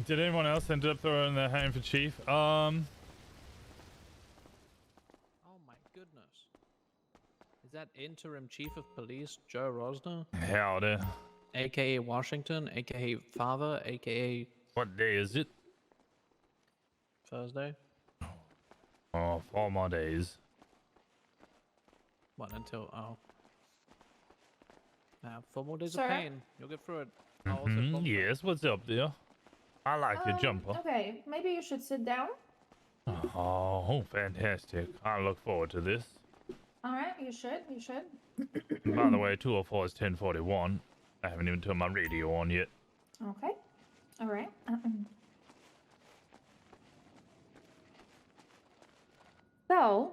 did anyone else end up throwing their hat in for chief? Oh my goodness. Is that interim chief of police Joe Rosner? Howdy. AKA Washington, AKA father, AKA What day is it? Thursday? Oh, 4 more days. What, until, oh. 4 more days Sir? of pain. You'll get through it. I'll also bump that. Yes, what's up there? I like your jumper. Okay, maybe you should sit down. Oh, fantastic. I look forward to this. Alright, you should. By the way, 204 is 1041. I haven't even turned my radio on yet. Okay. Alright. So,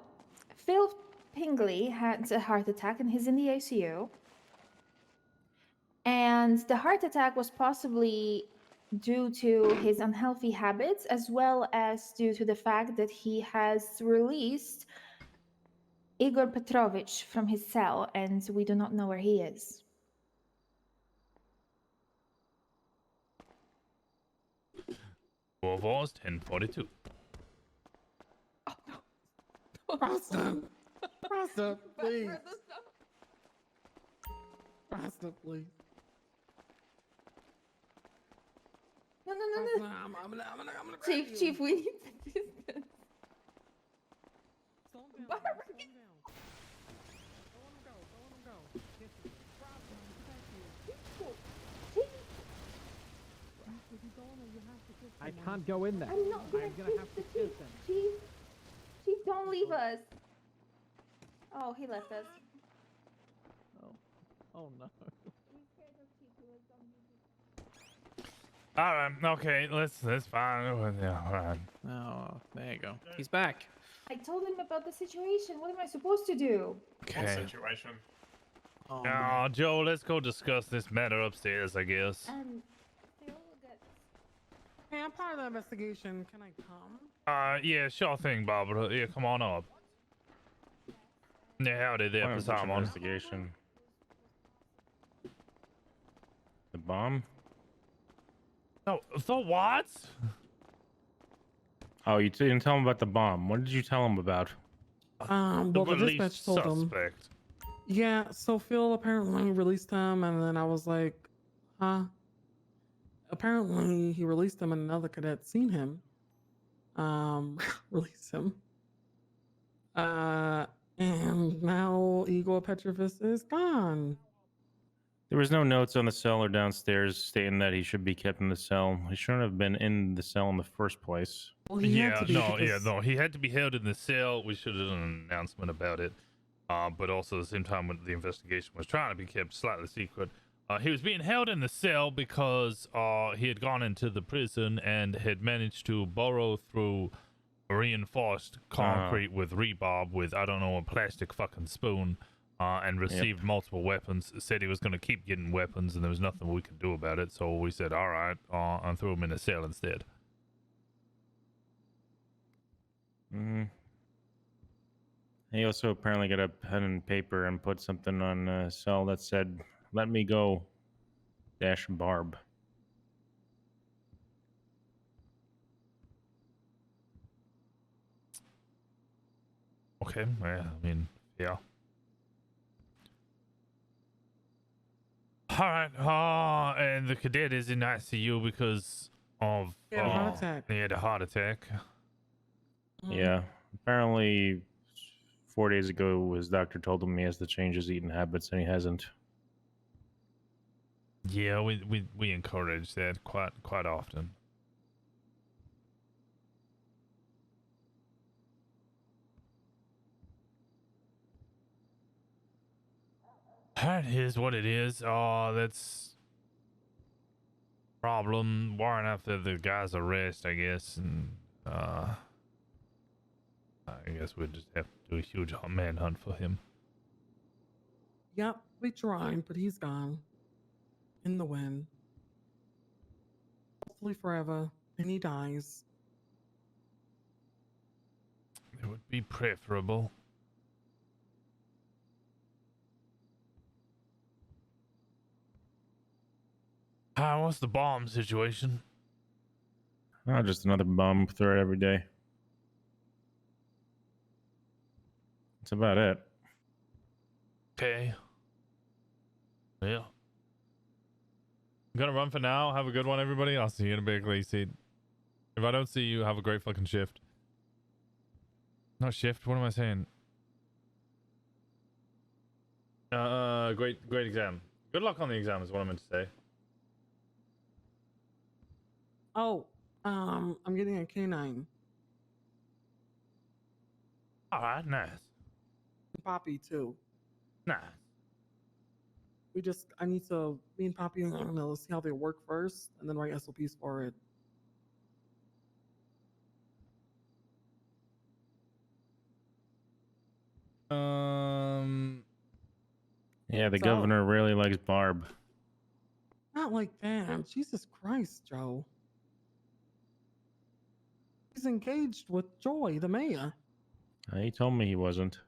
Phil Pingley had a heart attack and he's in the ICU. And the heart attack was possibly due to his unhealthy habits, as well as due to the fact that he has released Igor Petrovich from his cell, and we do not know where he is. Four fours, 1042. Rosner! Rosner, please! Rosner, please! No. Rosner, I'm gonna Chief, we need assistance. Slow him down. Barbara, Slow him down. Go on him go. Go on him go. Yes, sir. Rosner, get back here. If you go in there, you have to kiss I him. can't go in there. I'm not gonna I'm gonna have to kiss him. Chief, don't leave us. Oh, he left us. Oh no. All right, okay, let's find. Yeah, all right. Oh, there you go. He's back. I told him about the situation. What am I supposed to do? Okay. Situation. Oh, Now, Joe, let's go discuss this matter upstairs, I guess. Phil, that's... Hey, I'm part of the investigation. Can I come? Yeah, sure thing, Barbara. Yeah, come on up. Yeah, howdy there, Point of Simon. investigation. The bomb? Oh, the what? Oh, you didn't tell him about the bomb. What did you tell him about? Well, the released dispatch told him. suspect. Yeah, so Phil apparently released him, and then I was like, huh? Apparently, he released him, and another cadet seen him. Release him. And now Igor Petrovich is gone. There was no notes on the cell or downstairs stating that he should be kept in the cell. He shouldn't have been in the cell in the first place. Well, he had Yeah, to be because- no. He had to be held in the cell. We should have done an announcement about it. But also at the same time, when the investigation was trying to be kept slightly secret, he was being held in the cell because he had gone into the prison and had managed to burrow through reinforced concrete with rebar with, I don't know, a plastic fucking spoon, and received multiple weapons. Said he was going to keep getting weapons and there was nothing we could do about it. So we said, all right, and threw him in a cell instead. He also apparently got a pen and paper and put something on a cell that said, "Let me go, dash Barb." Okay, well, I mean, yeah. All right, and the cadet is in ICU because of He had a heart attack. He had a heart attack. Yeah, apparently 4 days ago his doctor told him he has to change his eating habits and he hasn't. Yeah, we encourage that quite often. That is what it is. Oh, that's problem. Warrant after the guy's arrest, I guess, and I guess we'll just have to do a huge manhunt for him. Yep, we tried, but he's gone. In the wind. Hopefully forever. And he dies. It would be preferable. What's the bomb situation? Oh, just another bomb threat every day. That's about it. Okay. Yeah. I'm gonna run for now. Have a good one, everybody. I'll see you in a bit, Lacey. If I don't see you, have a great fucking shift. Not shift. What am I saying? Great exam. Good luck on the exam is what I meant to say. Oh, I'm getting a canine. All right, nice. Poppy too. Nice. I need to, me and Poppy, I don't know, let's see how they work first and then write SOPs for it. Yeah, the So- governor really likes Barb. Not like that. Jesus Christ, Joe. He's engaged with Joy, the mayor. He told me he wasn't.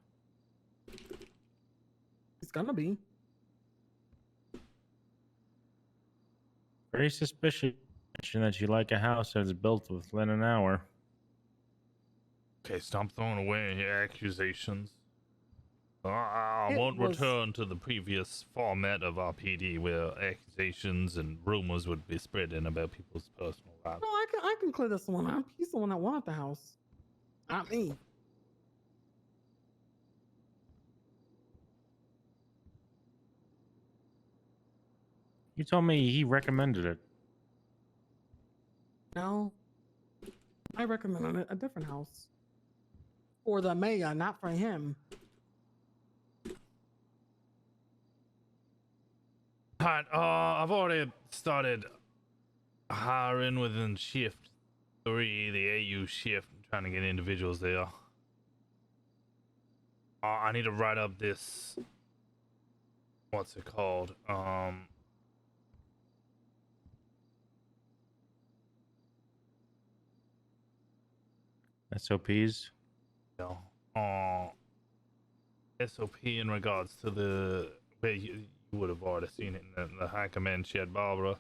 He's gonna be. Very suspicious that you like a house that's built within an hour. Okay, stop throwing away your accusations. I It won't was- return to the previous format of our PD where accusations and rumors would be spreading about people's personal lives. No, I can clear this one up. He's the one that wanted the house. Not me. You told me he recommended it. No. I recommended a different house. For the mayor, not for him. Alright, I've already started hiring within shift 3, the AU shift. I'm trying to get individuals there. I need to write up this. What's it called? SOPs. SOP in regards to the. Well, you would have already seen it in the High Command chat, Barbara.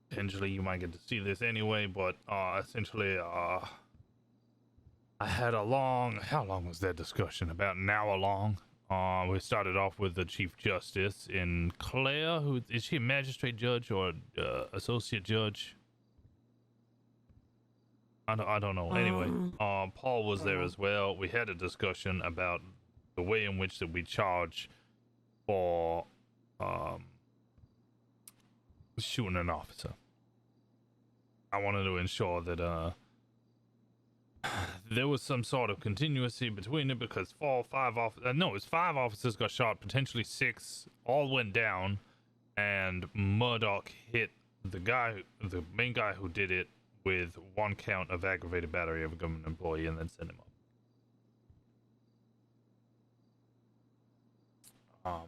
Potentially, you might get to see this anyway, but essentially, I had a long. How long was that discussion? About an hour long. We started off with the Chief Justice in Claire. Who is she? A magistrate judge or associate judge? I don't know. Anyway, Paul was there as well. We had a discussion about the way in which that we charge for shooting an officer. I wanted to ensure that there was some sort of continuity between it because five officers got shot, potentially 6, all went down, and Murdoch hit the main guy who did it with 1 count of aggravated battery of a government employee and then sent him up.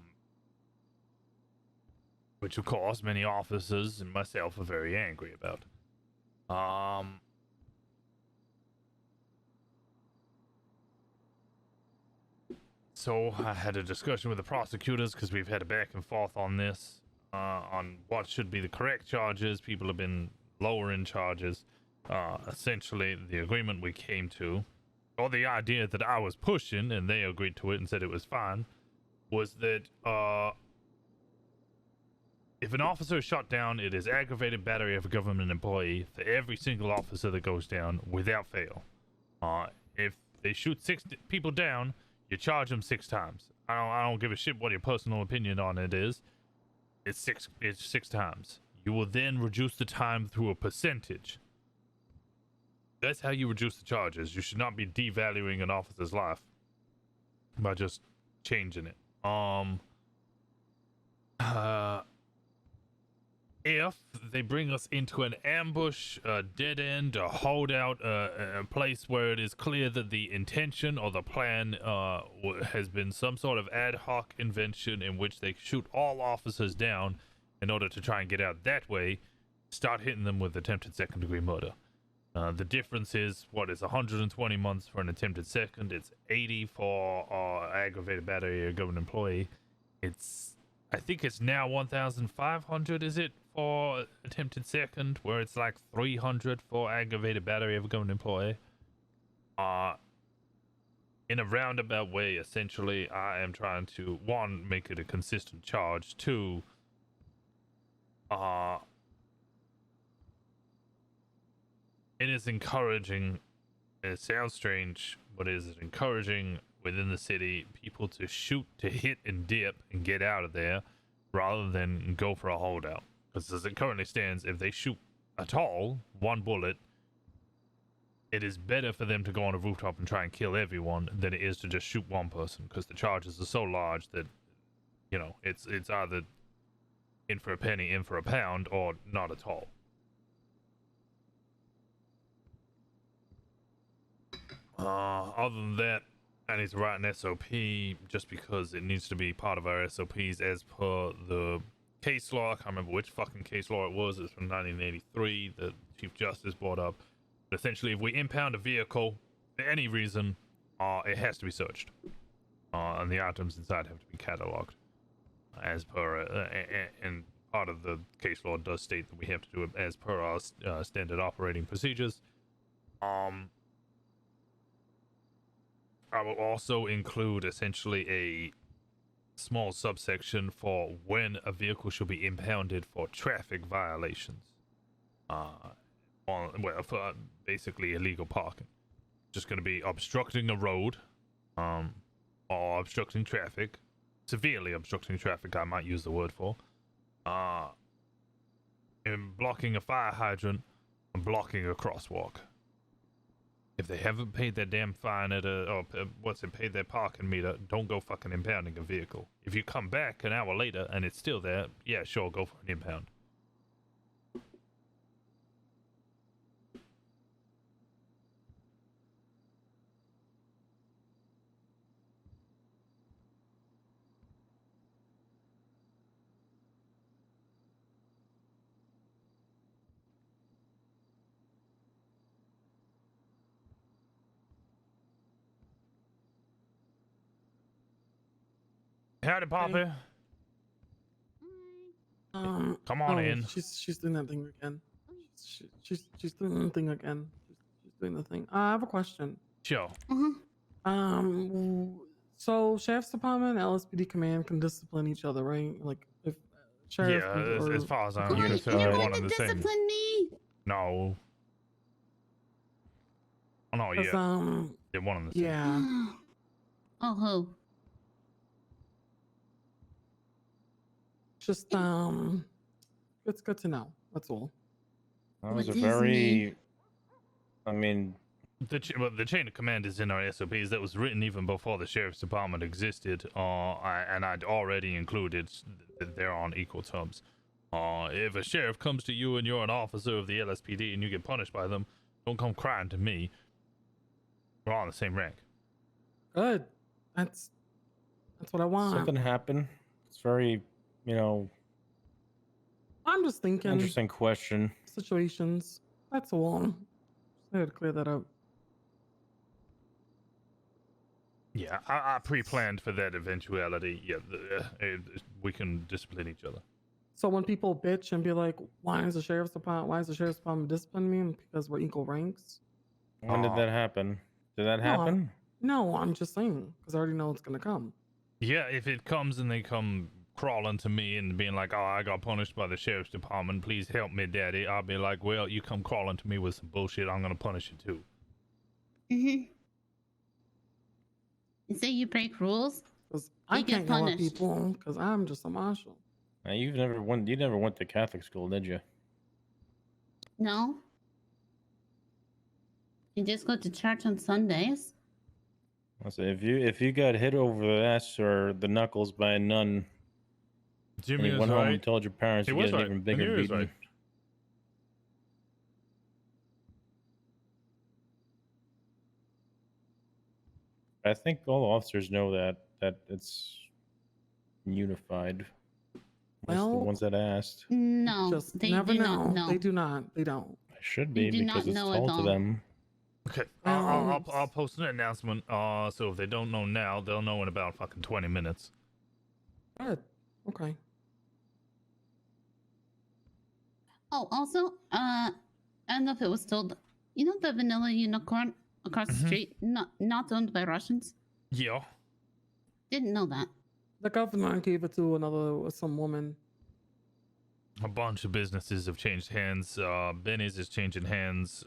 Which of course many officers and myself are very angry about. So I had a discussion with the prosecutors because we've had a back and forth on this, on what should be the correct charges. People have been lowering charges. Essentially, the agreement we came to, or the idea that I was pushing, and they agreed to it and said it was fine, was that if an officer is shot down, it is aggravated battery of a government employee for every single officer that goes down without fail. If they shoot 6 people down, you charge them 6 times. I don't give a shit what your personal opinion on it is. It's 6 times. You will then reduce the time through a percentage. That's how you reduce the charges. You should not be devaluing an officer's life by just changing it. If they bring us into an ambush, a dead end, a holdout, a place where it is clear that the intention or the plan has been some sort of ad hoc invention in which they shoot all officers down in order to try and get out that way, start hitting them with attempted second-degree murder. The difference is, it's 120 months for an attempted second, it's 80 for aggravated battery or government employee. It's I think it's now 1,500, is it, for attempted second, where it's like 300 for aggravated battery of a government employee. In a roundabout way, essentially, I am trying to, one, make it a consistent charge, two, it is encouraging, it sounds strange, but it is encouraging within the city people to shoot, to hit and dip and get out of there rather than go for a holdout. Because as it currently stands, if they shoot at all, one bullet, it is better for them to go on a rooftop and try and kill everyone than it is to just shoot one person, because the charges are so large that, you know, it's either in for a penny, in for a pound, or not at all. Other than that, I need to write an SOP just because it needs to be part of our SOPs as per the case law. I can't remember which fucking case law it was. It's from 1983 that Chief Justice brought up. But essentially, if we impound a vehicle for any reason, it has to be searched. And the items inside have to be cataloged. As per, and part of the case law does state that we have to do it as per our standard operating procedures. I will also include essentially a small subsection for when a vehicle should be impounded for traffic violations. For basically illegal parking. Just going to be obstructing a road, or obstructing traffic, severely obstructing traffic, I might use the word for, and blocking a fire hydrant and blocking a crosswalk. If they haven't paid their damn fine paid their parking meter, don't go fucking impounding a vehicle. If you come back an hour later and it's still there, yeah, sure, go for an impound. Howdy, Poppy. Come on in. She's doing that thing again. She's doing the thing again. She's doing the thing. I have a question. Sure. So sheriff's department, LSPD command can discipline each other, right? Like if sheriff. Yeah, as far as I'm You're concerned, they're one going and to the same. discipline me? No. Oh no, yeah. They're one and the same. Yeah. Oh, who? Just it's good to know. That's all. That was What a does it mean? very, I mean, The chain of command is in our SOPs. That was written even before the sheriff's department existed, and I'd already included that they're on equal terms. If a sheriff comes to you and you're an officer of the LSPD and you get punished by them, don't come crying to me. We're all on the same rank. Good. That's what I want. something happened. It's very, you know, I'm just thinking interesting question. situations. That's all. Just had to clear that up. Yeah, I pre-planned for that eventuality. Yeah, we can discipline each other. So when people bitch and be like, why is the sheriff's department disciplining me? Because we're equal ranks? When did that happen? Did that happen? No, I'm just saying, because I already know it's going to come. Yeah, if it comes and they come crawling to me and being like, oh, I got punished by the sheriff's department, please help me, daddy, I'll be like, well, you come crawling to me with some bullshit, I'm going to punish you too. You say you break rules? Because I You get can't yell at punished. people, because I'm just a marshal. Now, you never went to Catholic school, did you? No. You just go to church on Sundays? So if you got hit over the ass or the knuckles by a nun, Jimmy and you was went home right. and told your parents, He you was get an right. even I knew bigger he was beating. right. I think all officers know that it's unified. That's the Well, ones that asked. No, just they never do know. not know. They do not. They don't. It should They be do not because it's know at told to all. them. Okay, Well, I'll post an announcement. So if they don't know now, they'll know in about fucking 20 minutes. Good. Okay. Oh, also, I don't know if it was told. You know the vanilla unicorn across the Mhm. street, not owned by Russians. Yeah. Didn't know that. The governor gave it to some woman. A bunch of businesses have changed hands. Benny's is changing hands.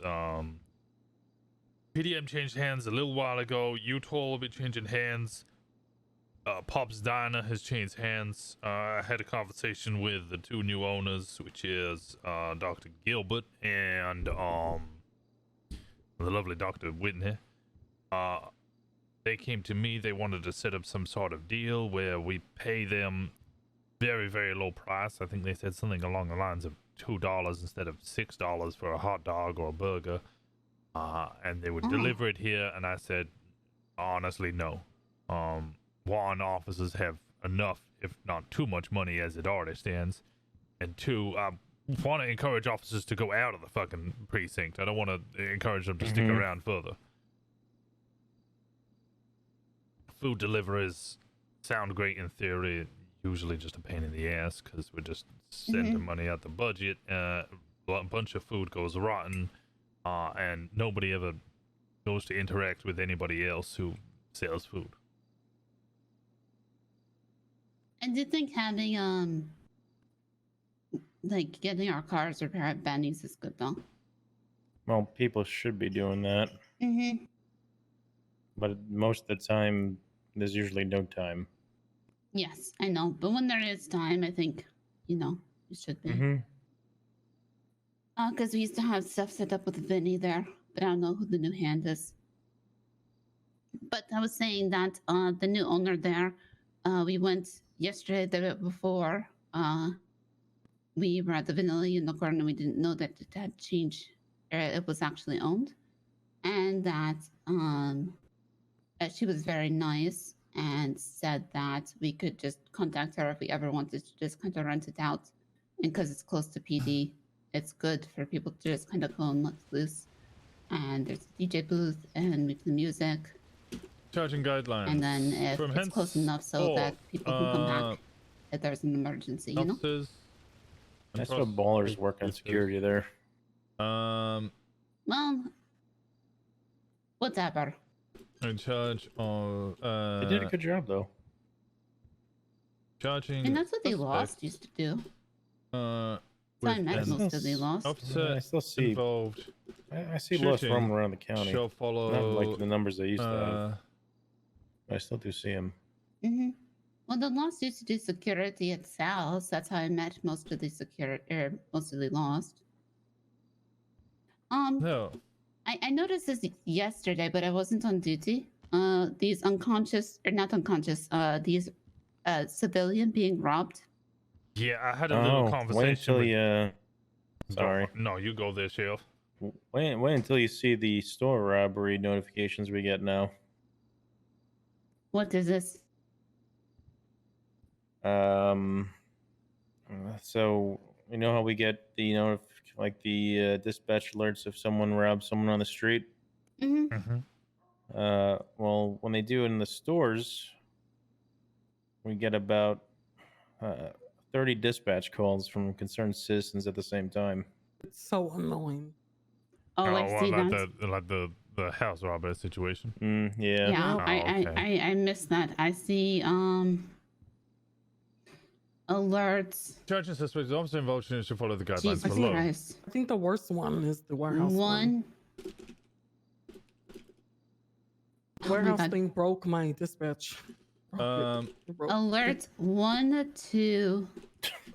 PDM changed hands a little while ago. Utah will be changing hands. Pop's Diner has changed hands. I had a conversation with the two new owners, which is Dr. Gilbert and the lovely Dr. Whitney. They came to me. They wanted to set up some sort of deal where we pay them very, very low price. I think they said something along the lines of $2 instead of $6 for a hot dog or a burger. And they would deliver it here. And I said, honestly, no. One, officers have enough, if not too much money as it already stands. And two, I want to encourage officers to go out of the fucking precinct. I don't want to encourage them to stick around further. Food deliverers sound great in theory, usually just a pain in the ass because we're just sending money out the budget. A bunch of food goes rotten, and nobody ever goes to interact with anybody else who sells food. And do you think having like getting our cars repaired at Benny's is good though? Well, people should be doing that, but most of the time, there's usually no time. Yes, I know. But when there is time, I think, you should be. Because we used to have stuff set up with Vinny there, but I don't know who the new hand is. But I was saying that the new owner there, we went yesterday, the day before. We were at the Vanilla Unicorn and we didn't know that it had changed. It was actually owned. And that she was very nice and said that we could just contact her if we ever wanted to just kind of rent it out. And because it's close to PD, it's good for people to just kind of go and let loose. And there's a DJ booth and we play music. Charging guidelines. And then if From it's close enough so that people can come back if there's an emergency, you know? Officers and I saw ballers work on security there. Well, whatever. in charge of They did a good job, though. charging. And that's what they suspects, lost used to do. with So I met an most of they lost. officer I still see. involved I see lots shooting roaming around the county. shall Not follow. like the numbers they used to have. uh, I still do see them. Well, the lost used to do security at Sal's. That's how I met most of the most of the lost. no. I noticed this yesterday, but I wasn't on duty. These unconscious, or not unconscious, these civilian being robbed. Yeah, I had a little Wait conversation. until with... you. Sorry. No, you go there, Sheriff. Wait until you see the store robbery notifications we get now. What is this? So you know how we get the dispatch alerts if someone robs someone on the street. Well, when they do it in the stores, we get about 30 dispatch calls from concerned citizens at the same time. It's so annoying. Oh, I see like that. the house robbery situation. Yeah. Yeah, Oh, okay. I missed that. I see alerts. Charging suspects, officer involved should follow the guidelines Jesus below. Christ. I think the worst one is the warehouse One. Oh my Warehouse God. thing broke my dispatch. It broke- Alert 1, 2.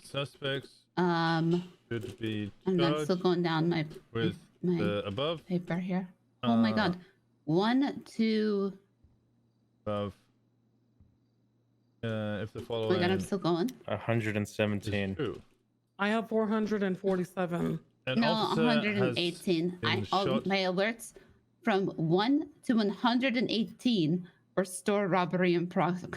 Suspects I'm should be not still charged going down my with the above paper here. Oh my God. 1, 2. above. If the Oh following my God, I'm still going. 117. is true. I have 447. An No, officer has 118. been All shot- my alerts from 1 to 118 for store robbery in progress.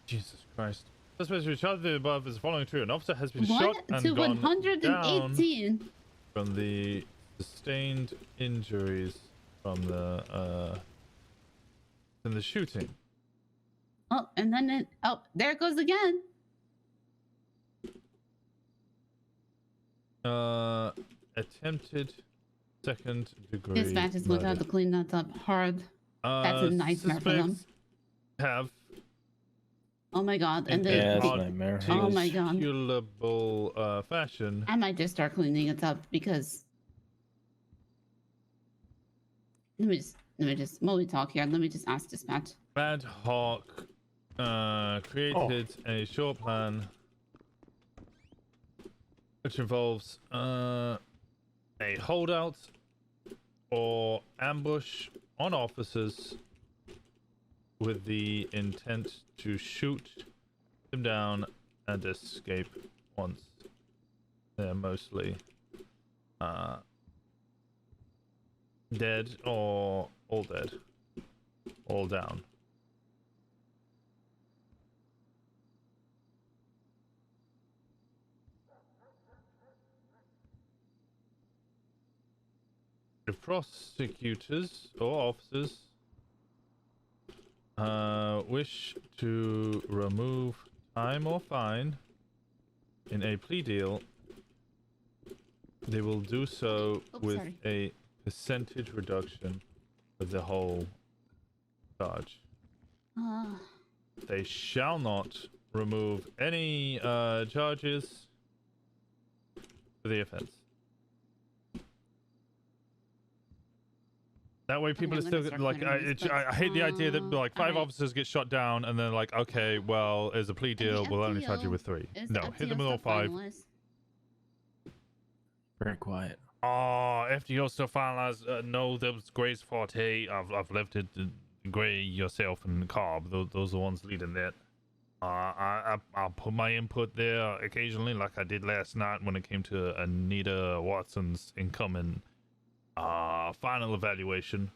Jesus Christ. Suspects who shot the above is following true. An officer has been 1 shot and to gone 118. down from the sustained injuries from the shooting. Oh, and then it. Oh, there it goes again. Attempted second degree Dispatch is going to have murder. to clean that up hard. That's a nightmare for them. Suspects have Oh my god! in And a Yeah, the, it's a nightmare. Oh my God. articulable fashion I might just start cleaning it up because. Let me just while we talk here. Let me just ask dispatch. ad hoc created a short plan which involves a holdout or ambush on officers with the intent to shoot them down and escape once they're mostly dead or all dead, all down. If prosecutors or officers wish to remove time or fine in a plea deal, they will do so with sorry. a percentage reduction of the whole charge. They shall not remove any charges for the offense. That way, people Okay, are let me still start like. clearing this, I hate the idea that like 5 alright. officers get shot down, and then like, okay, well, as a plea And the deal, we'll only charge you FTO with 3. Is No, the hit them FTO with all still 5. finalized? Very quiet. Oh, FTO still finalized. No, that was Gray's forte. I've left it to Gray, yourself, and Cobb. Those are the ones leading that. I'll put my input there occasionally, like I did last night when it came to Anita Watson's incoming final evaluation.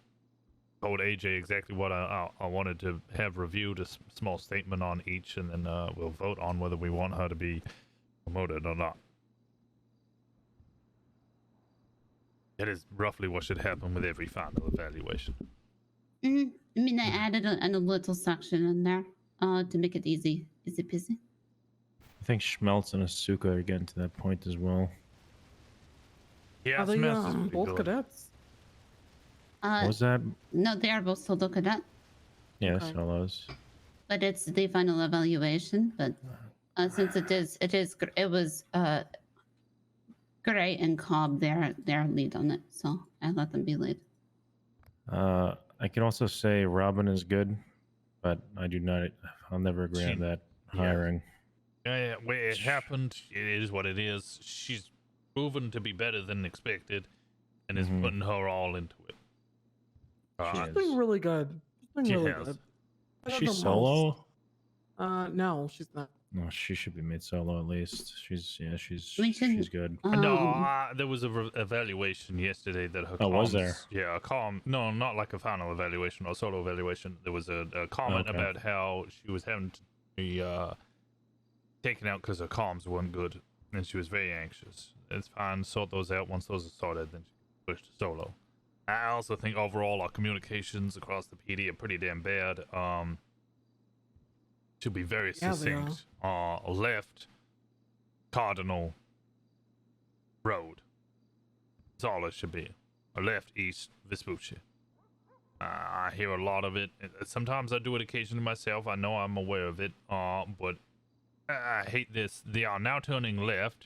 Told AJ exactly what I wanted to have reviewed, a small statement on each, and then we'll vote on whether we want her to be promoted or not. That is roughly what should happen with every final evaluation. I mean, I added a little section in there to make it easy peasy. I think Schmelz and Asuka are getting to that point as well. Yeah, Are they Smells is pretty both good. cadets? What was that? No, they are both solo cadet, Yeah, Okay. solos. but it's the final evaluation. But since it was Gray and Cobb, they're lead on it, so I let them be lead. I can also say Robin is good, but I do not. I'll never agree on that Yeah. hiring. Yeah, where it happened, it is what it is. She's proven to be better than expected, and is Mhm. putting her all into it. She She's is. doing really good. She's doing She really has. good. Is Better she than solo? most. No, she's not. No, she should be made solo at least. She's We shouldn't- she's good. No, there was a evaluation yesterday that her. Oh, was comms- there? Yeah, a calm. No, not like a final evaluation or solo evaluation. There was a comment Okay. about how she was having to be taken out because her comms weren't good, and she was very anxious. It's fine. Sort those out. Once those are sorted, then she can push to solo. I also think overall our communications across the PD are pretty damn bad. To be very Yeah, they are. succinct, left Cardinal Road. That's all it should be. Or left East Vespucci. I hear a lot of it. Sometimes I do it occasionally myself. I know I'm aware of it. But I hate this. They are now turning left.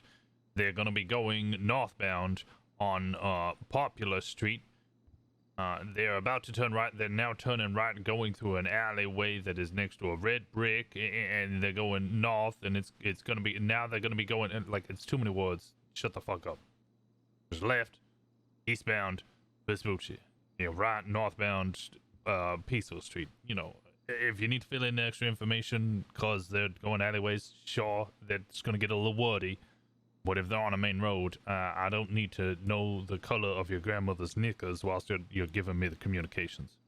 They're going to be going northbound on Popular Street. They're about to turn right. They're now turning right, going through an alleyway that is next to a red brick, and they're going north. And it's gonna be now. They're gonna be going like it's too many words. Shut the fuck up. There's left, eastbound, Vespucci. You know, right, northbound, Peaceful Street. You know, if you need to fill in extra information because they're going alleyways, sure, that's gonna get a little wordy. But if they're on a main road, I don't need to know the color of your grandmother's knickers whilst you're giving me the communications.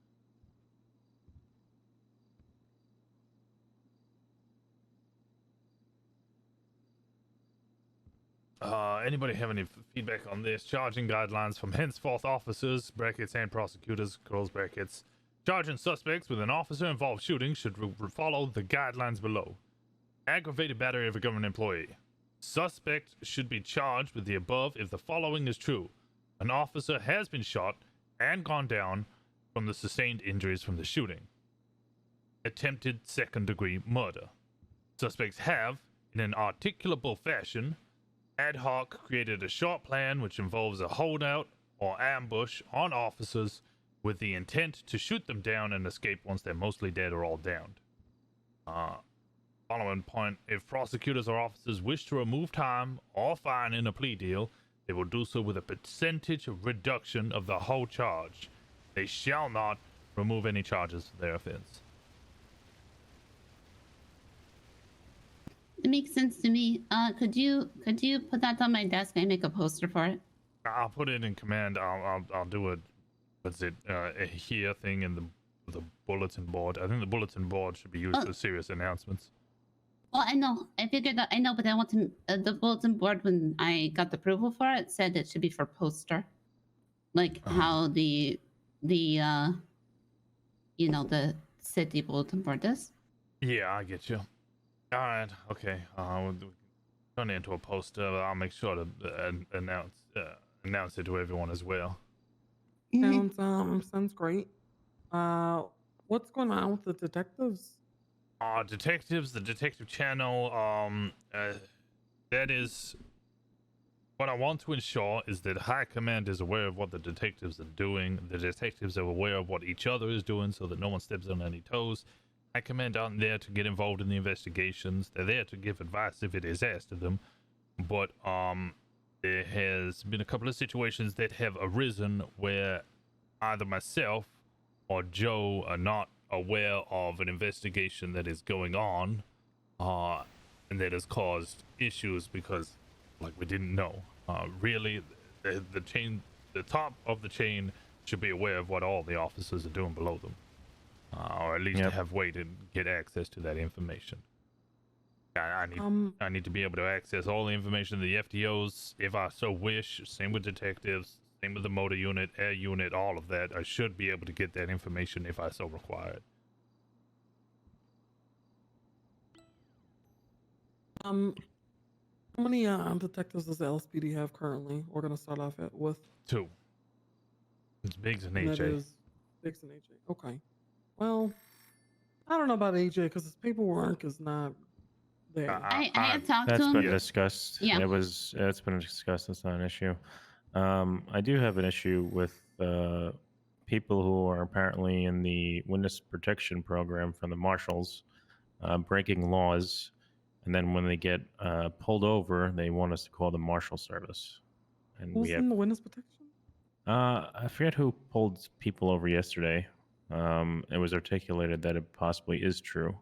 Anybody have any feedback on this? Charging guidelines from henceforth officers, brackets, and prosecutors, close brackets, Charging suspects with an officer-involved shooting should follow the guidelines below. Aggravated battery of a government employee. Suspect should be charged with the above if the following is true. An officer has been shot and gone down from the sustained injuries from the shooting. Attempted second-degree murder. Suspects have, in an articulable fashion, ad hoc created a short plan which involves a holdout or ambush on officers with the intent to shoot them down and escape once they're mostly dead or all downed. Following point, if prosecutors or officers wish to remove time or fine in a plea deal, they will do so with a percentage reduction of the whole charge. They shall not remove any charges for their offense. It makes sense to me. Could you put that on my desk and make a poster for it? I'll put it in command. I'll do a here thing in the bulletin board. I think the bulletin board should be used for serious announcements. Well, I know. I figured that. I know, but I want to. The bulletin board, when I got the approval for it, said it should be for poster, like how the the city bulletin board is. Yeah, I get you. All right. Okay. We'll turn it into a poster. I'll make sure to announce it to everyone as well. Sounds great. What's going on with the detectives? Detectives, the detective channel, that is what I want to ensure is that High Command is aware of what the detectives are doing. The detectives are aware of what each other is doing so that no one steps on any toes. High Command aren't there to get involved in the investigations. They're there to give advice if it is asked of them. But there has been a couple of situations that have arisen where either myself or Joe are not aware of an investigation that is going on, and that has caused issues because, like, we didn't know. Really, the top of the chain should be aware of what all the officers are doing below them, or at least have waited and get access to that information. I need to be able to access all the information of the FTOs if I so wish. Same with detectives. Same with the motor unit, air unit, all of that. I should be able to get that information if I so require it. How many detectives does the LSPD have currently? We're gonna start off with 2. It's Biggs and and that AJ. is Biggs and AJ. Okay. Well, I don't know about AJ because his paperwork is not there. I have talked That's to him. been discussed. Yeah. It's been discussed. It's not an issue. I do have an issue with people who are apparently in the witness protection program from the marshals breaking laws, and then when they get pulled over, they want us to call the marshal service. And Who's in the witness protection? I forget who pulled people over yesterday. It was articulated that it possibly is true.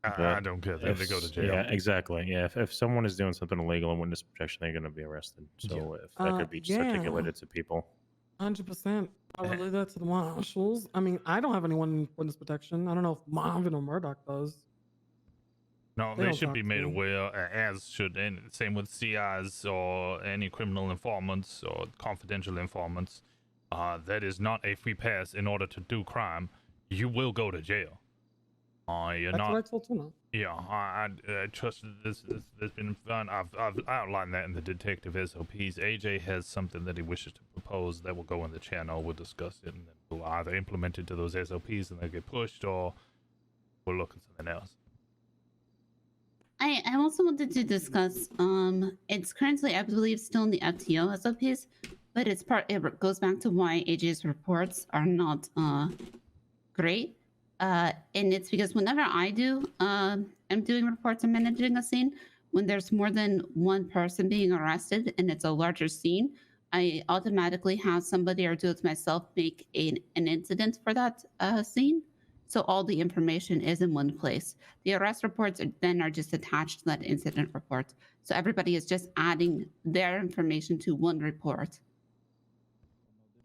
I don't care. They go to jail. Yeah, exactly. Yeah, if someone is doing something illegal in witness protection, they're going to be arrested. So if that could be just articulated to people. 100%. I'll relay that to the marshals. I mean, I don't have anyone in witness protection. I don't know if Marvin or Murdoch does. No, they should be made aware, as should, and same with CIs or any criminal informants or confidential informants. That is not a free pass. In order to do crime, you will go to jail. You're That's not. what I told Tuna. Yeah, I trust this has been fun. I've outlined that in the detective SOPs. AJ has something that he wishes to propose that will go in the channel. We'll discuss it, and then we'll either implement it to those SOPs and they get pushed, or we'll look at something else. I also wanted to discuss. It's currently, I believe, still in the FTO SOPs, but it goes back to why AJ's reports are not great. And it's because whenever I am doing reports and managing a scene, when there's more than one person being arrested and it's a larger scene, I automatically have somebody, or do it myself, make an incident for that scene. So all the information is in one place. The arrest reports are just attached to that incident report. So everybody is just adding their information to one report.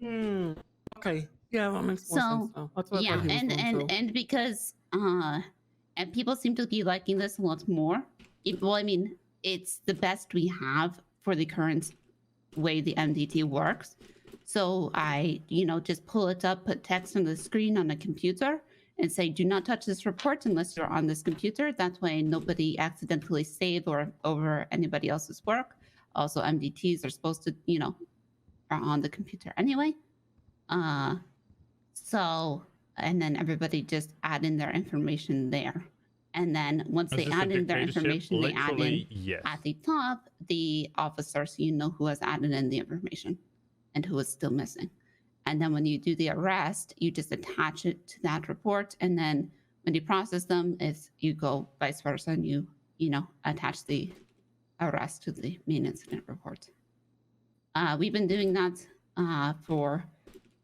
Okay. Yeah, that makes more sense now. That's what I thought he was doing too. And because and people seem to be liking this a lot more. Well, I mean, it's the best we have for the current way the MDT works. So I, just pull it up, put text on the screen on the computer, and say, "Do not touch this report unless you're on this computer." That way, nobody accidentally save or over anybody else's work. Also, MDTs are supposed to, are on the computer anyway. So, and then everybody just add in their information there. And then once Is they this a add in their dictatorship? information, they add in Literally, yes. at the top the officer, so you know who has added in the information and who is still missing. And then when you do the arrest, you just attach it to that report. And then when you process them, you go vice versa and you attach the arrest to the main incident report. We've been doing that for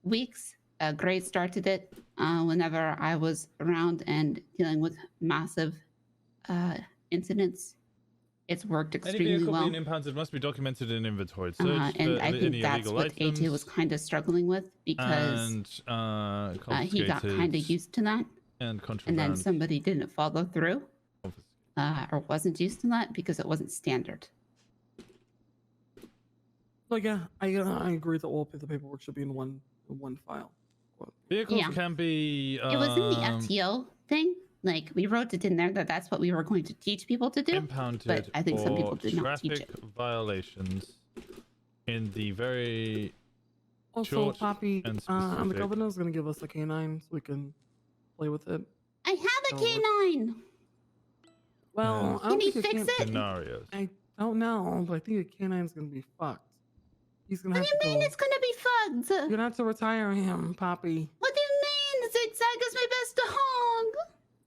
weeks. Gray started it whenever I was around and dealing with massive incidents. It's worked Any extremely vehicle well. being impounded must be documented in inventory. Search And for I think any that's illegal what AJ items was kind of struggling with because and he got kind of used to that. and And contraband. then somebody didn't follow through or wasn't used to that because it wasn't standard. Like, yeah, I agree that all the paperwork should be in one file. Vehicles Yeah. can be. It was in the FTO thing. Like, we wrote it in there that that's what we were going to teach people to do. Impounded but I think some people for did not teach traffic it. violations in the very Also, short Poppy, and the specific. governor's gonna give us a canine so we can play with it. I have a Oh, canine. Well, I Can don't he think a fix can- it? scenarios. I don't know, but I think a canine's gonna be fucked. He's gonna What have do you to mean go. it's gonna be You're fucked? gonna have to retire him, Poppy. What do you mean? Zigzag is my best dog.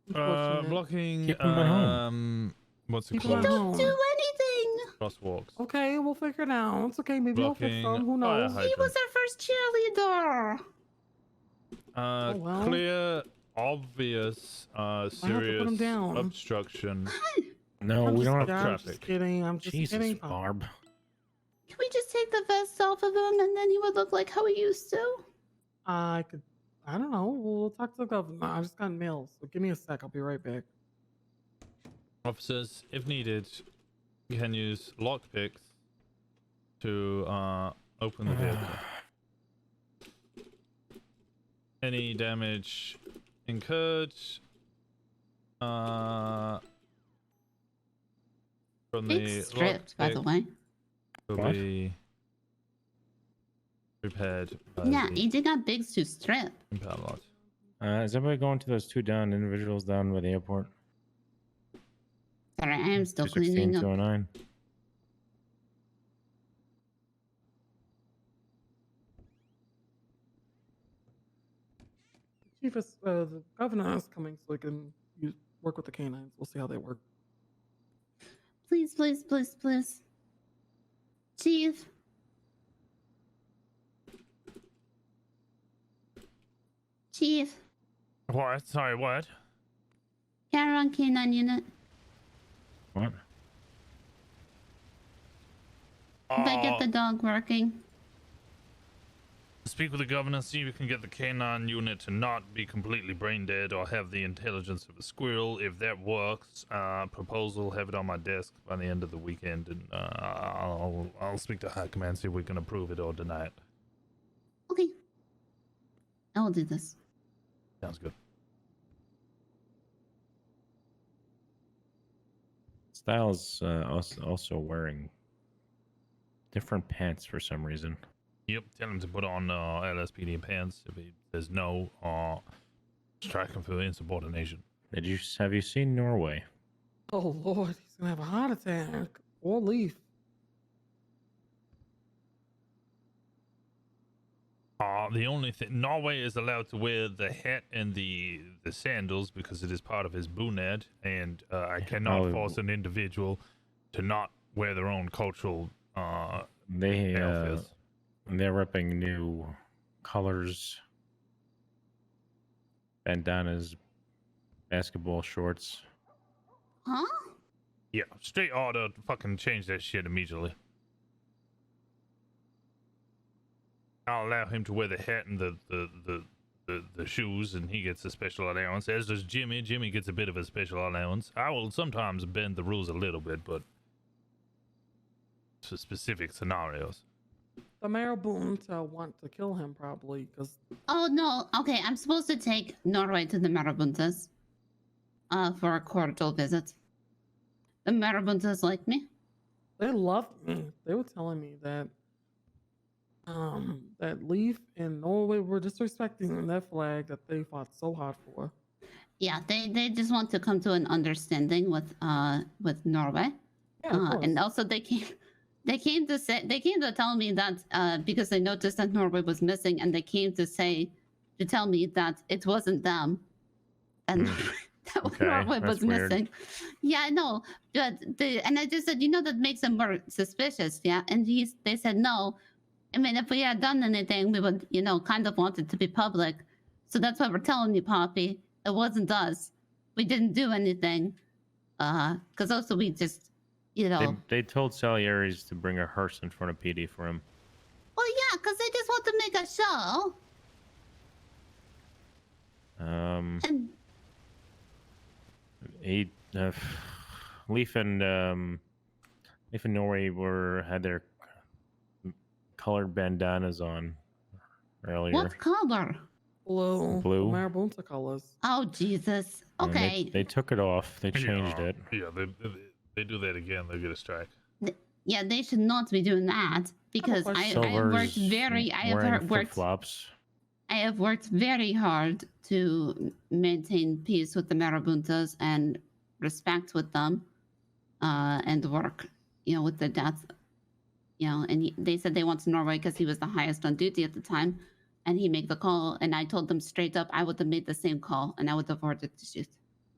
Unfortunate. Blocking. Keep 'em at home. What's it Keep 'em at called? home. Do anything. Crosswalks. Okay, we'll figure it out. It's okay. Maybe he'll fix Blocking them. Who fire knows? He was our first cheerleader. Oh, well. Clear, obvious, put serious 'em down. obstruction. No, I'm we just, don't have I'm traffic. just kidding. I'm just Jesus, kidding. Poppy. Barb. Can we just take the vest off of him and then he would look like how he used to? I don't know. We'll talk to the governor. I just got mail, so give me a sec. I'll be right back. Officers, if needed, you can use lockpicks to open the vehicle. Any damage incurred from the It's stripped, by the lockpick way. will What? be repaired by Yeah, the AJ got Biggs to strip. impound lot. Is everybody going to those two down individuals down by the airport? Sorry, I am still 216, cleaning up. 209. Chief, the governor is coming, so we can work with the canines. We'll see how they work. Please, please, please, please. Chief. Chief. What? Sorry, what? Carry on canine unit. What? If I get the dog working. Speak with the governor, see if you can get the canine unit to not be completely brain dead or have the intelligence of a squirrel. If that works, proposal, have it on my desk by the end of the weekend, and I'll speak to high command, see if we can approve it or deny it. Okay. I will do this. Sounds good. Styles also wearing different pants for some reason. Yep, tell him to put on LSPD pants if there's no strike him for insubordination. Have you seen Norway? Oh Lord, he's gonna have a heart attack or leave. The only thing, Norway is allowed to wear the hat and the sandals because it is part of his bunad, and I cannot Oh. force an individual to not wear their own cultural They're outfits. repping new colors, bandanas, basketball shorts. Huh? Yeah, straight order, fucking change that shit immediately. I'll allow him to wear the hat and the shoes, and he gets a special allowance, as does Jimmy. Jimmy gets a bit of a special allowance. I will sometimes bend the rules a little bit, but for specific scenarios. the marabouts want to kill him probably because Oh no. Okay, I'm supposed to take Norway to the Marabuntas for a cordial visit. The Marabuntas like me. they loved me. They were telling me that that Leaf and Norway were disrespecting that flag that they fought so hard for. Yeah, they just want to come to an understanding with Norway. Yeah, of course. And also they came to tell me that because they noticed that Norway was missing, and they came to tell me that it wasn't them, and that Okay, Norway that's was weird. missing. Yeah, I know, but and I just said, that makes them more suspicious. Yeah, and they said no. I mean, if we had done anything, we would, kind of want it to be public. So that's why we're telling you, Poppy. It wasn't us. We didn't do anything. Because also we just, They told Salieri's to bring a hearse in front of PD for him. Well, yeah, because they just want to make a show. And Leaf and Norway had their colored bandanas on earlier. what color? Blue. Blue. The marabouts colors. Oh, Jesus. And Okay. they took it off. They changed it. Yeah, they do that again, they'll get a strike. Yeah, they should not be doing that because I have worked flops. I have worked very hard to maintain peace with the Marabuntas and respect with them, and work, with the death, and they said they wanted Norway because he was the highest on duty at the time, and he made the call, and I told them straight up I would have made the same call, and I would have ordered to shoot.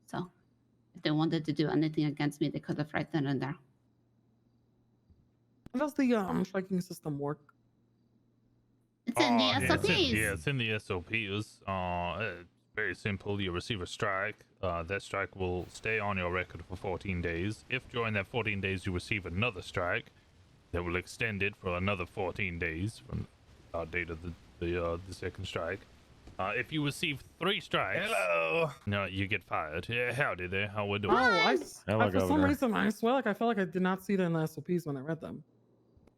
So if they wanted to do anything against me, they could have right then and there. How does the striking system work? It's in the SOPs. It's in the SOPs. It's very simple. You receive a strike. That strike will stay on your record for 14 days. If during that 14 days you receive another strike, that will extend it for another 14 days from the date of the second strike. If you receive 3 strikes, no, you get fired. Yeah, howdy there. How we doing? Oh, Hello, for some Governor. reason, I swear, I felt like I did not see that in the SOPs when I read them.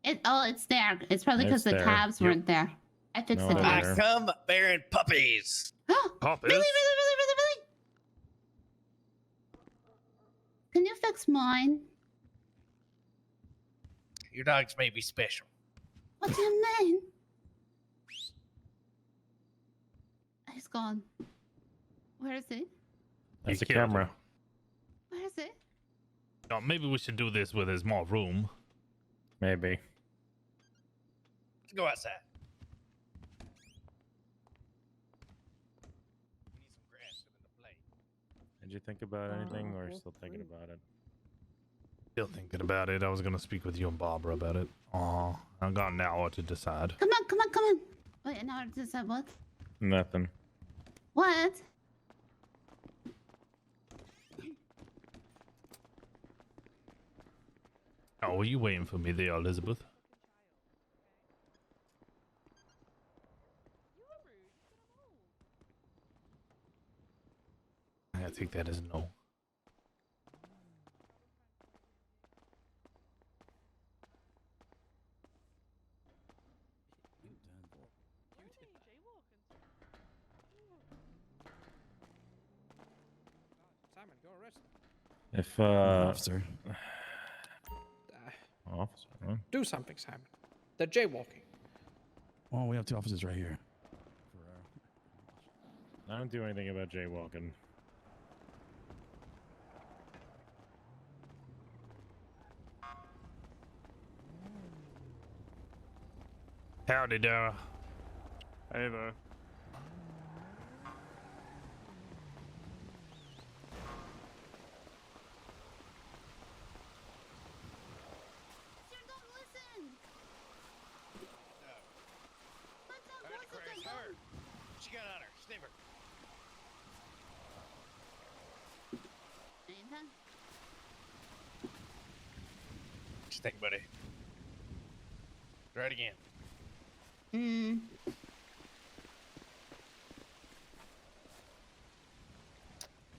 It's there. It's probably because It's the there. tabs weren't there. I fixed No, the they're tabs. there. Come bearing puppies. Poppers? Really? Can you fix mine? Your dogs may be special. What do you mean? He's gone. Where is he? That's You the killed camera. him. Where is he? Oh, maybe we should do this where there's more room. Maybe. Let's go outside. We need some grass in the plate. Did you think about anything, or are you still thinking about it? Still thinking about it. I was gonna speak with you and Barbara about it. Oh, I've got an hour to decide. Come on. Wait, an hour to decide what? Nothing. What? Oh, were you waiting for me there, Elizabeth? I take that as no. Simon, go arrest them. If Officer. officer, huh? Do something, Simon. They're jaywalking. Well, we have 2 officers right here. I don't do anything about jaywalking. Howdy, Dara. Hey there. Sir, don't listen. What the Where's her? She got on her. Sniver. Anything? What you think, buddy? Try it again.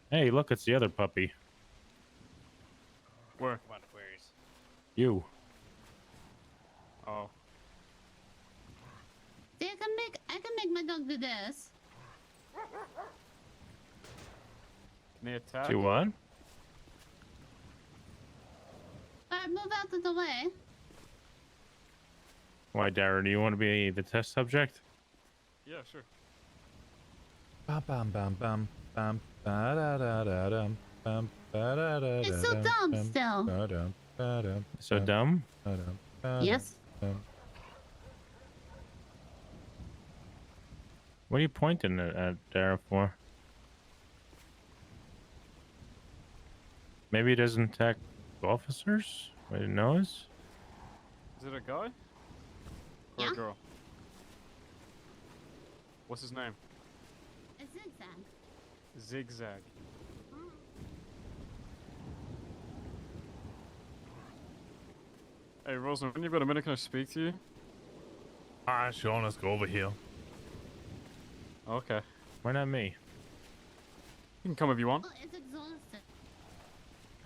Hey, look, it's the other puppy. Come on, Aquarius. You. Oh. Can they attack? Do what? Alright, move out of the way. Why, Dara? Do you want to be the test subject? Yeah, sure. Bam bam bam bam bam ba da da da dum bam ba da da It's da so dum, dumb bam, still. ba dum, ba dum, So bam, dumb? ba dum, ba dum, Yes. bam. What are you pointing at Dara for? Maybe he doesn't attack officers? I didn't know this. Is it a guy? Or Yeah. a girl? What's his name? A zigzag. Zigzag. Hey, Rosner, when you've got a minute, can I speak to you? Alright, Sean, let's go over here. Okay. Why not me? You can come if you want. Oh, it's exhausted.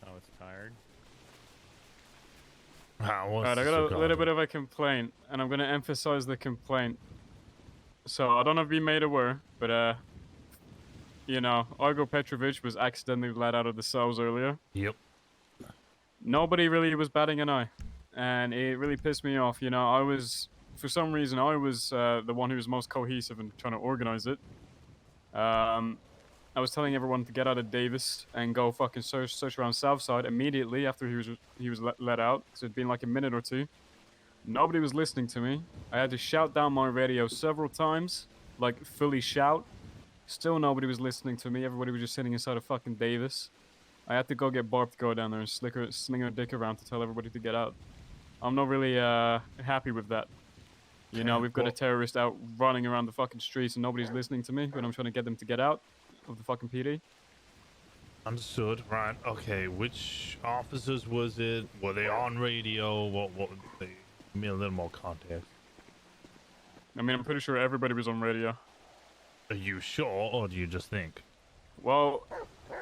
Oh, it's tired. Alright, I got a little bit of a complaint, and I'm gonna emphasize the complaint. So, I don't know if you made aware, but, you know, Igor Petrovich was accidentally let out of the cells earlier. Yep. Nobody really was batting an eye, and it really pissed me off. You know, for some reason, I was the one who was most cohesive in trying to organize it. I was telling everyone to get out of Davis and go fucking search around Southside immediately after he was let out. So it'd been like a minute or two. Nobody was listening to me. I had to shout down my radio several times, like fully shout. Still nobody was listening to me. Everybody was just sitting inside of fucking Davis. I had to go get Barb to go down there and sling her dick around to tell everybody to get out. I'm not really happy with that. You know, we've got a terrorist out running around the fucking streets and nobody's listening to me when I'm trying to get them to get out of the fucking PD. Understood. Right. Okay. Which officers was it? Were they on radio? What they give me a little more context. I mean, I'm pretty sure everybody was on radio. Are you sure, or do you just think? Well,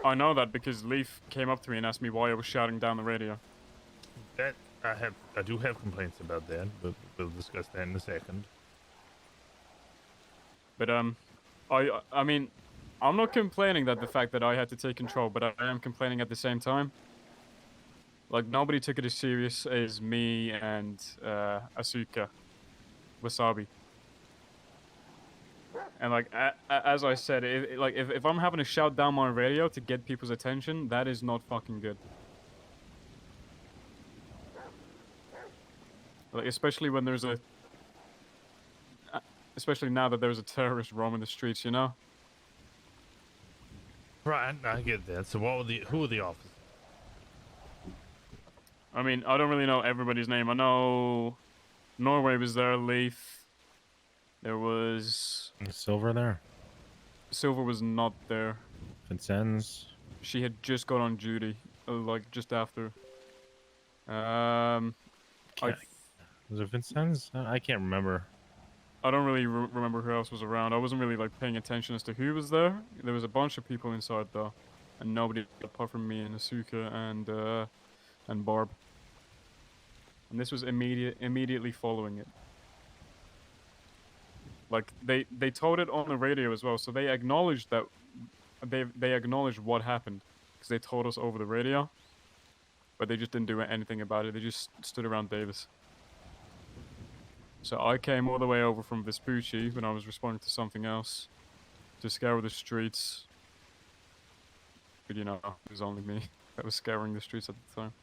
I know that because Leaf came up to me and asked me why I was shouting down the radio. That I do have complaints about that, but we'll discuss that in a second. But I mean, I'm not complaining that the fact that I had to take control, but I am complaining at the same time. Like, nobody took it as serious as me and Asuka Wasabi. And like, as I said, if I'm having to shout down my radio to get people's attention, that is not fucking good. Like, especially when there's especially now that there's a terrorist roaming the streets, you know? Right, I get that. So who were the officers? I mean, I don't really know everybody's name. I know Norway was there, Leaf. There was... Is Silver there? Silver was not there. Vincennes? She had just got on duty, like, just after. Was it Vincennes? I can't remember. I don't really remember who else was around. I wasn't really, like, paying attention as to who was there. There was a bunch of people inside, though. And nobody apart from me and Asuka and Barb. And this was immediately following it. Like, they told it on the radio as well, so they acknowledged that... They acknowledged what happened. Because they told us over the radio. But they just didn't do anything about it. They just stood around Davis. So I came all the way over from Vespucci when I was responding to something else. To scour the streets. But you know, it was only me that was scouring the streets at the time.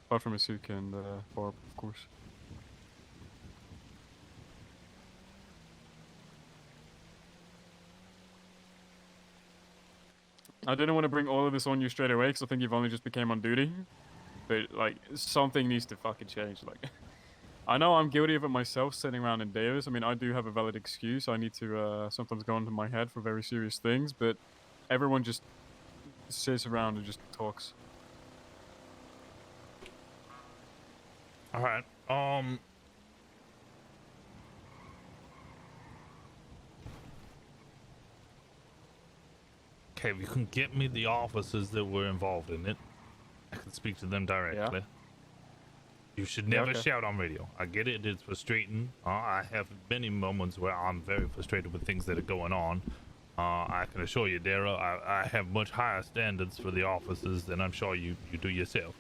Apart from Asuka and Barb, of course. I didn't want to bring all of this on you straight away because I think you've only just became on duty. But, like, something needs to fucking change. Like, I know I'm guilty of it myself, sitting around in Davis. I mean, I do have a valid excuse. I need to sometimes go into my head for very serious things. But everyone just sits around and just talks. All right. Okay, if you can get me the officers that were involved in it, I can speak to them directly. Yeah. You should never okay. shout on radio. I get it, it's frustrating. I have many moments where I'm very frustrated with things that are going on. I can assure you, Dara, I have much higher standards for the officers than I'm sure you do yourself.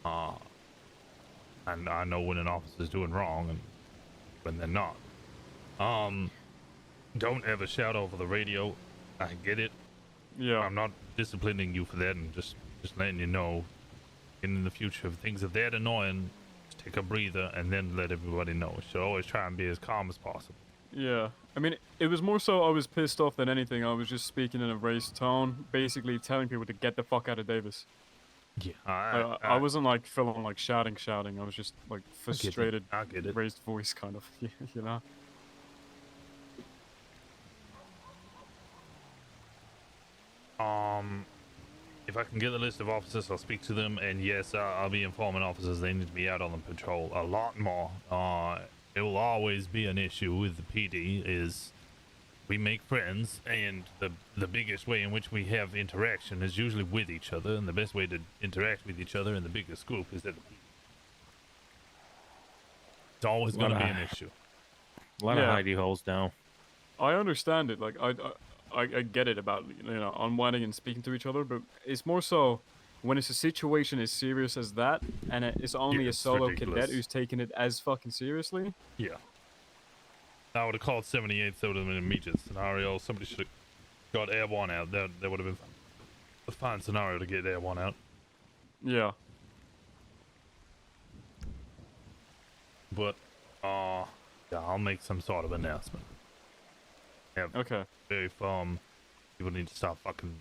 And I know when an officer's doing wrong and when they're not. Don't ever shout over the radio. I get it. Yeah. I'm not disciplining you for that, and just letting you know, in the future, if things are that annoying, just take a breather and then let everybody know. You should always try and be as calm as possible. Yeah. I mean, it was more so I was pissed off than anything. I was just speaking in a raised tone, basically telling people to get the fuck out of Davis. Yeah. I wasn't like feeling like shouting. I was just like frustrated, I get it. raised voice kind of, you know? If I can get the list of officers, I'll speak to them, and yes, I'll be informing officers they need to be out on the patrol a lot more. It will always be an issue with the PD is we make friends, and the biggest way in which we have interaction is usually with each other, and the best way to interact with each other in the biggest group is that it's always going to be an issue. A lot of hidey holes now. I understand it. Like I get it about unwinding and speaking to each other, but it's more so when it's a situation as serious as that, and it's only a solo ridiculous. cadet who's taking it as fucking seriously. Yeah. I would have called 78, that would have been an immediate scenario. Somebody should have got airborne out. That would have been a fine scenario to get airborne out. Yeah. But, yeah, I'll make some sort of announcement. Okay. If people need to start fucking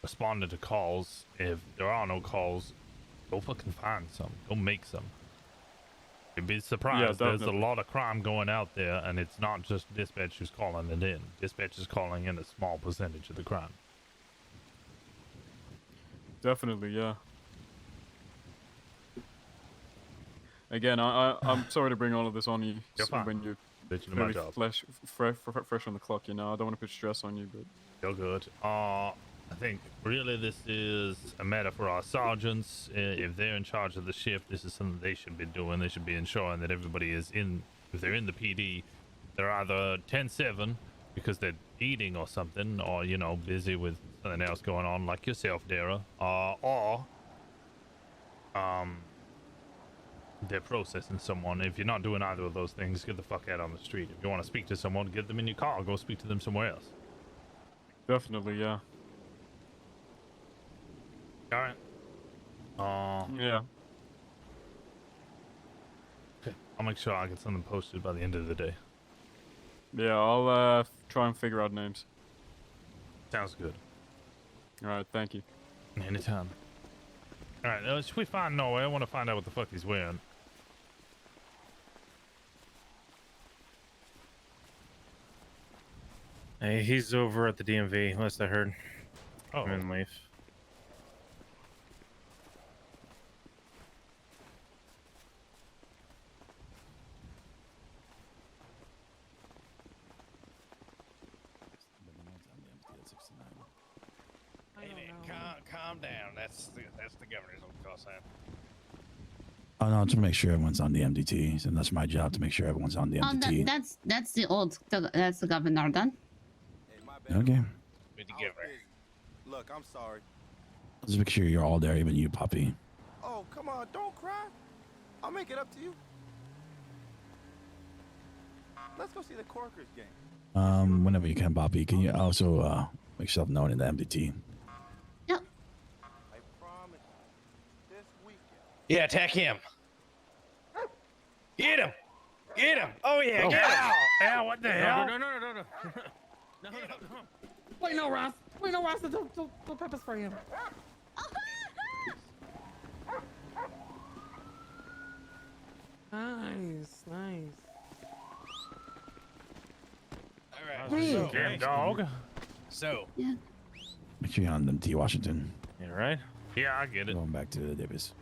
responding to calls. If there are no calls, go fucking find some. Go make some. You'd be surprised. There's a lot of crime going out there, and it's not just dispatch who's calling it in. Dispatch is calling in a small percentage of the crime. Definitely, yeah. Again, I'm sorry to bring all of this on you. You're fine. When you're my job. fresh on the clock, you know. I don't want to put stress on you, but You're good. I think really this is a matter for our sergeants. If they're in charge of the shift, this is something they should be doing. They should be ensuring that everybody is in. If they're in the PD, they're either 10-7 because they're eating or something, or busy with something else going on, like yourself, Dara, or they're processing someone. If you're not doing either of those things, get the fuck out on the street. If you want to speak to someone, get them in your car. Go speak to them somewhere else. definitely, yeah. All right. Yeah. Okay. I'll make sure I get something posted by the end of the day. Yeah, I'll try and figure out names. Sounds good. All right, thank you. Anytime. All right. Should we find Norway? I want to find out what the fuck he's wearing. Hey, he's over at the DMV, last I heard. Oh. I'm in leave. Hey man, calm down. That's the governor's own call sign. Oh no, to make sure everyone's on the MDT, and that's my job to make sure everyone's on the MDT. That's the governor then. Okay. With the governor. Look, I'm sorry. Let's make sure you're all there, even you, puppy. Oh, come on, don't cry. I'll make it up to you. Let's go see the Corkers game. Whenever you can, Poppy. Can you also make yourself known in the MDT? Yep. I promise you, this weekend. Yeah, attack him. Get him. Get him. Oh yeah, get him. Ow, what the hell? No. Wait, no, Ross. Don't pepper spray him. Nice. All right. So, Damn dog. So, Yeah. Make sure you're on the MDT, Washington. You right? Yeah, I get it. Going back to Davis.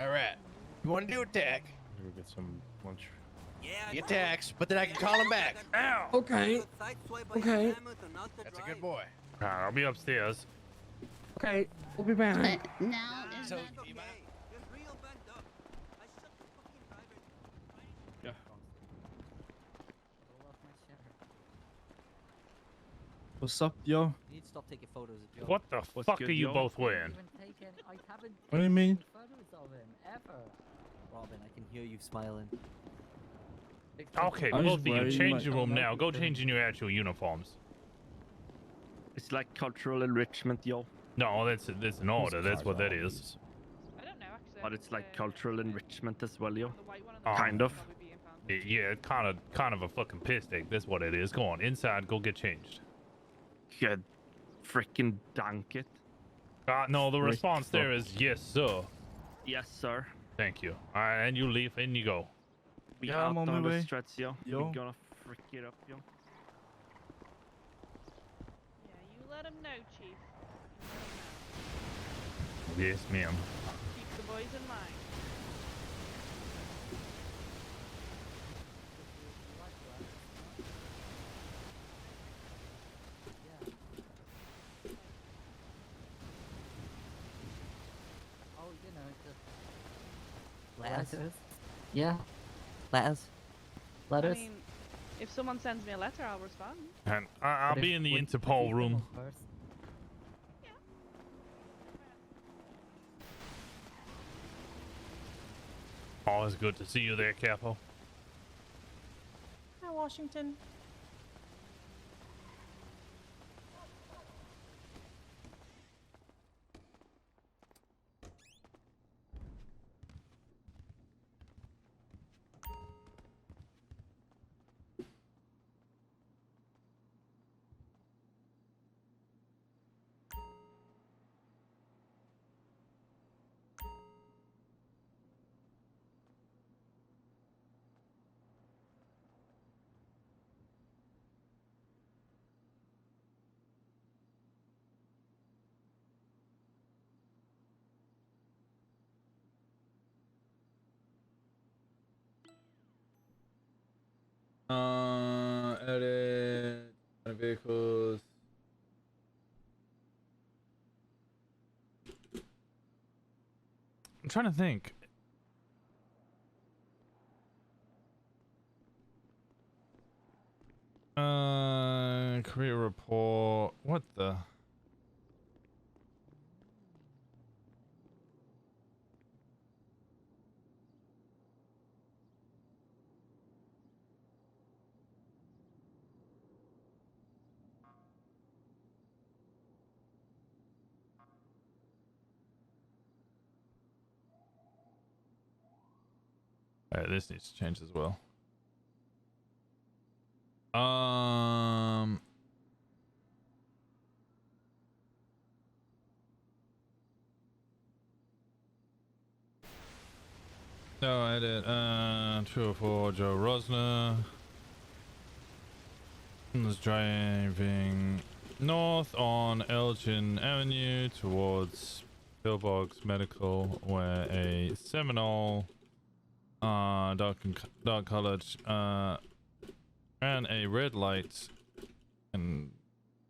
all right. You want to do attack? We'll get some lunch. He attacks, but then I can call him back. Ow. Okay. That's a good boy. All right, I'll be upstairs. Okay. We'll be back. Now is So, that you mind? What's up, yo? You need to stop taking photos of Joe. What the fuck good, are you yo? both wearing? I haven't What do you mean? taken photos of him ever. Robin, I can hear you smiling. Okay, I'm both just of you, wearing change my- your room now. Go change in your actual uniforms. It's like cultural enrichment, yo. No, that's an order. That's what that is. I don't know actually. But it's like cultural enrichment as well, yo. The white one and the Oh. black Kind one of. probably be in fan. Yeah, kind of a fucking piss take. That's what it is. Go on, inside. Go get changed. Good. Freaking dunk it. No, the Frick response there fuck. is yes, sir. Yes, sir. Thank you. All right, and you leave, and you go. We Yeah, out I'm on on my the way. stretch, yo. Yo. We gonna frick it up, yo. Yeah, you let him know, Chief. You let him know. Yes, ma'am. Keep the boys in mind. Oh, you know, just letters. Yeah, letters. I mean, if someone sends me a letter, I'll respond. And I'll But be if- in the would- Interpol would you room. go first? Always good to see you there, Capo. Hi, Washington. Edit vehicles. I'm trying to think. Career report. What the? This needs to change as well. No, edit. 204 Joe Rosner was driving north on Elgin Avenue towards Pillbox Medical, where a Seminole dark colored ran a red light and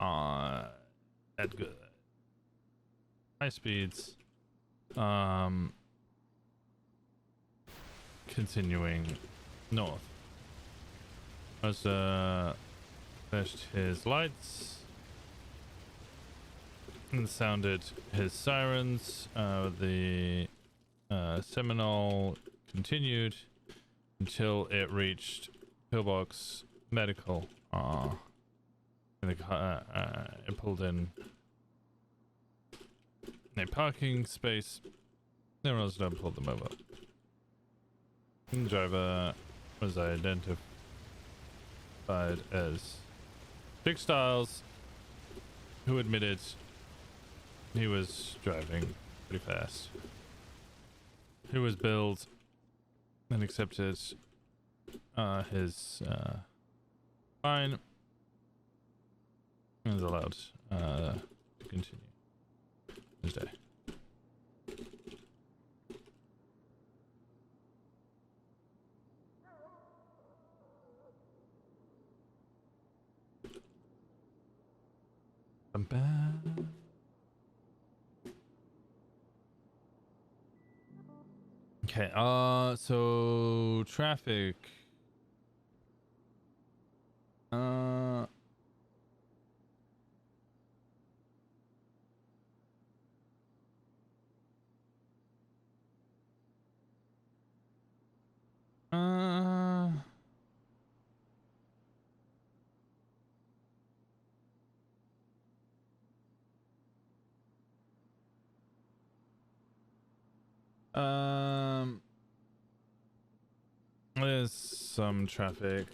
at good high speeds, continuing north. As flashed his lights and sounded his sirens. The Seminole continued until it reached Pillbox Medical. It pulled in a parking space. Then Rosner pulled them over. The driver was identified as Big Styles, who admitted he was driving pretty fast. Who was billed and accepted his fine and is allowed to continue his day. Okay, so traffic. There's some traffic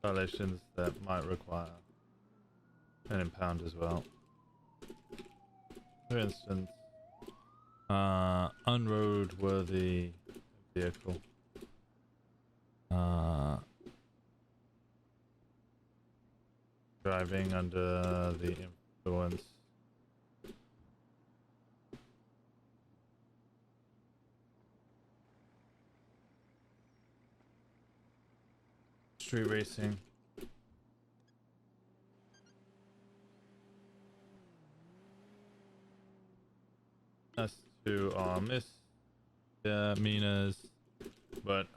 violations that might require an impound as well. For instance, unroadworthy vehicle. Driving under the influence. Street racing. As to misdemeanors, but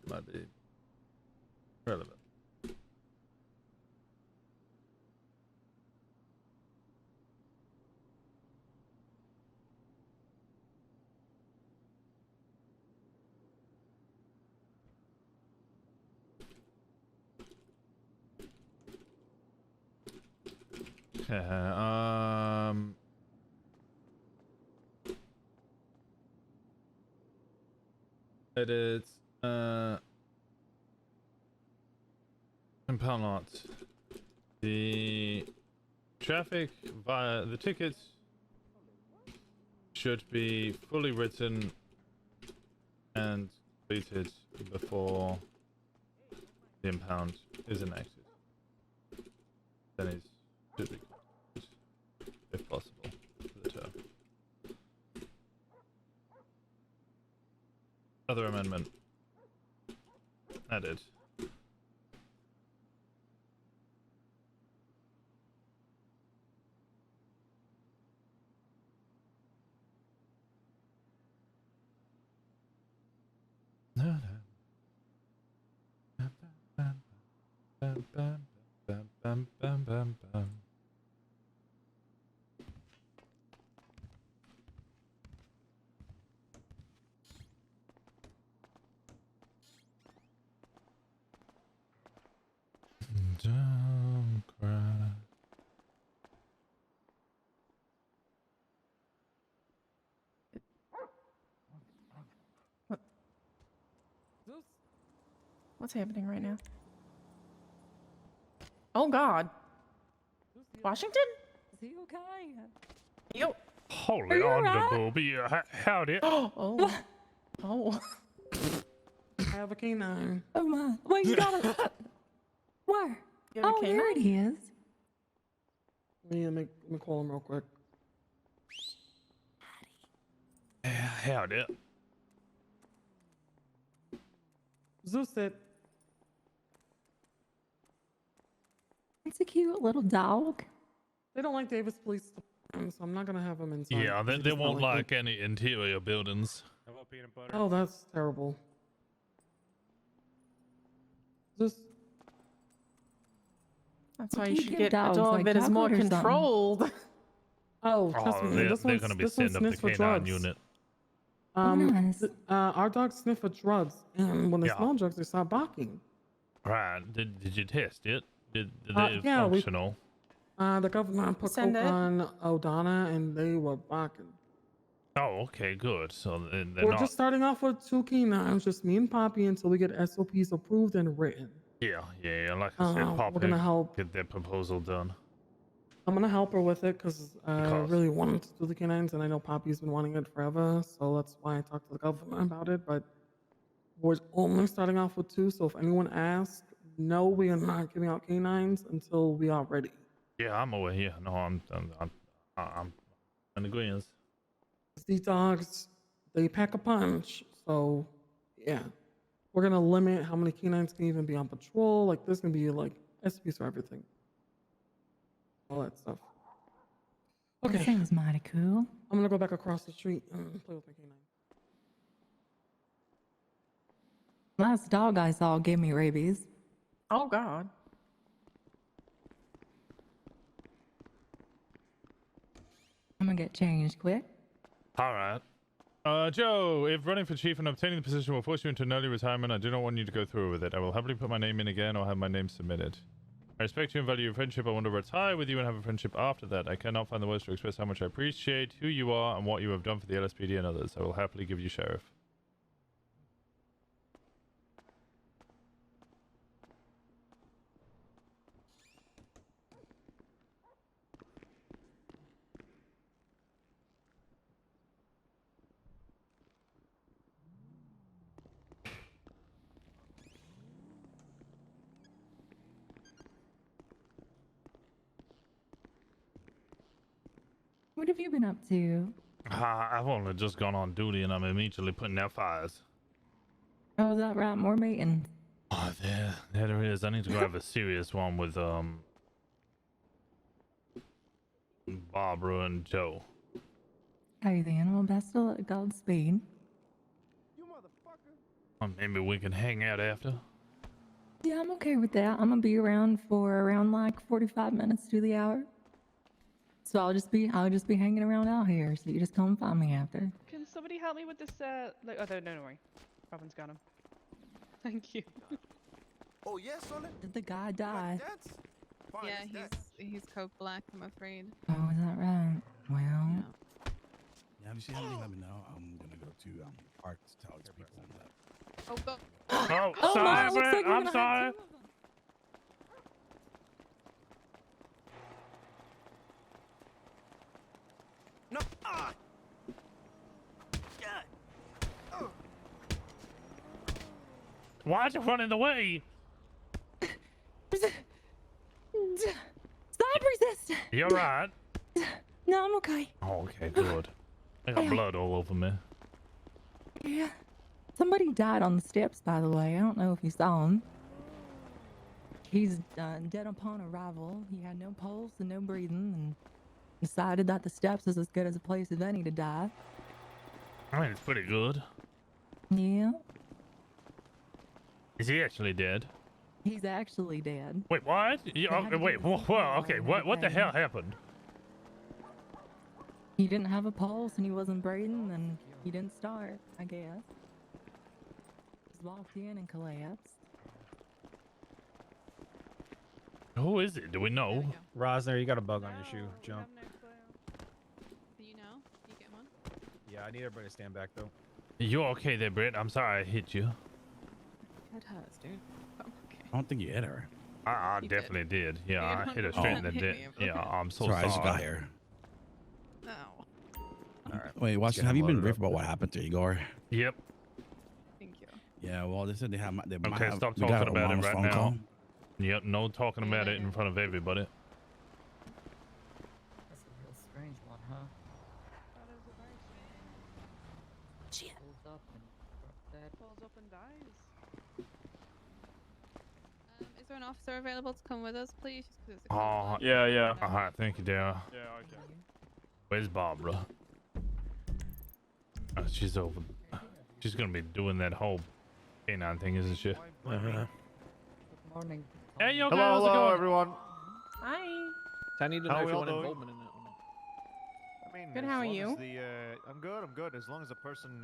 might be relevant. Edit impound lot. The traffic via the tickets should be fully written and completed before the impound is enacted. Then it should be completed, if possible, for the term. Other amendment added. Don't cry. What's happening right now? Oh God. Washington? Is he okay? Yo. Holy on the booby. Howdy. Oh. Oh. I have a canine. Oh my. Wait, you got it. Where? You have a Oh, there canine? it is. Let me call him real quick. Howdy. Zeus said, It's a cute little dog. they don't like Davis Police Department, so I'm not gonna have him inside. Yeah, they just won't don't like any interior buildings. How about peanut butter? Oh, that's terrible. Just That's why You you should give get a dogs, dog like, that is more chocolate or something. controlled. oh, trust me, they're this going one's to be this one sent up the sniffs for K9 drugs. unit. Nice. Our dogs sniff for drugs, and when they Yeah. smell drugs, they start barking. Right. Did you test it? Did they Yeah, functional? The governor put Send coke it. on O'Donna, and they were barking. Oh, okay, good. So they're We're not. just starting off with 2 canines, just me and Poppy, until we get SOPs approved and written. Yeah. Like I said, we're Pop gonna help. get their proposal done. I'm gonna help her with it because I really wanted to do the canines, and I know Poppy's been wanting it forever, so that's why I talked to the governor about it. But we're only starting off with 2, so if anyone asks, no, we are not giving out canines until we are ready. Yeah, I'm aware. Yeah, no, I'm in agreement. These dogs, they pack a punch, so yeah, we're gonna limit how many canines can even be on patrol. Like there's gonna be like SOPs for everything, all that stuff. Okay, That sounds mighty cool. I'm gonna go back across the street and play with my canine. Last dog I saw gave me rabies. Oh God. I'm gonna get changed quick. All right. Joe, if running for chief and obtaining the position will force you into an early retirement, I do not want you to go through with it. I will happily put my name in again or have my name submitted. I respect you and value your friendship. I want to retire with you and have a friendship after that. I cannot find the words to express how much I appreciate who you are and what you have done for the LSPD and others. I will happily give you sheriff. What have you been up to? I've only just gone on duty and I'm immediately putting out fires. Oh, is that right? More meetings. Oh, there it is. I need to go have a serious one with Barbara and Joe. Hey then, well, best of luck, Godspeed. Maybe we can hang out after. Yeah, I'm okay with that. I'm gonna be around for around like 45 minutes to the hour. So I'll just be hanging around out here. So you just come find me after. Can somebody help me with this? Like, oh, no, don't worry. Robin's got him. Thank you. Oh yes, Solid. Did the guy die? Yeah, he's coke black, I'm afraid. Oh, is that right? Well. Yeah, if you see anything, let me know. I'm gonna go to Park to tell these people that. Oh, go. Oh, sorry, Brett. I'm sorry. No. Why'd you run in the way? Stop resisting. You're right. No, I'm okay. Oh, okay, good. I got blood all over me. Yeah. Somebody died on the steps, by the way. I don't know if you saw him. He's dead upon arrival. He had no pulse and no breathing, and decided that the steps is as good as a place as any to die. I mean, it's pretty good. Yeah. Is he actually dead? He's actually dead. Wait, what? Wait, whoa, okay, what the hell happened? He didn't have a pulse and he wasn't breathing, and he didn't start, I guess. Just walked in and collapsed. Who is it? Do we know? Rosner, you got a bug on your shoe. Jump. Do you know? You get one? Yeah, I need everybody to stand back though. You okay there, Britt? I'm sorry I hit you. It hurts, dude. I'm okay. I don't think you hit her. I definitely did. Yeah, I hit her straight in the dick. Yeah, I'm so Sorry, sorry. I just got here. No. Wait, Watson, have you been briefed about what happened to Igor? Yep. Thank you. Yeah, well, they said they have. They might Okay, have, stop we got talking about it Obama's right phone now. call. Yep, no talking about it in front of everybody. That's a real strange one, huh? Shit. Pulls up and dead. Pulls up and dies. Is there an officer available to come with us, please? Just 'cause it's a Oh, Yeah. Alright, thank you, Dara. Yeah, okay. Where's Barbara? Oh, she's over. She's gonna be doing that whole canine thing, isn't she? Good morning. Hey, yo, Hello, how's it hello, going? everyone. Hi. I need to How know are if we you all want doing? involvement in it or not. I mean, Good, as how are long as you? I'm good. I'm good. As long as the person,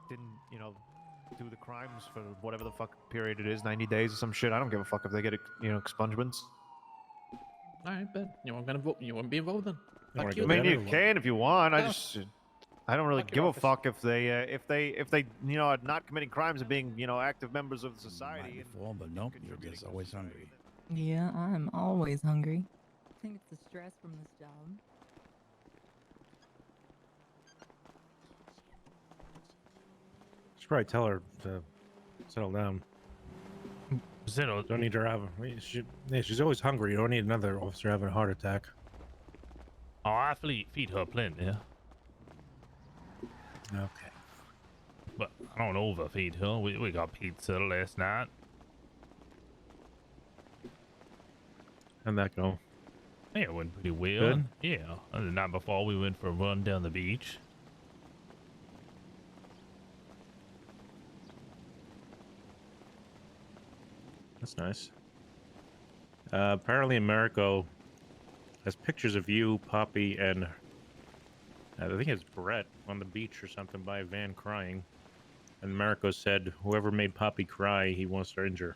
didn't, do the crimes for whatever the fuck period it is, 90 days or some shit. I don't give a fuck if they get, expungements. Alright, but you won't be involved then. I Fuck you. mean, you can if you want. No. I don't really Fuck your give a office. fuck if they are not committing crimes and being, active members of the society. And Before, but nope, you're just always hungry. Yeah, I'm always hungry. I think it's the stress from this job. Should probably tell her to settle down. Settle. Don't need her having. She's always hungry. You don't need another officer having a heart attack. Oh, I feed her plenty, yeah. Okay. But I don't overfeed her. We got pizza last night. How'd that go? Yeah, it went pretty well. Good? Yeah. And the night before, we went for a run down the beach. That's nice. Apparently, Americo has pictures of you, Poppy, and I think it's Brett on the beach or something by a van crying. And Marco said, whoever made Poppy cry, he wants to injure.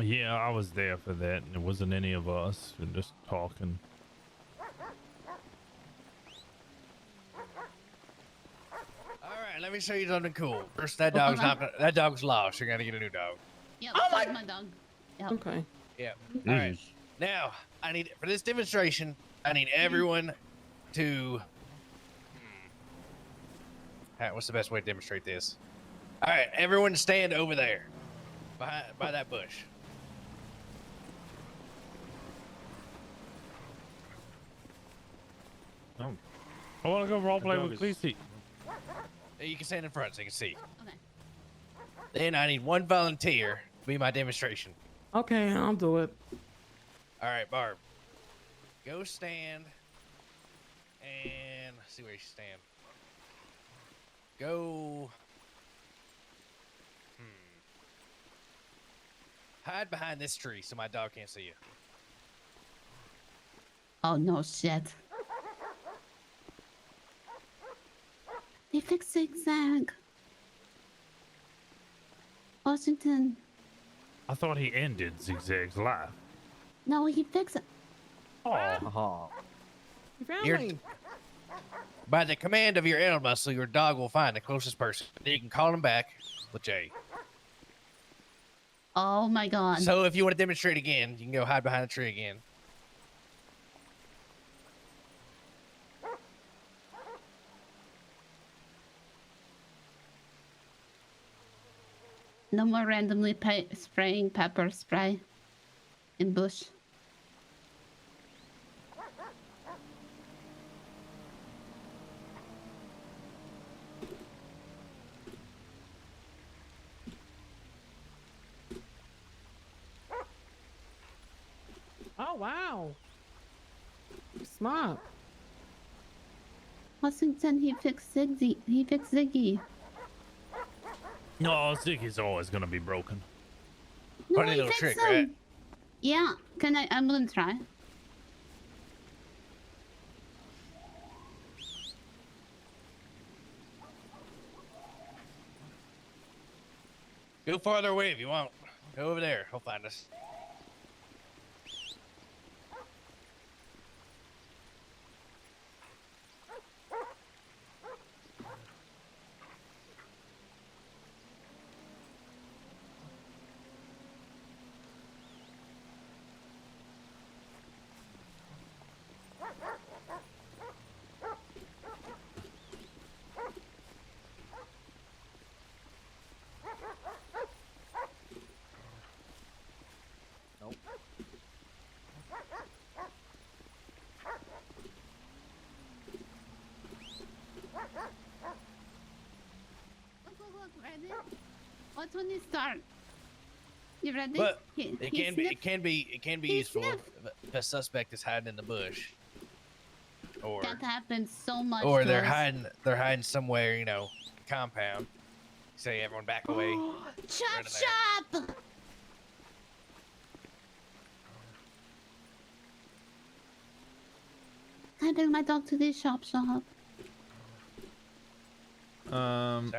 Yeah, I was there for that, and it wasn't any of us. We're just talking. All right, let me show you something cool. First, that dog's lost. You're gonna get a new dog. Yep, oh my dog. Yep. Okay. Yep. All right. Now, I need for this demonstration. I need everyone to. What's the best way to demonstrate this? All right, everyone stand over there, by that bush. Oh. I want to go roleplay with Cleese. You can stand in front so you can see. Okay. Then I need one volunteer to be my demonstration. Okay, I'll do it. All right, Barb. Go stand. And let's see where you stand. Go. Hide behind this tree so my dog can't see you. Oh no shit. They fixed zigzag. Washington. I thought he ended Zigzag's life. No, he fixed it. Oh. By the command of your L muscle, your dog will find the closest person. Then you can call him back with J. Oh my god. So if you want to demonstrate again, you can go hide behind the tree again. No more randomly spraying pepper spray in bush. Oh wow. Smart. Washington, he fixed Ziggy. He fixed Ziggy. No, Ziggy's always gonna be broken. No, Funny he little fixed trick, him. right? Yeah. Can I? I'm gonna try. Go farther away if you want. Go over there. He'll find us. Look, ready? What's when you start? You ready? But He it can be He useful sniffed. if a suspect is hiding in the bush, or That happens so much. or to they're us. hiding somewhere, compound. Say everyone back away. Chop Rid of that. chop! Can I bring my dog to the shop? How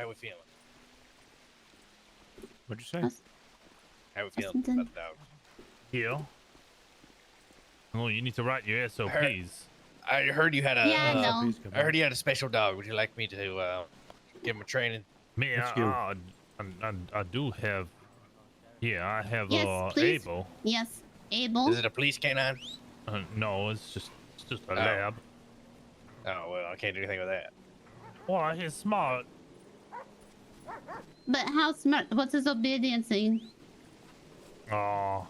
we feeling? What'd you say? How we feeling Washington. about the dog? Heal. Oh, you need to write your SOPs. I heard you had a. Yeah, I know. I heard you had a special dog. Would you like me to give him a training? Me, Let's go. I do have. Yeah, I have Yes, please. Abel. Yes, Abel. Is it a police canine? No, it's just a Oh. lab. Oh well, I can't do anything with that. Well, he's smart. But how smart? What's his obedience in? Oh.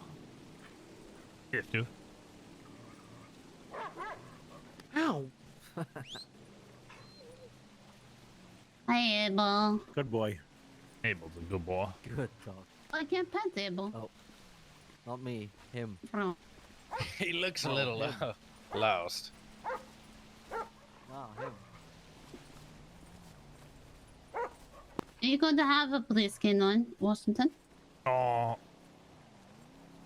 50. Ow. Hi, Abel. Good boy. Abel's a good boy. Good dog. I can't pet Abel. Oh, not me. Him. Oh. He looks a Oh, little him. lost. Wow, him. Are you going to have a police canine, Washington? Oh.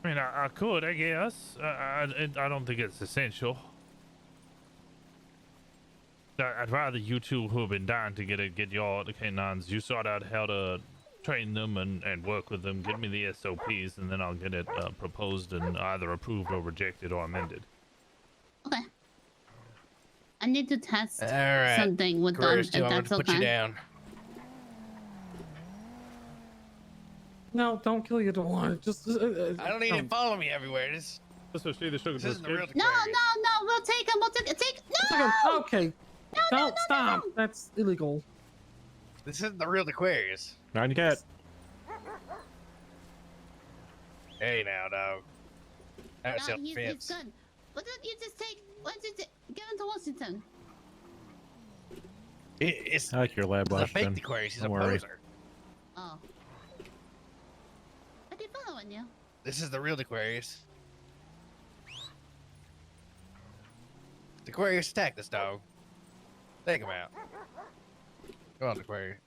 I mean, I could, I guess. I don't think it's essential. I'd rather you two who have been dying to get the canines, you sort out how to train them and work with them. Give me the SOPs, and then I'll get it proposed and either approved or rejected or amended. Okay. I need to test All right. something with them, Career if still, I'm gonna that's put you okay. down. No, don't kill your dog. Just. I don't need you to follow me everywhere. This isn't the real No, we'll take him. We'll take. No. Okay. Don't stop. That's illegal. This isn't the real Aquarius. Not yet. Hey now, dog. That's No, self-defense. he's good. Why don't you just take? Why don't you give him to Washington? It's I like your lab, it's a Washington. fake Aquarius. He's Don't a worry. poser. Oh. Are they following you? This is the real Aquarius. The Aquarius attacked this dog. Take him out. Go on, Aquarius.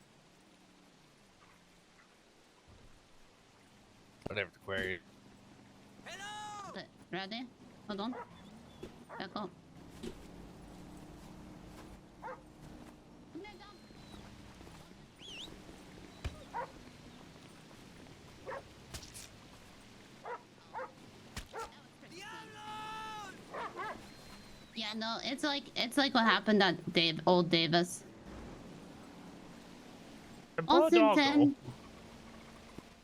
Whatever, Aquarius. Okay, ready? Hold on. Back up. Yeah, no, it's like what happened at old Davis. Washington.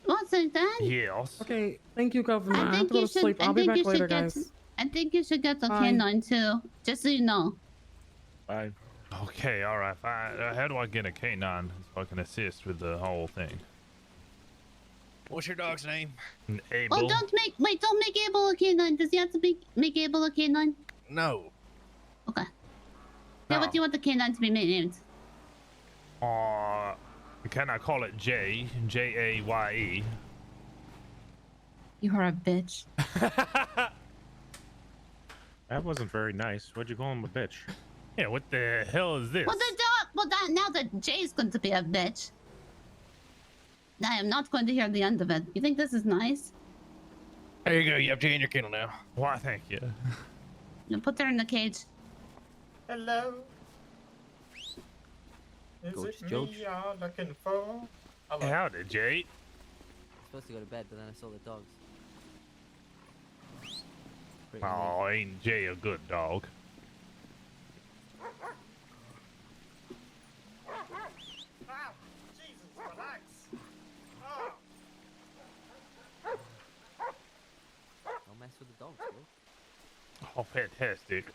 Washington. Yes. Okay, thank you, Governor. I have think to go you to sleep. I'll be back later, get. guys. I think you should get the Bye. canine too, just so you know. Bye. Okay, all right. Fine. How do I get a canine so I can assist with the whole thing? What's your dog's name? Abel. Oh, don't make Abel a canine. Does he have to make Abel a canine? No. Okay. Then what do you want the canine to be named? Can I call it J? J-A-Y-E. You are a bitch. That wasn't very nice. What'd you call him a bitch? Yeah, what the hell is this? Well, now that Jay's going to be a bitch. I am not going to hear the end of it. You think this is nice? There you go. You have Jay in your kennel now. Why, thank you. You put her in the cage. Hello. Is George, it George. me you're looking for? Hello. Howdy, Jay. I was supposed to go to bed, but then I saw the dogs. Pretty late. Oh, ain't Jay a good dog? Ow, Jesus, relax. Oh. Don't mess with the dogs, bro. Oh, fantastic.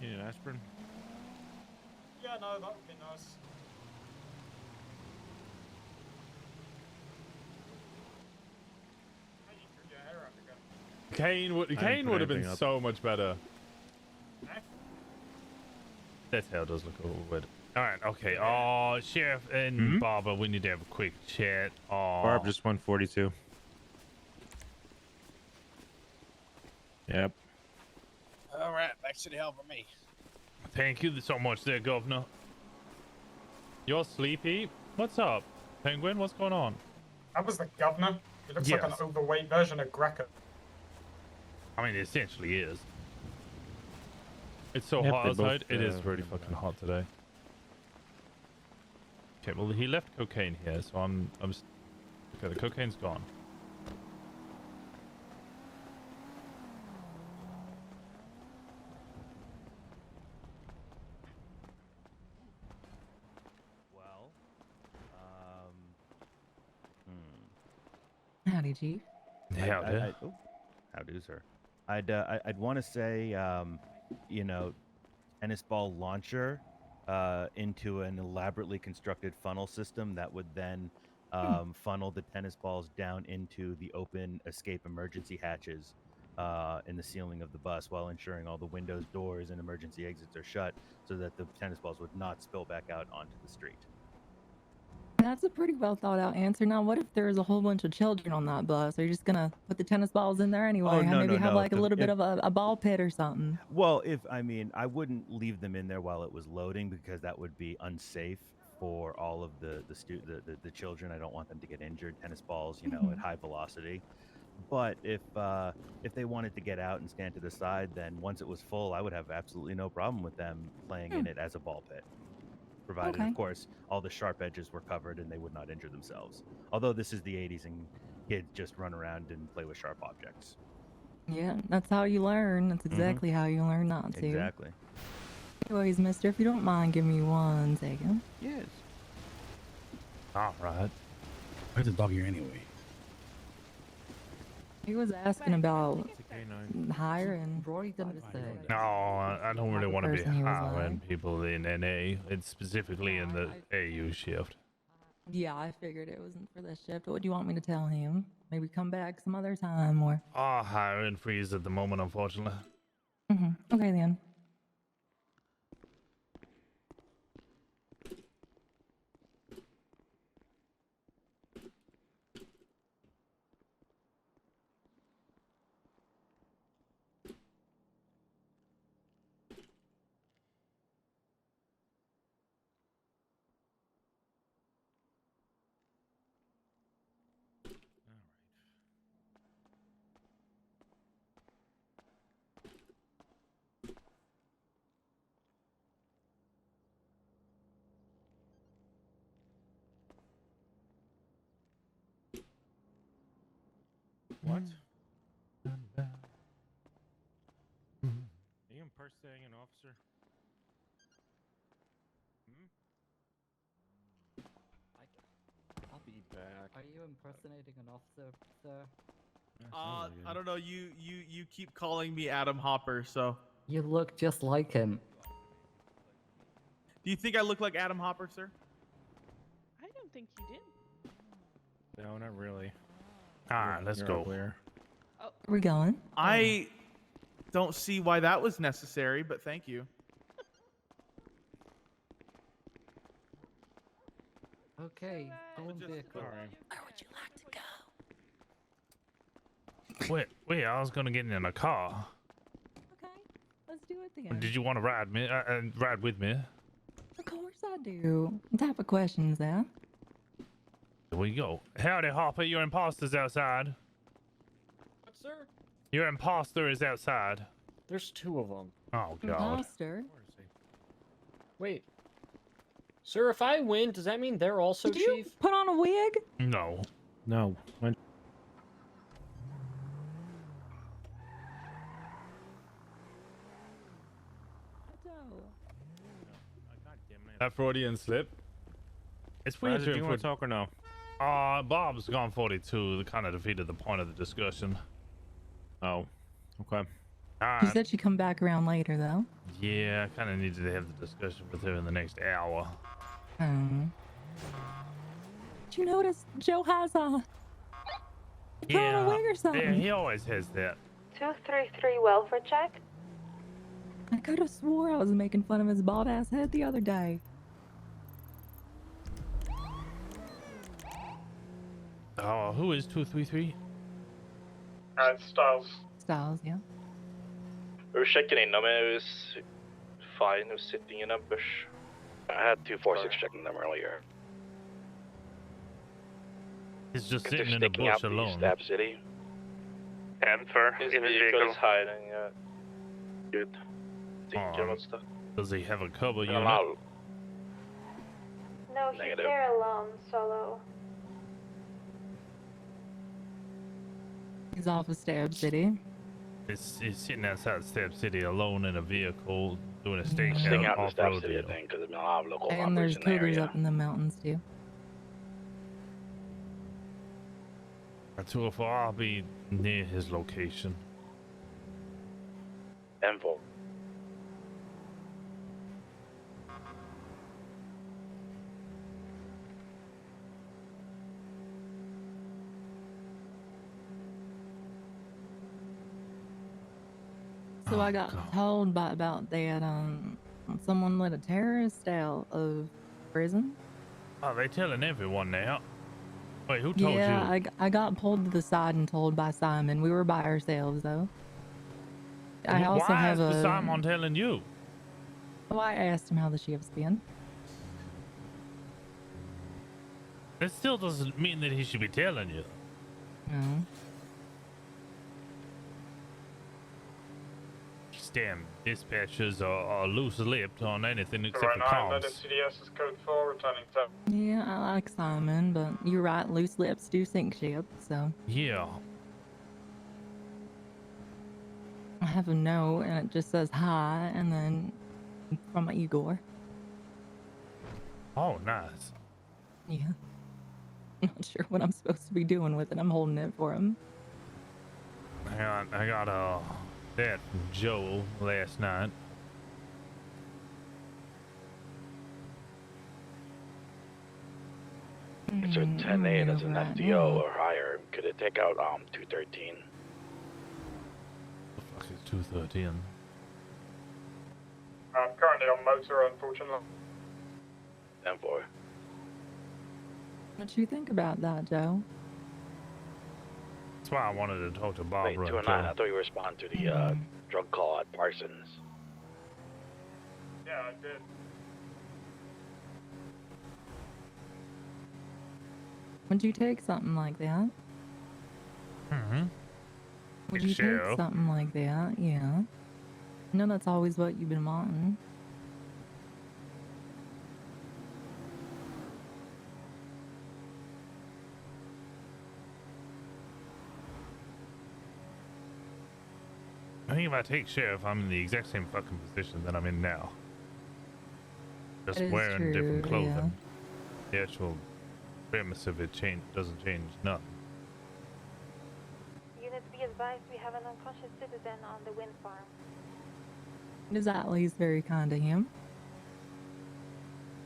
You need an aspirin? Yeah, no, that would be nice. Hey, you grew your hair out again. Kane would have been anything up. so much better. Eh? That hair does look a little weird. All right, okay. Sheriff and Hmm? Barbara, we need to have a quick chat. Barb just 142. Yep. All right, back to the hell for me. Thank you so much there, Governor. You're sleepy? What's up? Penguin, what's going on? That was the governor. He looks like Yes. an overweight version of Greco. I mean, it essentially is. It's so Yep, hot they both, outside. It is really you fucking hot today. Okay, well, he left cocaine here, so I'm just... Okay, the cocaine's gone. Well, Howdy, Chief. Howdy. Oh, how do, sir? I'd want to say, you know, tennis ball launcher into an elaborately constructed funnel system that would then funnel the tennis balls down into the open escape emergency hatches in the ceiling of the bus, while ensuring all the windows, doors, and emergency exits are shut, so that the tennis balls would not spill back out onto the street. That's a pretty well thought out answer. Now, what if there's a whole bunch of children on that bus? Are you just gonna put the tennis balls in there anyway? Oh, no, Maybe no, have no, like a little bit if- of a ball pit or something. Well, I wouldn't leave them in there while it was loading, because that would be unsafe for all of the children. I don't want them to get injured. Tennis balls, you know, at high velocity. But if they wanted to get out and stand to the side, then once it was full, I would have absolutely no problem with them playing in it as a ball pit, provided, Okay. of course, all the sharp edges were covered and they would not injure themselves. Although this is the 80s and kids just run around and play with sharp objects. Yeah, that's how you learn. That's exactly how you learn not to. Exactly. Anyways, mister, if you don't mind, give me 1 second. Yes. All right. Where's the dog here anyway? He was asking about hiring. Rory didn't say. No, I don't really want to be person he was hiring people in NA. It's specifically in the AU shift. Yeah, I figured it wasn't for this shift. What do you want me to tell him? Maybe come back some other time or... Hiring freeze at the moment, unfortunately. Okay, then. What? Are you impersonating an officer? I'll be back. Are you impersonating an officer, sir? I don't know. You keep calling me Adam Hopper, so. You look just like him. Do you think I look like Adam Hopper, sir? I don't think you did. No, not really. All right, let's go. Where we going? I don't see why that was necessary, but thank you. Okay, own vehicle. Where would you like to go? Wait, I was gonna get in a car. Okay, let's do it then. Did you want to ride me? Ride with me? Of course I do. What type of questions, there? Here we go. Howdy, Hopper. Your imposter's outside. What, sir? Your imposter is outside. There's 2 of them. Oh, God. Imposter? Wait. Sir, if I win, does that mean they're also Did you chief? put on a wig? No. No. When... That Freudian slip. It's weird. Do you want to talk or no? Bob's gone 42. That kind of defeated the point of the discussion. Oh, okay. She said she'd come back around later, though. Yeah, I kind of needed to have the discussion with her in the next hour. Did you notice Joe has a put on a wig or something? Yeah, he always has that. 233 welfare check. I could have swore I was making fun of his bald ass head the other day. Oh, who is 233? Styles. Styles, yeah. We're checking in. Who's fine. Who's sitting in a bush? I had 246 checking them earlier. He's just sitting in a bush alone. Stab City. And for His vehicle is hiding. Good. Does he have a cover unit? No, he's Negative. there alone, solo. He's off of Stab City. He's sitting outside Stab City alone in a vehicle doing a Staying stakeout out in Stab off-road City, I deal. think, because there's been a lot of local And there's robberies in the cougars area. up in the mountains, too. So far, I'll be near his location. Envo. So I got told about that, someone let a terrorist out of prison. Oh, they're telling everyone now. Wait, who told Yeah, you? I got pulled to the side and told by Simon. We were by ourselves, though. I also Why have is a... Simon telling you? Oh, I asked him how the shift's been. That still doesn't mean that he should be telling you. No. These damn dispatchers are loose-lipped on anything except for 209, that comms. is CDS is code 4, returning to. Yeah, I like Simon, but you're right. Loose lips do sink ship. So Yeah. I have a note, and it just says hi, and then from Igor. Oh, nice. Yeah. Not sure what I'm supposed to be doing with it. I'm holding it for him. I got that from Joel last night. It's a 10A as an FDO or higher. Could it take out 213? The fuck is 213? I'm currently on motor, unfortunately. 10-4. What you think about that, Joe? That's why I wanted to talk to Barbara. Wait, 209. I thought you were responding to the drug call at Parsons. Yeah, I did. Would you take something like that? Mm-hmm. Would you take something like that? Yeah. I know that's always what you've been wanting. I think if I take sheriff, I'm in the exact same fucking position that I'm in now. Just That is wearing different true, clothing. The actual premise of it doesn't change nothing. Unit, be advised we have an unconscious citizen on the wind farm. It is at least very kind of him.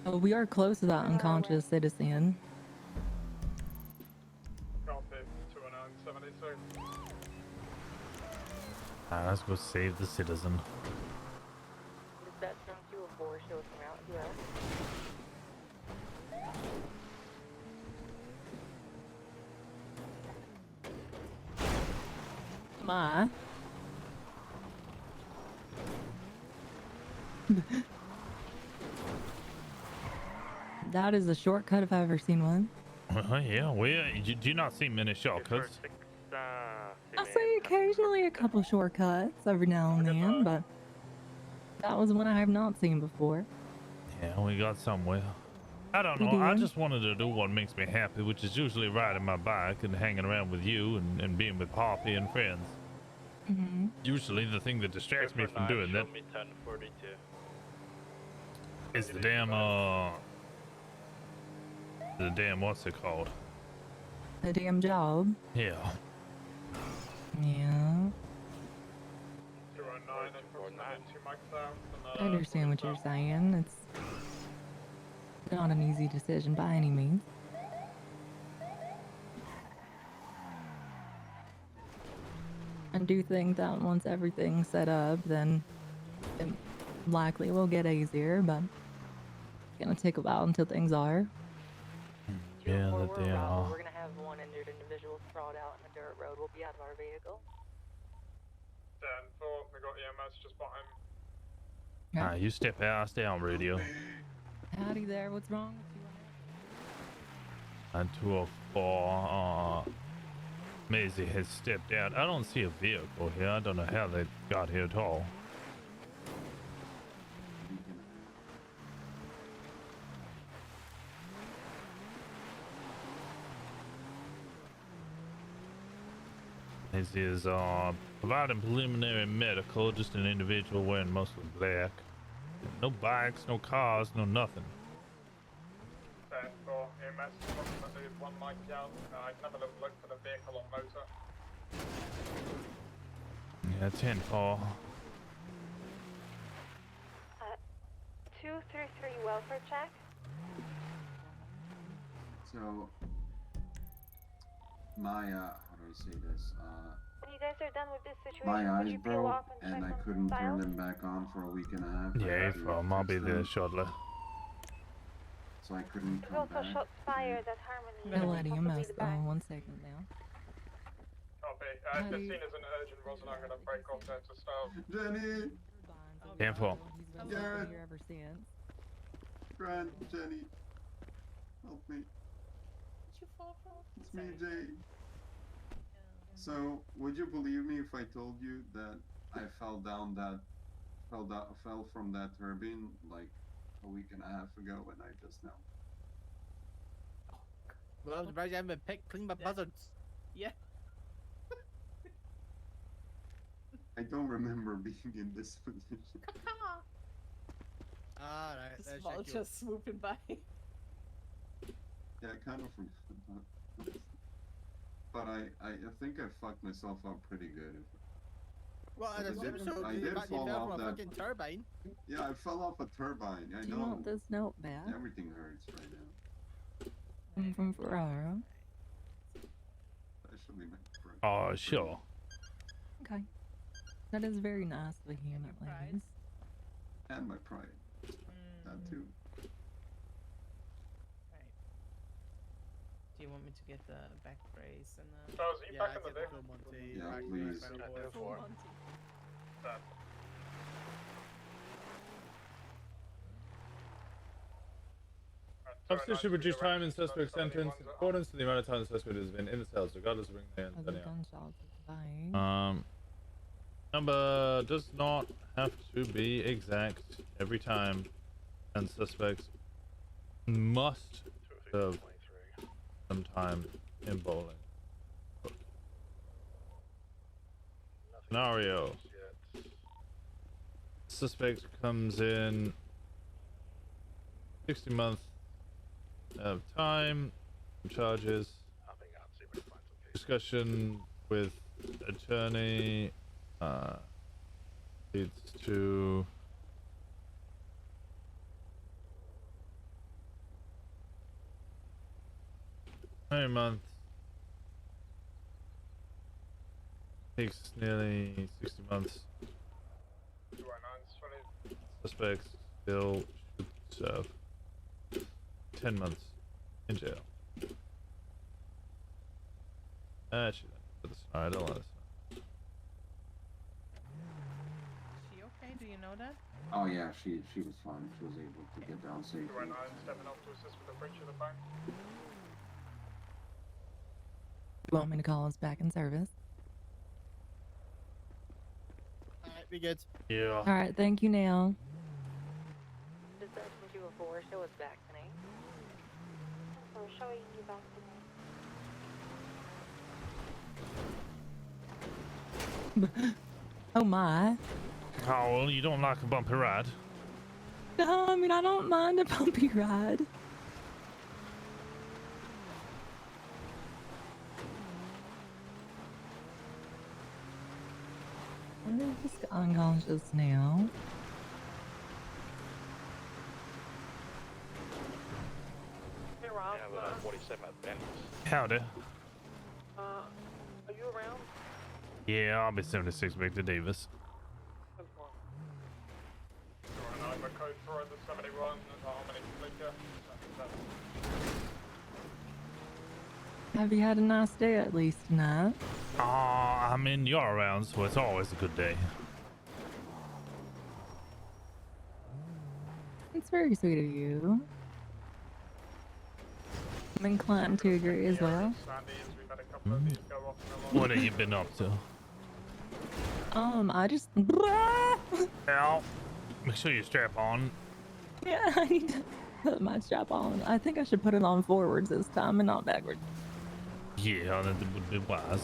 Oh, we are close to that unconscious citizen. Copy, 209, 76. Let's go save the citizen. Dispatch from 204 shows him out here. My. That is a shortcut if I've ever seen one. Yeah, do you not see many shortcuts? I see occasionally a couple shortcuts every now and then, but that was one I have not seen before. Yeah, we got somewhere. I don't We know. I do. just wanted to do what makes me happy, which is usually riding my bike and hanging around with you and being with Poppy and friends. Mm-hmm. Usually the thing that distracts me from doing that is the damn what's it called? The damn job. Yeah. Yeah. 209, approximately 2 mics out. I understand what you're saying. It's not an easy decision by any means. I do think that once everything's set up, then it likely will get easier, but it's gonna take a while until things are. Yeah, that they are. We're gonna have one injured individual sprawled out in the dirt road. We'll be out of our vehicle. 10-4, we got EMS just behind me. You step out, I stay on radio. Howdy there, what's wrong with you? And 204, Maisie has stepped out. I don't see a vehicle here. I don't know how they got here at all. This is providing preliminary medical, just an individual wearing mostly black. No bikes, no cars, no nothing. 10-4, EMS approximately 1 mic out. I can have a little look for the vehicle on motor. Yeah, 10-4. 233 welfare check. So, my, how do I say this? When you guys are done with this situation, My would eyes you peel broke off and and check I on couldn't turn files? them back on for a week and a half. I Yeah, had to I'll be fix there them, shortly. So I couldn't There's come also back. shots fired at Harmony. I'm gonna let and him possibly ask the back. 1 second now. Copy. How If do this you- scene is an urgent, Rosner, I'm gonna break off there to start. Jenny! 10-4. He's been Garrett. here ever since. Grant, Jenny, help me. you fall from? It's me, Jay. So, would you believe me if I told you that I fell from that turbine like a week and a half ago, and I just now? Well, I'm surprised I haven't been picked clean my buzzards. Yeah. I don't remember being in this position. Alright, This let's ball check you. just swooping by. Yeah, I kind of forgot. But I think I fucked myself up pretty good. Well, I'd assume so. I You did fell fall off from a that. fucking turbine. Yeah, I fell off a turbine. I Do you know. want this note back? Everything hurts right now. I'm from Ferrara. Especially my throat. Oh, sure. Okay. That is very nice of you, ladies. And my pride. That too. Do you want me to get the back brace and the? Charles, are you back in the take day? full Monty, Yeah, back please. brace, final Yeah, board. Done. Officer should reduce time in suspect sentence in accordance to the amount of time the suspect has been in the cells, regardless of ring they Other gunshots is Number does not have to be exact every time, and suspects must serve some time in bowling. Scenario: suspect comes in 60 months of time, charges, discussion with attorney leads to a month, takes nearly 60 months. Suspects still should serve 10 months in jail. Actually, I don't want this. Is she okay? Do you know that? Oh yeah, she was fine. She was able to get down safely. 219 stepping up to assist with the breach of the bank. You want me to call us back in service? Alright, be good. Yeah. Alright, thank you now. Dispatch 204, show us back tonight. We're showing you back tonight. Oh my. Oh, well, you don't like a bumpy ride? No, I mean, I don't mind a bumpy ride. I'm just unconscious now. Hey Rob, 47 at Ben's. Howdy. are you around? Yeah, I'll be 76 back to Davis. 219, my code for the 71, how many flicker? Have you had a nice day at least tonight? I mean, you're around, so it's always a good day. It's very sweet of you. I'm inclined to agree as well. What have you been up to? I just... Ow. Make sure you strap on. Yeah, I need to put my strap on. I think I should put it on forwards this time and not backwards. Yeah, that would be wise.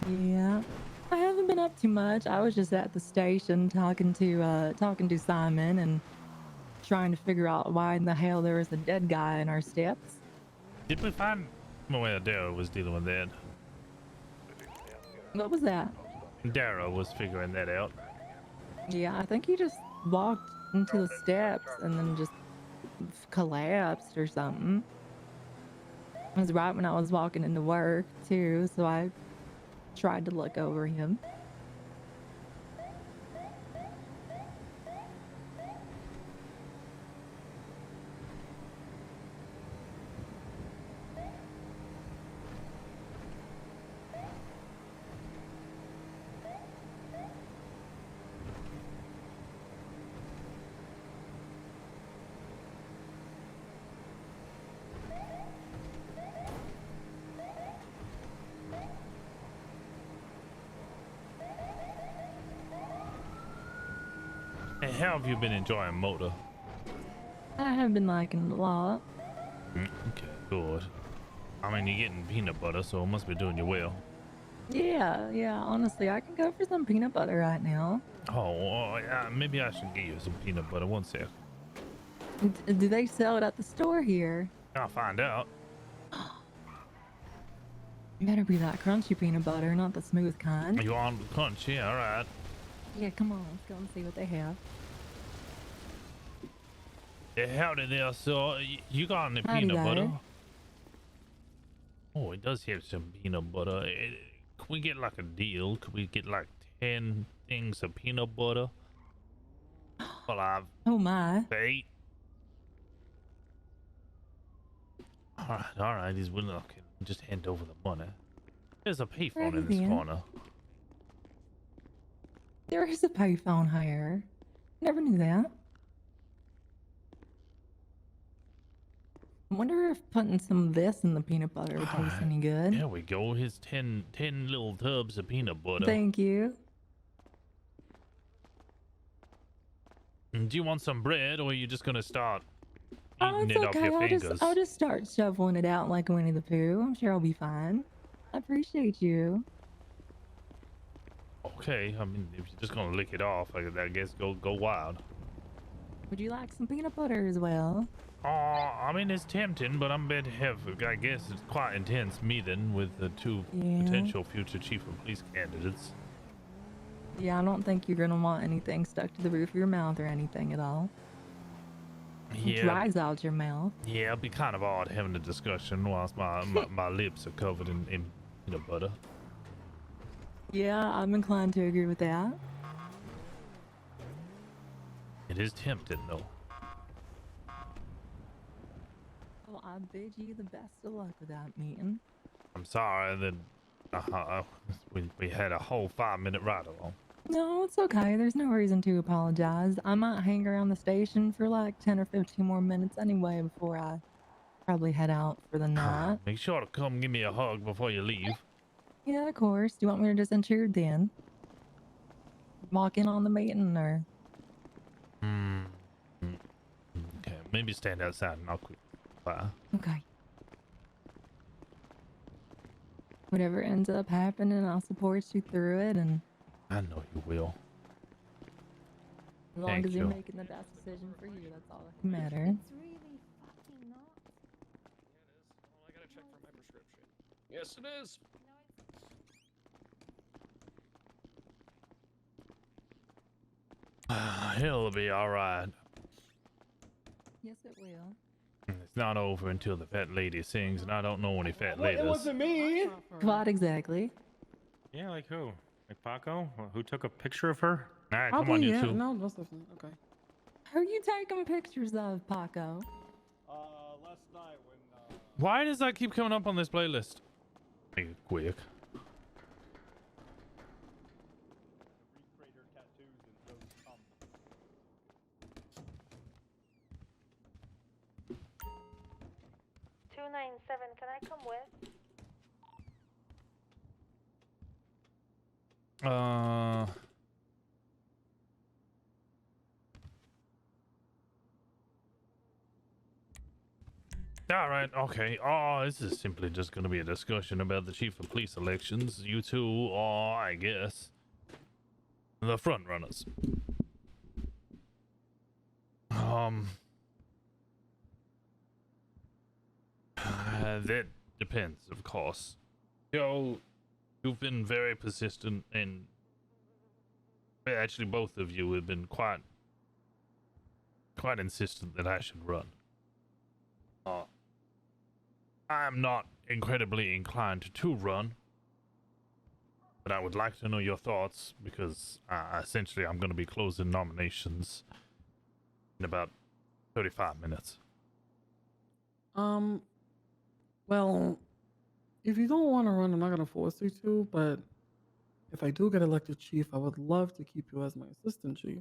Yeah. I haven't been up too much. I was just at the station talking to Simon and trying to figure out why in the hell there was a dead guy in our steps. Did we find... Well, Darrow was dealing with that. What was that? Darrow was figuring that out. Yeah, I think he just walked into the steps and then just collapsed or something. It was right when I was walking into work too, so I tried to look over him. how have you been enjoying motor? I have been liking it a lot. Okay, good. I mean, you're getting peanut butter, so it must be doing you well. Yeah, honestly, I can go for some peanut butter right now. Oh, yeah, maybe I should get you some peanut butter. One sec. Do they sell it at the store here? I'll find out. Better be that crunchy peanut butter, not the smooth kind. You on the crunch? Yeah, all right. Yeah, come on, let's go and see what they have. Yeah, howdy there, sir. You got any Howdy peanut butter? there. Oh, it does have some peanut butter. Can we get like a deal? Could we get like 10 things of peanut butter? Well, I've Oh my. 8. All right. He's willing to just hand over the money. There's a payphone in this Alrighty then. corner. There is a payphone here. Never knew that. I wonder if putting some of this in the peanut butter would taste any good. There we go. Here's 10 little tubs of peanut butter. Thank you. Do you want some bread, or are you just gonna start Oh, eating it's it off okay. your fingers? I'll just start shoveling it out like Winnie the Pooh. I'm sure I'll be fine. I appreciate you. Okay, I mean, if you're just gonna lick it off, I guess go wild. Would you like some peanut butter as well? Oh, I mean, it's tempting, but I'm about to have, I guess, it's quite intense meeting with the 2 Yeah. potential future chief of police candidates. Yeah, I don't think you're gonna want anything stuck to the roof of your mouth or anything at all. It Yeah, dries out your mouth. yeah, it'd be kind of odd having a discussion whilst my lips are covered in peanut butter. Yeah, I'm inclined to agree with that. It is tempting, though. Well, I bid you the best of luck with that meeting. I'm sorry that we had a whole 5-minute ride along. No, it's okay. There's no reason to apologize. I might hang around the station for like 10 or 15 more minutes anyway before I probably head out for the night. Make sure to come give me a hug before you leave. Yeah, of course. Do you want me to just intrude then? Walk in on the meeting or? Okay, maybe stand outside and I'll quick. Bye. Okay. Whatever ends up happening, I'll support you through it, and I know you will. as long Thank as you're you. making the best decision for you, that's all that can matter. I gotta check for my prescription. Yes, it is. He'll be all right. Yes, it will. It's not over until the fat lady sings, and I don't know any fat ladies. It wasn't me. What exactly? Yeah, like who? Like Paco? Who took a picture of her? All right, Probably, yeah. No, most definitely. Okay. Who are you taking pictures of, Paco? Last night when Why does that keep coming up on this playlist? Make it quick. Can I come with? All right, okay. Oh, this is simply just going to be a discussion about the chief of police elections. You two are, I guess, the front runners. That depends, of course. Joe, you've been very persistent, and actually both of you have been quite insistent that I should run. I'm not incredibly inclined to run, but I would like to know your thoughts because essentially I'm going to be closing nominations in about 35 minutes. Well, if you don't want to run, I'm not gonna force you to. But if I do get elected chief, I would love to keep you as my assistant chief.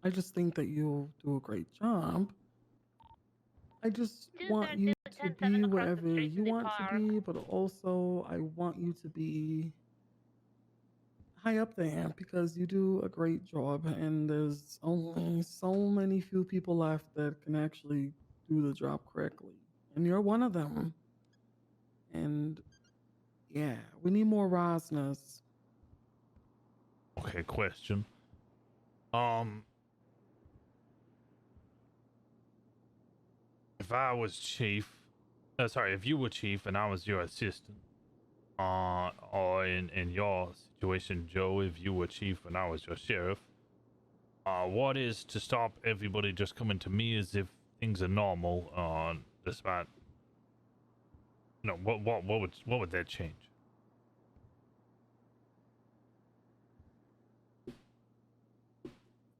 I just think that you'll do a great job. I just want you to be wherever you want to be, but also I want you to be high up there because you do a great job, and there's only so many few people left that can actually do the job correctly, and you're one of them. And yeah, we need more Rosners. Okay, question. If I was chief, if you were chief and I was your assistant, or in your situation, Joe, if you were chief and I was your sheriff, what is to stop everybody just coming to me as if things are normal, despite, what would that change?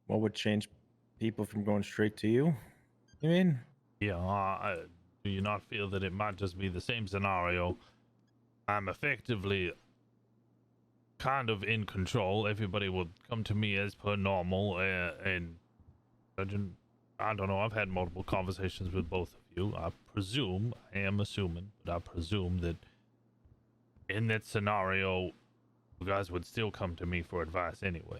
What would change people from going straight to you? You mean? Yeah, do you not feel that it might just be the same scenario? I'm effectively kind of in control. Everybody will come to me as per normal, and I don't know. I've had multiple conversations with both of you. I am assuming, but I presume that in that scenario, you guys would still come to me for advice anyway.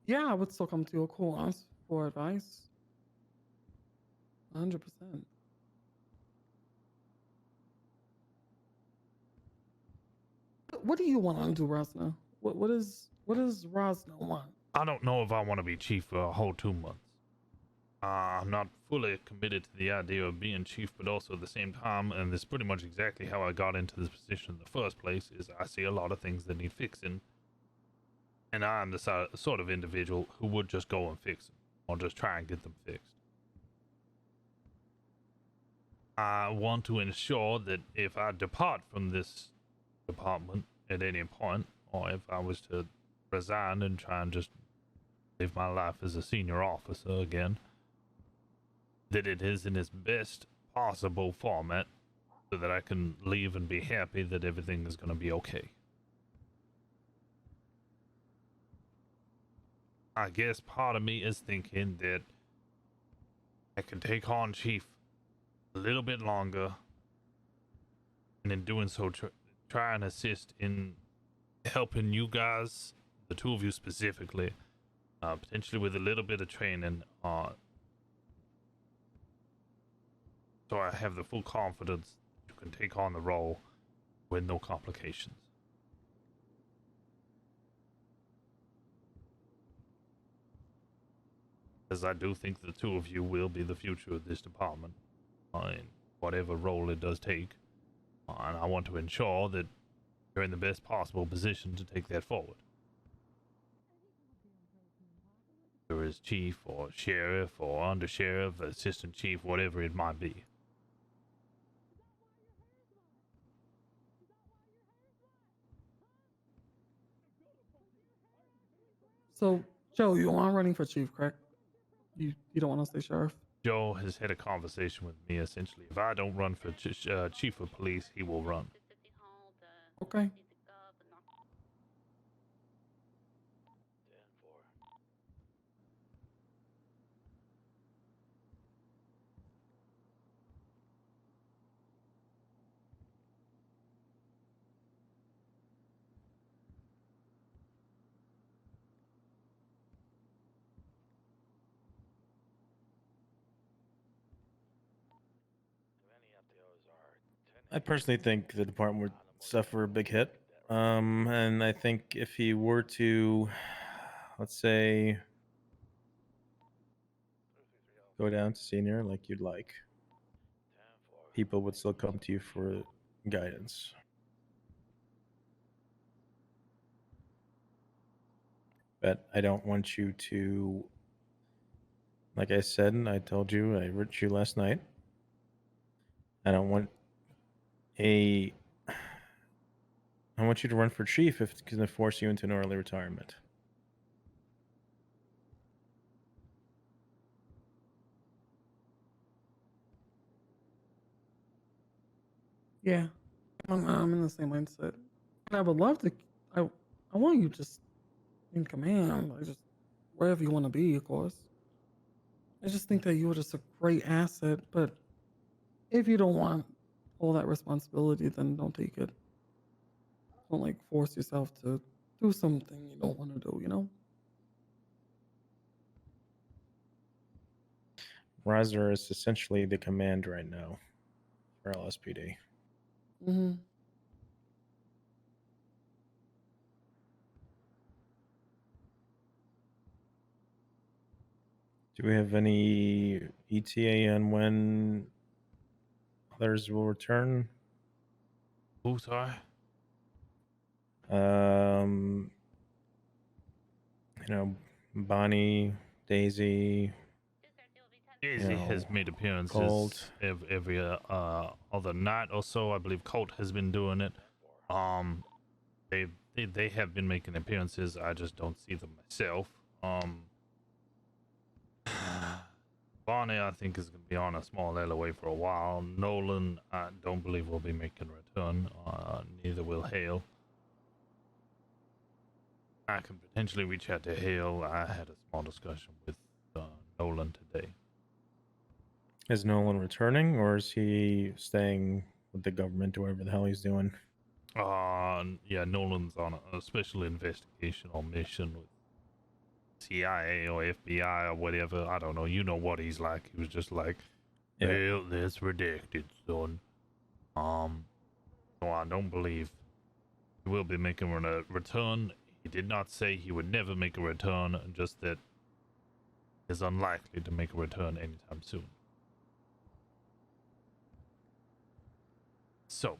Yeah, I would still come to your course for advice. 100%. What do you want to do, Rosner? What does Rosner want? I don't know if I want to be chief for a whole 2 months. I'm not fully committed to the idea of being chief, but also at the same time, and this is pretty much exactly how I got into this position in the first place, is I see a lot of things that need fixing, and I'm the sort of individual who would just go and fix them, or just try and get them fixed. I want to ensure that if I depart from this department at any point, or if I was to resign and try and just live my life as a senior officer again, that it is in its best possible format so that I can leave and be happy that everything is going to be okay. I guess part of me is thinking that I can take on Chief a little bit longer, and in doing so try and assist in helping you guys, the two of you specifically, potentially with a little bit of training, so I have the full confidence you can take on the role with no complications. Because I do think the two of you will be the future of this department, in whatever role it does take, and I want to ensure that you're in the best possible position to take that forward. Whether as chief or sheriff or under sheriff, assistant chief, whatever it might be. So, Joe, you are running for chief, correct? You don't want to stay sheriff? Joe has had a conversation with me. Essentially, if I don't run for chief of police, he will run. Okay. I personally think the department would suffer a big hit. And I think if he were to, let's say, go down to senior like you'd like, people would still come to you for guidance. But I don't want you to, like I said, and I told you, I wrote you last night, I want you to run for chief if it's going to force you into an early retirement. Yeah, I'm in the same mindset. But I would love to. I want you just in command. I just wherever you want to be, of course. I just think that you were just a great asset, but if you don't want all that responsibility, then don't take it. Don't like force yourself to do something you don't want to do, you know? Rosner is essentially the command right now for LSPD. Mm-hmm. Do we have any ETA on when others will return? Who, sorry? You know, Bonnie, Daisy. Daisy has made appearances Colt. every other night or so. I believe Colt has been doing it. They have been making appearances. I just don't see them myself. Bonnie, I think, is going to be on a small LOA for a while. Nolan, I don't believe will be making a return. Neither will Hale. I can potentially reach out to Hale. I had a small discussion with Nolan today. Is Nolan returning, or is he staying with the government, or whatever the hell he's doing? Yeah, Nolan's on a special investigation or mission with CIA or FBI or whatever. I don't know. You know what he's like. He was just like, "Well, that's redacted, son." So I don't believe he will be making a return. He did not say he would never make a return, just that is unlikely to make a return anytime soon. So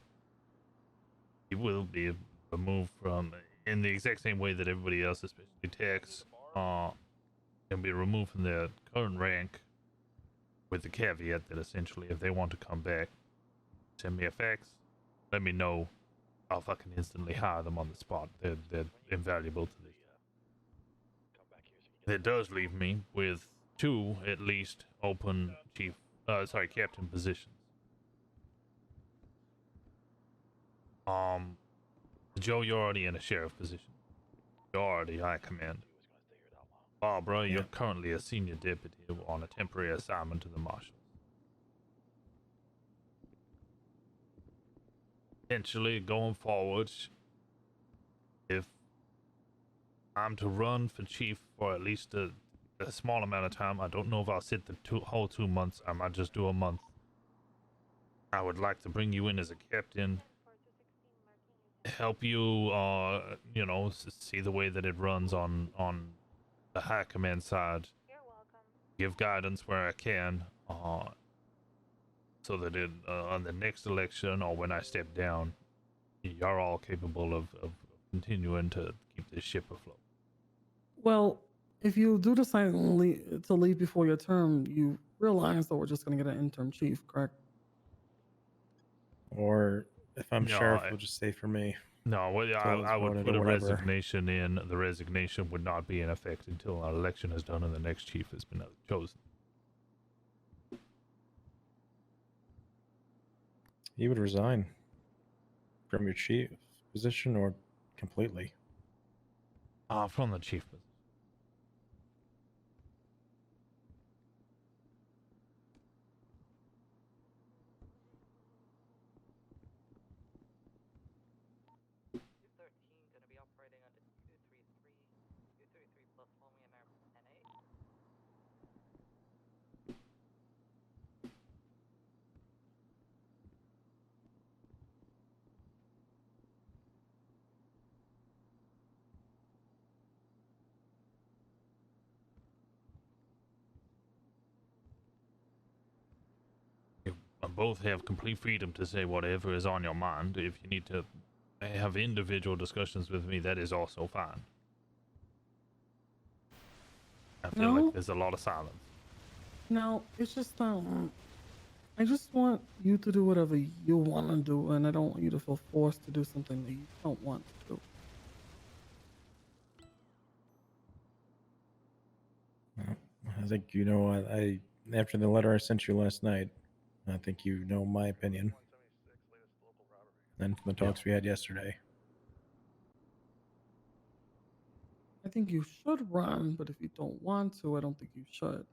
he will be removed from, in the exact same way that everybody else, especially techs, can be removed from their current rank, with the caveat that essentially if they want to come back, send me a fax, let me know. I'll fucking instantly hire them on the spot. They're invaluable to the. That does leave me with 2 at least open captain positions. Joe, you're already in a sheriff position. You're already high command. Barbara, you're currently a senior deputy on a temporary assignment to the marshals. Eventually, going forward, if I'm to run for chief for at least a small amount of time, I don't know if I'll sit the whole 2 months. I might just do a month. I would like to bring you in as a captain, help you, see the way that it runs on the high command side. Give guidance where I can, so that on the next election or when I step down, you're all capable of continuing to keep this ship afloat. Well, if you do decide to leave before your term, you realize that we're just going to get an interim chief, correct? Or if I'm No, sheriff, it'll just stay for me. No, well, Till it's I would voted put or a whatever. resignation in. The resignation would not be in effect until our election is done and the next chief has been chosen. You would resign from your chief position or completely? From the chief position. Both have complete freedom to say whatever is on your mind. If you need to have individual discussions with me, that is also fine. I feel like there's a lot of silence. No, it's just I just want you to do whatever you want to do, and I don't want you to feel forced to do something that you don't want to do. I think you know. I after the letter I sent you last night, I think you know my opinion. And from the talks we had yesterday. I think you should run, but if you don't want to, I don't think you should.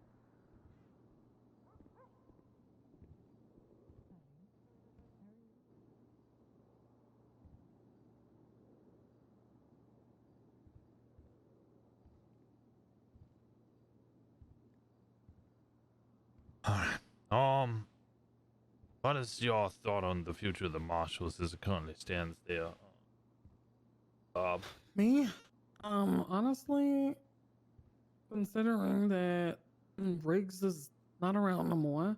is your thought on the future of the marshals as it currently stands there, Bob? Me? Honestly, considering that Riggs is not around no more,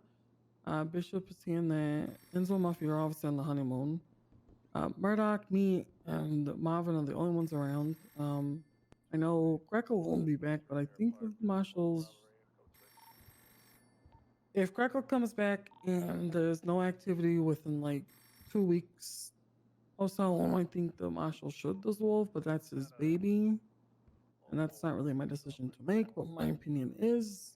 Bishop is seeing that Enzo Mafia are obviously on the honeymoon. Murdoch, me, and Marvin are the only ones around. I know Greco won't be back, but I think the marshals. If Greco comes back and there's no activity within like 2 weeks or so, I think the marshal should dissolve, but that's his baby. And that's not really my decision to make, but my opinion is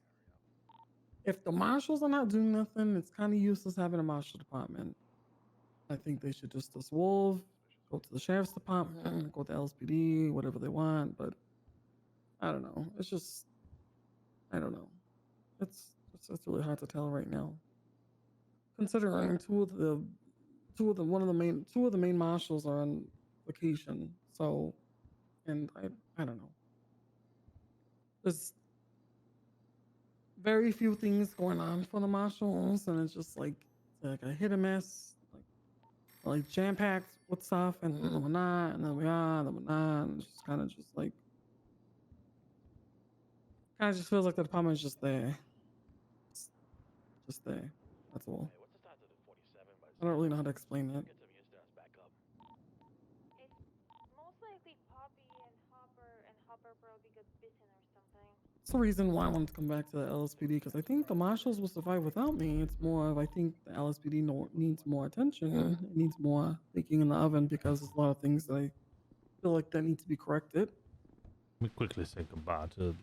if the marshals are not doing nothing, it's kind of useless having a marshal department. I think they should just dissolve, go to the sheriff's department, go to LSPD, whatever they want, but I don't know. It's just, I don't know. It's really hard to tell right now. Considering two of the main marshals are on vacation, so, and I don't know. There's very few things going on for the marshals, and it's just like a hit and miss, like jam packed with stuff, and then we're not, and then we are, and then we're not, and it's just kind of just feels like the department is just there, just there. That's all. I don't really know how to explain that. Most likely Poppy and Hopper probably got bitten or something. That's the reason why I wanted to come back to the LSPD, because I think the marshals will survive without me. It's more of, I think the LSPD needs more attention. It needs more baking in the oven, because there's a lot of things that I feel like that need to be corrected. Let me quickly say goodbye to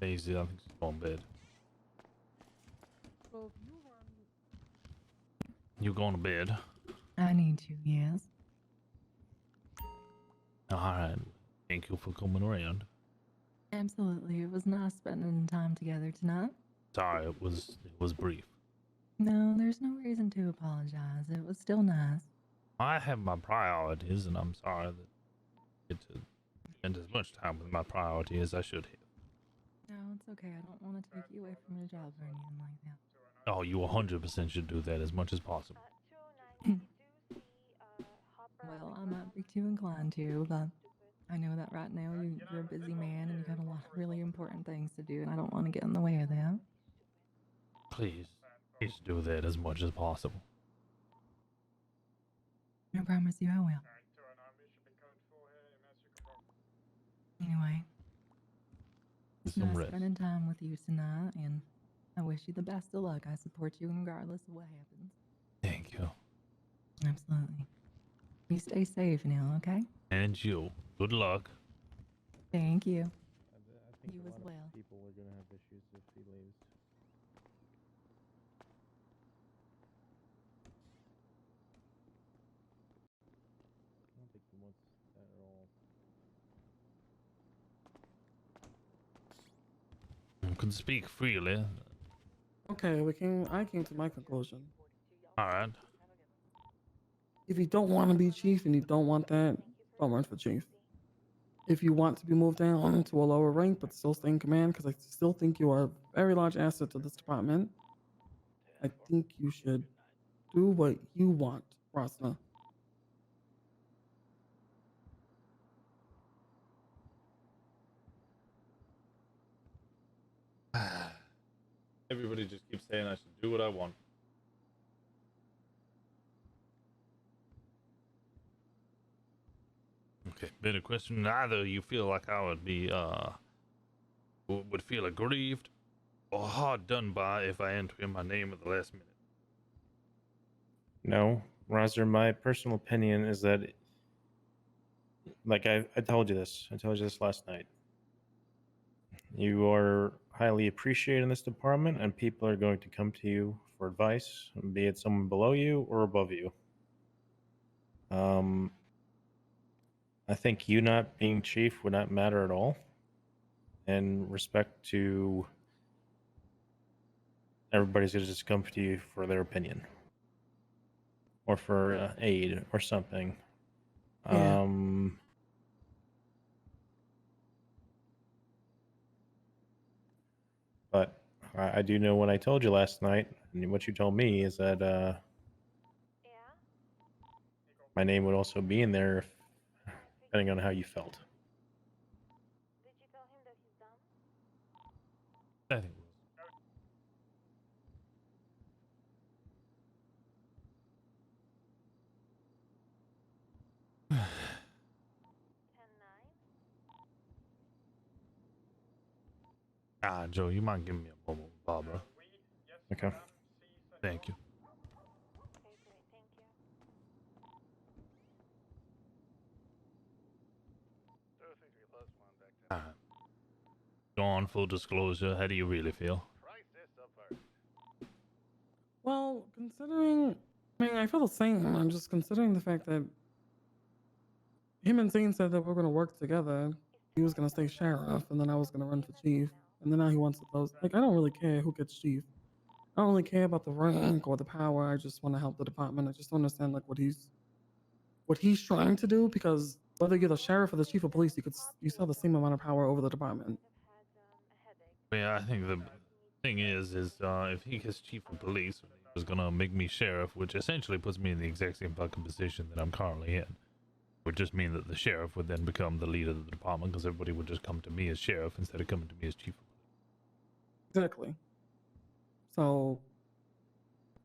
Daisy. I think she's going to bed. You going to bed? I need to, yes. All right. Thank you for coming around. Absolutely. It was nice spending time together tonight. Sorry, it was brief. No, there's no reason to apologize. It was still nice. I have my priorities, and I'm sorry that I get to spend as much time with my priority as I should have. No, it's okay. I don't want to take you away from your job or anything like that. Oh, you 100% should do that as much as possible. Well, I might be too inclined to, but I know that right now you're a busy man and you got a lot of really important things to do, and I don't want to get in the way of that. Please do that as much as possible. I promise you I will. Anyway, it's Some nice rest. spending time with you tonight, and I wish you the best of luck. I support you regardless of what happens. Thank you. Absolutely. You stay safe now, okay? And you. Good luck. Thank you. I think You a as lot of well. people are going to have issues if he leaves. I don't think he wants that at all. You can speak freely. Okay, I came to my conclusion. All right. If you don't want to be chief and you don't want that, don't run for chief. If you want to be moved down to a lower rank but still stay in command, because I still think you are a very large asset to this department, I think you should do what you want, Rosner. Everybody just keeps saying I should do what I want. Okay, better question. Either you feel like I would be would feel aggrieved or hard done by if I enter in my name at the last minute. No, Rosner, my personal opinion is that, like I told you this. I told you this last night. You are highly appreciated in this department, and people are going to come to you for advice, be it someone below you or above you. I think you not being chief would not matter at all. In respect to everybody's going to just come to you for their opinion or for aid or something. Yeah. But I do know what I told you last night, and what you told me is that my name would also be in there, depending on how you felt. I think Joe, you might give me a moment, Barbara. Okay. Thank you. Go on, full disclosure. How do you really feel? Well, considering, I mean, I feel the same. I'm just considering the fact that him and Zane said that we're going to work together. He was going to stay sheriff, and then I was going to run for chief. And then now he wants to close. Like, I don't really care who gets chief. I don't really care about the rank or the power. I just want to help the department. I just don't understand like what he's trying to do, because whether you're the sheriff or the chief of police, you still have the same amount of power over the department. Yeah, I think the thing is if he gets chief of police, he was gonna make me sheriff, which essentially puts me in the exact same fucking position that I'm currently in. Would just mean that the sheriff would then become the leader of the department, because everybody would just come to me as sheriff instead of coming to me as chief of police. Exactly. So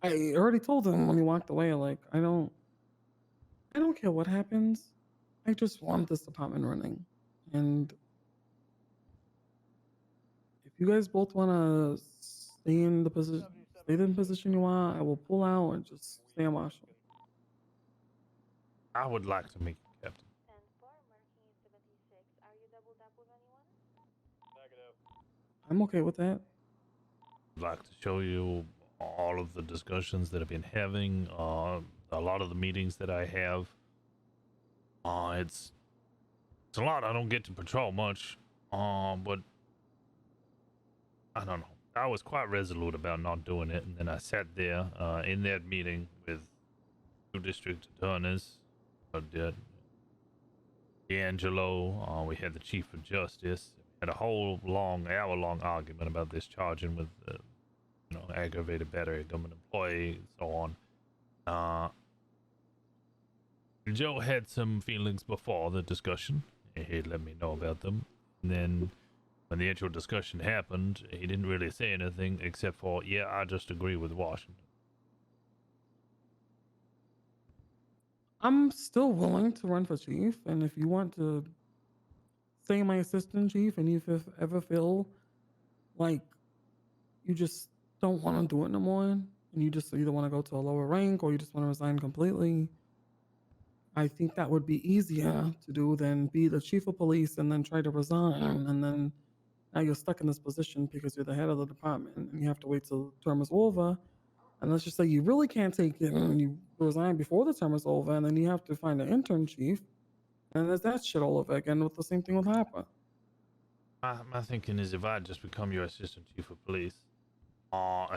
I already told him when he walked away, like, I don't care what happens. I just want this department running. And if you guys both want to stay in the position you are, I will pull out and just stay a marshal. I would like to make you captain. I'm okay with that. I'd like to show you all of the discussions that I've been having, a lot of the meetings that I have. It's a lot. I don't get to patrol much, but I don't know. I was quite resolute about not doing it, and then I sat there in that meeting with 2 district attorneys. D'Angelo, we had the chief of justice, had a whole hour-long argument about this charging with aggravated battery of government employee and so on. Joe had some feelings before the discussion. He let me know about them, and then when the actual discussion happened, he didn't really say anything except for, yeah, I just agree with Washington. I'm still willing to run for chief, and if you want to stay my assistant chief, and if you ever feel like you just don't want to do it no more, and you just either want to go to a lower rank or you just want to resign completely, I think that would be easier to do than be the chief of police and then try to resign, and then now you're stuck in this position because you're the head of the department and you have to wait till the term is over. And let's just say you really can't take it and you resign before the term is over, and then you have to find an intern chief, and there's that shit all over again with the same thing with Harper. My thinking is if I just become your assistant chief of police,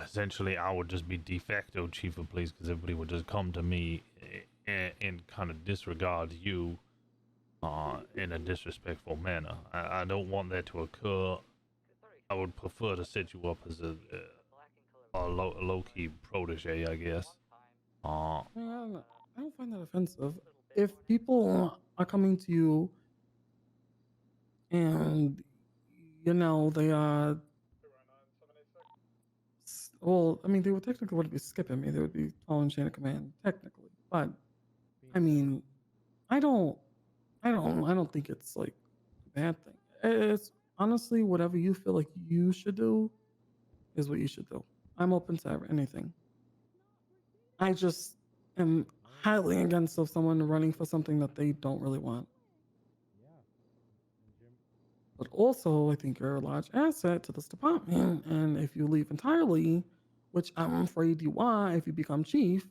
essentially I would just be de facto chief of police, because everybody would just come to me and kind of disregard you in a disrespectful manner. I don't want that to occur. I would prefer to set you up as a low-key protege, I guess. I don't find that offensive. If people are coming to you and, they are, well, I mean, they would technically wouldn't be skipping me. They would be following chain of command, technically. But, I mean, I don't think it's like a bad thing. It's honestly whatever you feel like you should do is what you should do. I'm open to anything. I just am highly against of someone running for something that they don't really want. But also, I think you're a large asset to this department, and if you leave entirely, which I'm afraid you are, if you become chief,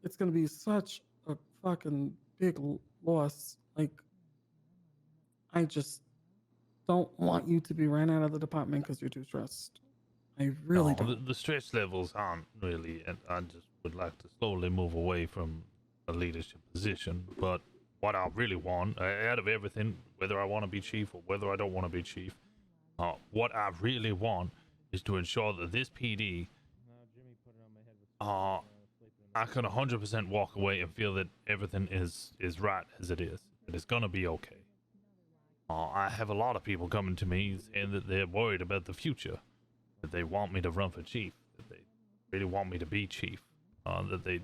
it's going to be such a fucking big loss. Like, I just don't want you to be ran out of the department because you're too stressed. I really don't. The stress levels aren't really, and I just would like to slowly move away from a leadership position. But what I really want, out of everything, whether I want to be chief or whether I don't want to be chief, what I really want is to ensure that this PD, I can 100% walk away and feel that everything is right as it is. That it's gonna be okay. I have a lot of people coming to me saying that they're worried about the future, that they want me to run for chief, that they really want me to be chief, that they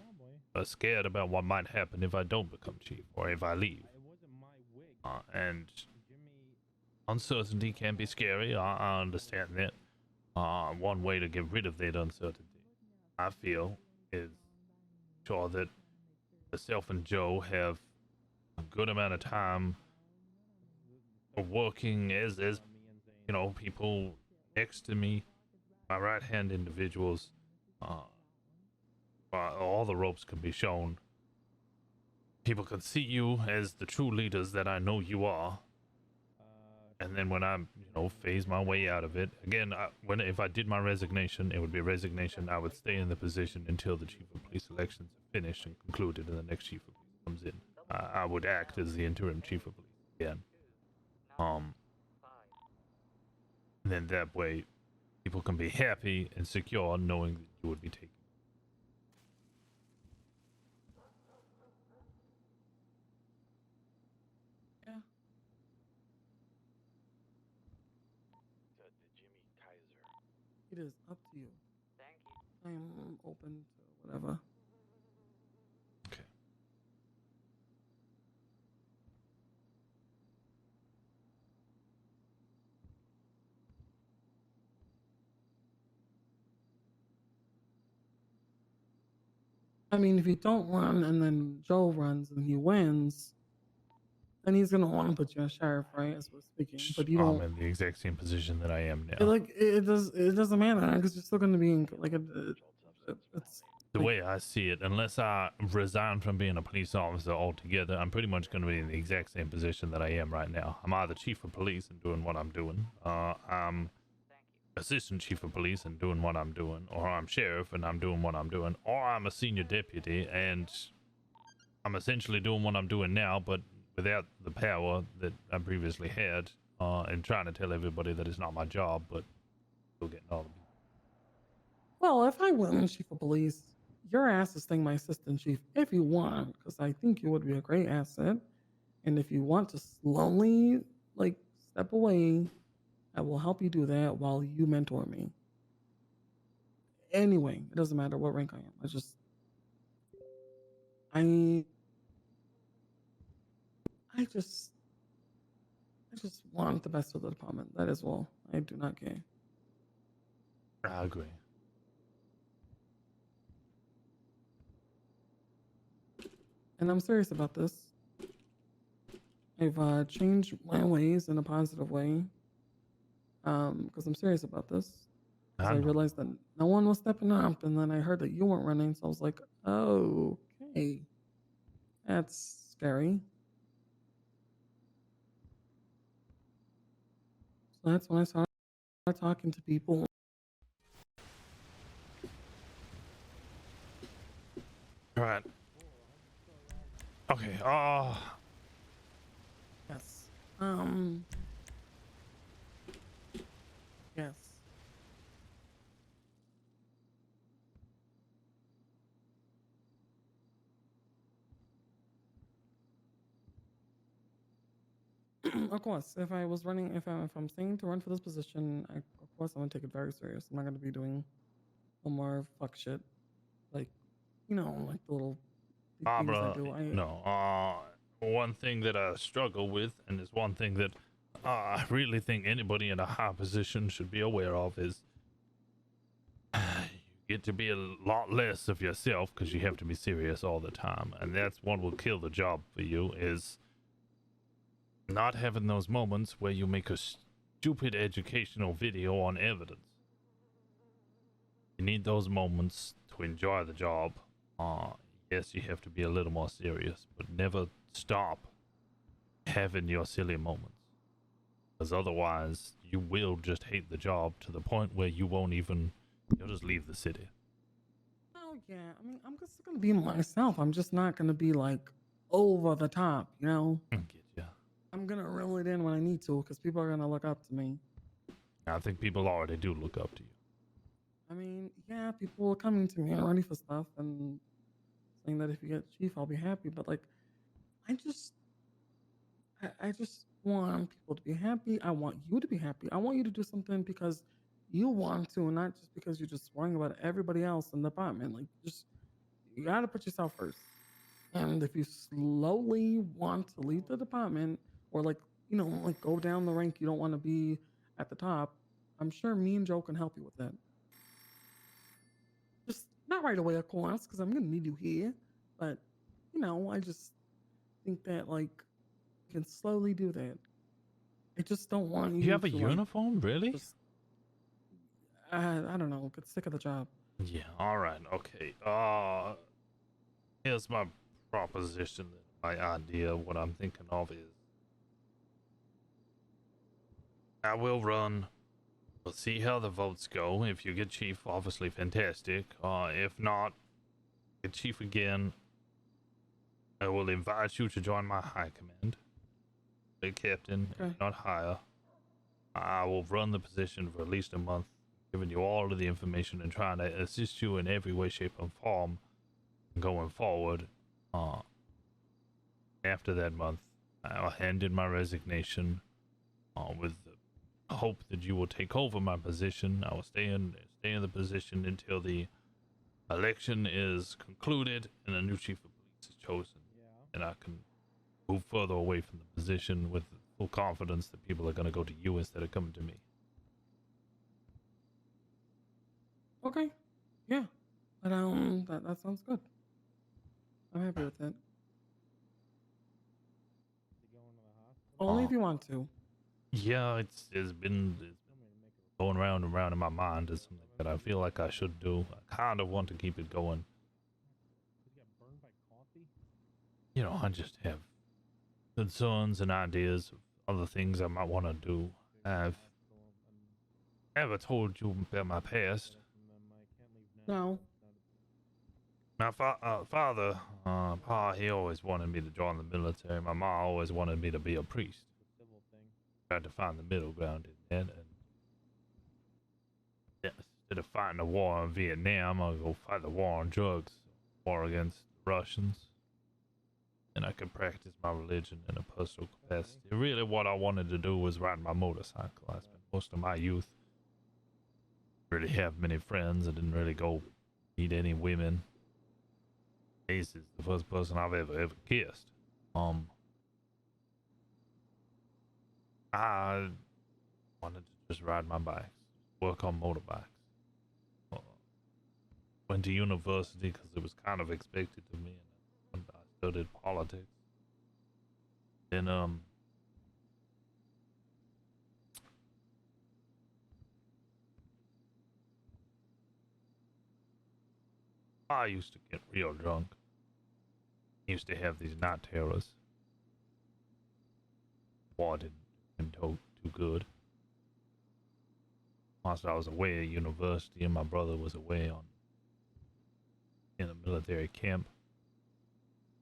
are scared about what might happen if I don't become chief or if I leave. And uncertainty can be scary. I understand that. One way to get rid of that uncertainty, I feel, is sure that myself and Joe have a good amount of time working as you know, people next to me, my right hand individuals. All the ropes can be shown. People can see you as the true leaders that I know you are. And then when I'm, you know, phase my way out of it, again, if I did my resignation, it would be a resignation. I would stay in the position until the chief of police elections are finished and concluded, and the next chief of police comes in. I would act as the interim chief of police again. And then that way, people can be happy and secure knowing that you would be taken. It is up to you. Thank you. I am open to whatever. Okay. I mean, if you don't run and then Joe runs and he wins, then he's gonna want to put you as sheriff, right? As we're speaking, but you I'm don't. in the exact same position that I am now. Like it doesn't matter because you're still gonna be in like it's The way I see it, unless I resign from being a police officer altogether, I'm pretty much going to be in the exact same position that I am right now. I'm either chief of police and doing what I'm doing, I'm assistant chief of police and doing what I'm doing, or I'm sheriff and I'm doing what I'm doing, or I'm a senior deputy and I'm essentially doing what I'm doing now, but without the power that I previously had, and trying to tell everybody that it's not my job, but still getting all of it. well, if I win chief of police, your ass is staying my assistant chief if you want, because I think you would be a great asset. And if you want to slowly like step away, I will help you do that while you mentor me. Anyway, it doesn't matter what rank I am. I just want the best for the department. That is all. I do not care. I agree. And I'm serious about this. I've changed my ways in a positive way. Because I'm serious about this. Because I realized that no one was stepping up, and then I heard that you weren't running, so I was like, oh, okay. That's scary. So that's when I started talking to people. All right. Okay. Yes. Yes. Of course, if I was running, if I'm saying to run for this position, of course I'm gonna take it very serious. I'm not gonna be doing no more fuck shit, like, you know, like the little things I Barbara, do. no. One thing that I struggle with, and is one thing that I really think anybody in a high position should be aware of, is you get to be a lot less of yourself because you have to be serious all the time, and that's what will kill the job for you, is not having those moments where you make a stupid educational video on evidence. You need those moments to enjoy the job. Yes, you have to be a little more serious, but never stop having your silly moments, because otherwise you will just hate the job to the point where you'll just leave the city. Oh yeah, I mean, I'm just gonna be myself. I'm just not gonna be like over the top, you know. Get ya. I'm gonna reel it in when I need to, because people are gonna look up to me. I think people already do look up to you. I mean, yeah, people are coming to me already for stuff and saying that if you get chief, I'll be happy. But like, I just want people to be happy. I want you to be happy. I want you to do something because you want to, and not just because you're just worrying about everybody else in the department. Like, just you gotta put yourself first. And if you slowly want to leave the department, or like, you know, like go down the rank, you don't want to be at the top. I'm sure me and Joe can help you with that. Just not right away, of course, because I'm gonna need you here. But you know, I just think that like you can slowly do that. I just don't want you. You have a to, uniform, really? Just, I don't know. Get sick of the job. Yeah. All right. Okay. Here's my proposition. My idea. What I'm thinking of is, I will run. We'll see how the votes go. If you get chief, obviously fantastic. If not, get chief again. I will invite you to join my high command. Be captain, if not higher. I will run the position for at least a month, giving you all of the information and trying to assist you in every way, shape, and form going forward. After that month, I'll hand in my resignation with the hope that you will take over my position. I will stay in the position until the election is concluded and a new chief of police is chosen. And I can move further away from the position with full confidence that people are going to go to you instead of coming to me. Okay. Yeah. But that sounds good. I'm happy with that. Only if you want to. Yeah, it's been going round and round in my mind. It's something that I feel like I should do. I kind of want to keep it going. You know, I just have concerns and ideas of other things I might want to do. I've never told you about my past. No. My father, Pa, he always wanted me to join the military. My mom always wanted me to be a priest. Tried to find the middle ground in that. And instead of fighting a war in Vietnam, I'll go fight the war on drugs, war against the Russians. And I could practice my religion in a personal capacity. Really, what I wanted to do was ride my motorcycle. I spent most of my youth. Really have many friends. I didn't really go meet any women. Ace is the first person I've ever kissed. I wanted to just ride my bikes, work on motorbikes. Went to university because it was kind of expected of me, and I studied politics. Then I used to get real drunk. Used to have these night terrors. War didn't do too good. Whilst I was away at university and my brother was away in a military camp,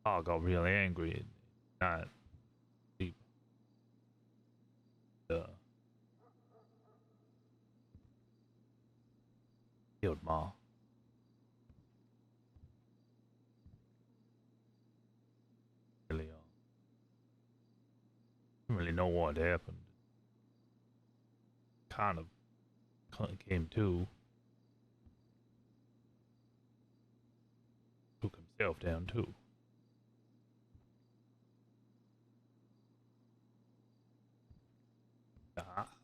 I got really angry at night. Killed Ma. Really, didn't really know what happened. Kind of came to. Took himself down too.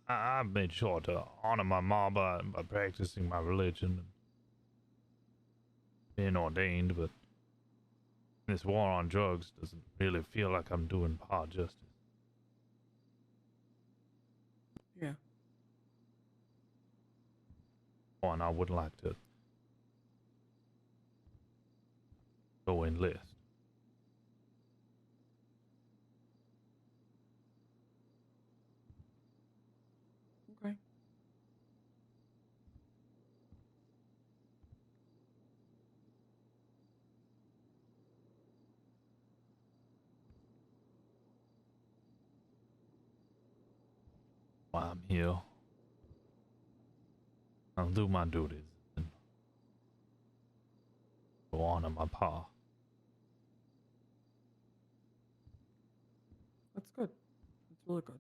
I made sure to honor my mom by practicing my religion and being ordained, but this war on drugs doesn't really feel like I'm doing Pa justice. Yeah. And I would like to go enlist. Okay. While I'm here, I'll do my duties and go on in my path. That's good. That's really good.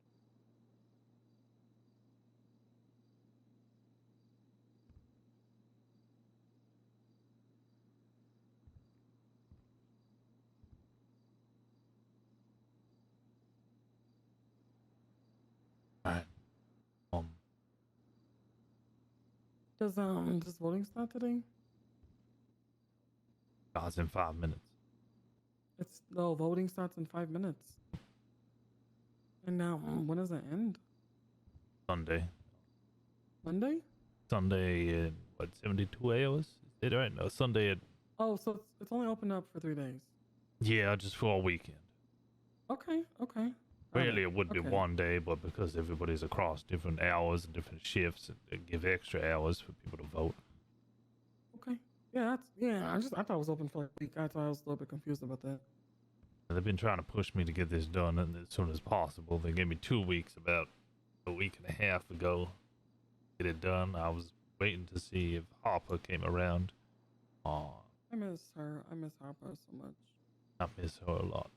Alright. Does voting start today? Starts in 5 minutes. No, voting starts in 5 minutes. And now, when does it end? Sunday. Monday? Sunday in what, 72 hours? Is it right? No, Sunday at Oh, so it's only open up for 3 days. yeah, just for a weekend. Okay. Got Really, it would be Okay. 1 day, but because everybody's across different hours and different shifts, it give extra hours for people to vote. Okay. Yeah, I thought it was open for like a week. I thought I was a little bit confused about that. And they've been trying to push me to get this done as soon as possible. They gave me 2 weeks about a week and a half ago to get it done. I was waiting to see if Harper came around. I miss her. I miss Harper so much. I miss her a lot.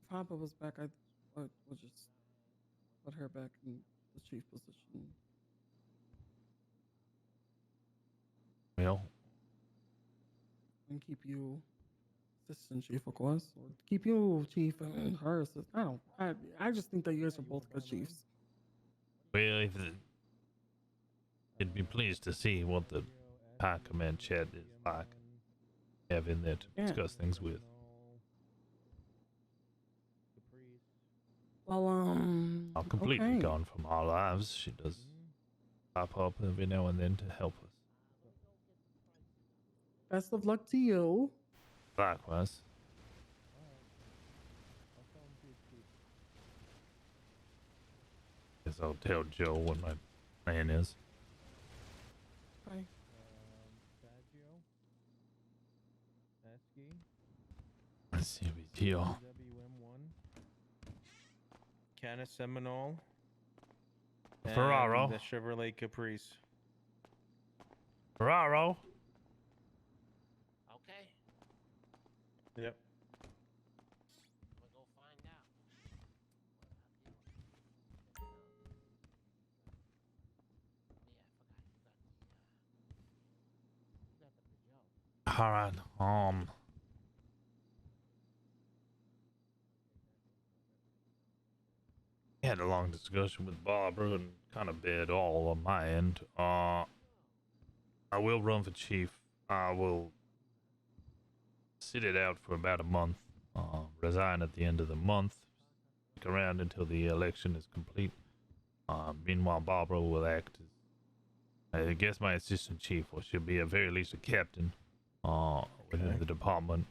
If Harper was back, I would just put her back in the chief position. Well, And keep you assistant chief, of course. Or keep you chief and her assistant. I just think that you guys are both good chiefs. well, if you'd be pleased to see what the high command chat is like. Have in there to discuss things with. Well, I'm completely okay. gone from our lives. She does pop up every now and then to help us. Best of luck to you. Likewise. Guess I'll tell Joe what my plan is. Okay. Let's see if he's here. Canna Seminole. Ferraro. And the Chevrolet Caprice. Ferraro. Okay. Yep. We'll go find out. All right. Had a long discussion with Barbara and kind of bad all on my end. I will run for chief. I will sit it out for about a month. Resign at the end of the month. Stick around until the election is complete. Meanwhile, Barbara will act as, I guess, my assistant chief, or she'll be at very least a captain within the department.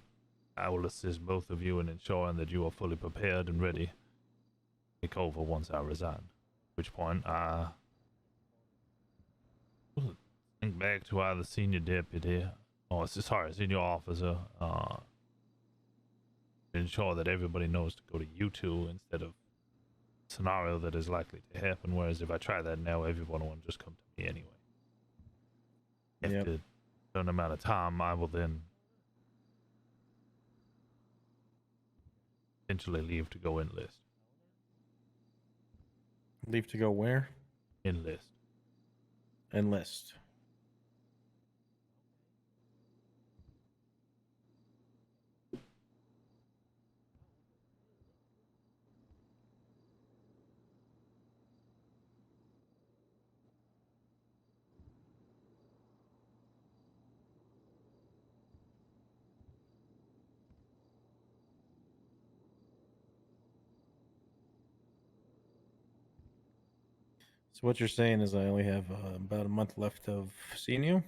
I will assist both of you in ensuring that you are fully prepared and ready to take over once I resign. At which point, I will think back to either senior deputy, or senior officer, to ensure that everybody knows to go to you two instead of a scenario that is likely to happen. Whereas if I try that now, everyone will just come to me anyway. After a certain amount of time, I will then eventually leave to go enlist. Leave to go where? Enlist. Enlist. So what you're saying is I only have about a month left of seeing you?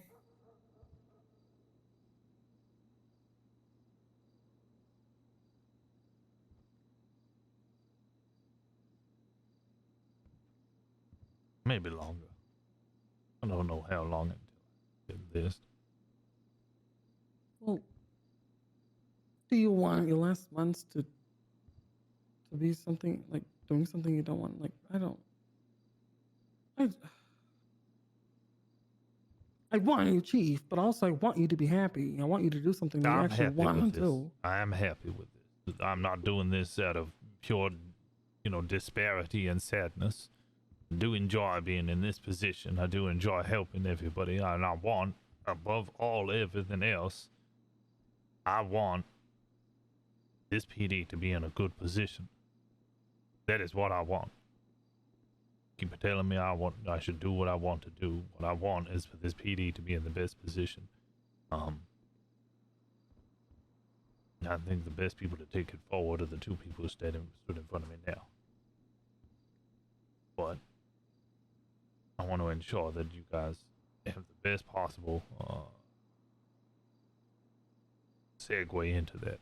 Maybe longer. I don't know how long until I enlist. Well, do you want your last months to be something like doing something you don't want? Like, I I want you, Chief, but also I want you to be happy. I want you to do something that you I'm actually happy want with to this. do. I am happy with this. I'm not doing this out of pure, disparity and sadness. I do enjoy being in this position. I do enjoy helping everybody. And I want, above all everything else, I want this PD to be in a good position. That is what I want. Keep telling me I should do what I want to do. What I want is for this PD to be in the best position. I think the best people to take it forward are the two people who stood in front of me now. But I want to ensure that you guys have the best possible segue into that.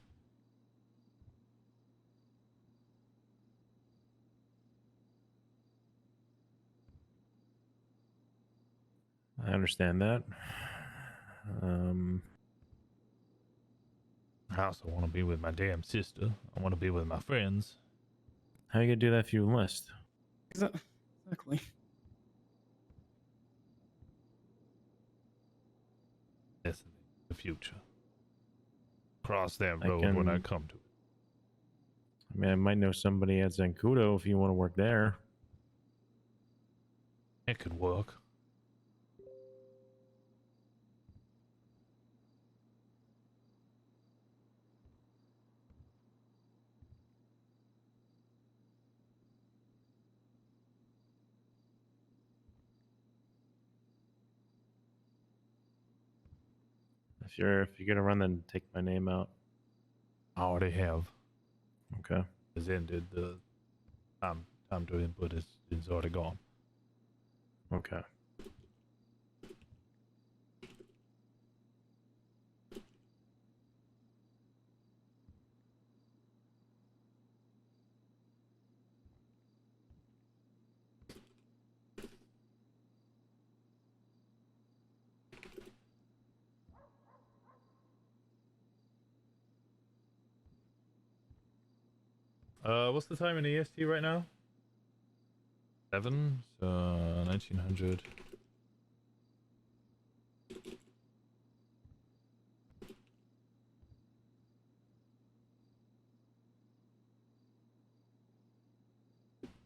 I understand that. I also want to be with my damn sister. I want to be with my friends. How are you gonna do that if you enlist? Exactly. That's the future. Cross that road when I come to it. I mean, I might know somebody at Zancudo if you want to work there. It could work. If you're gonna run, then take my name out. I already have. Okay. Has ended. The time to input is already gone. Okay. What's the time in EST right now? 7, so 1900.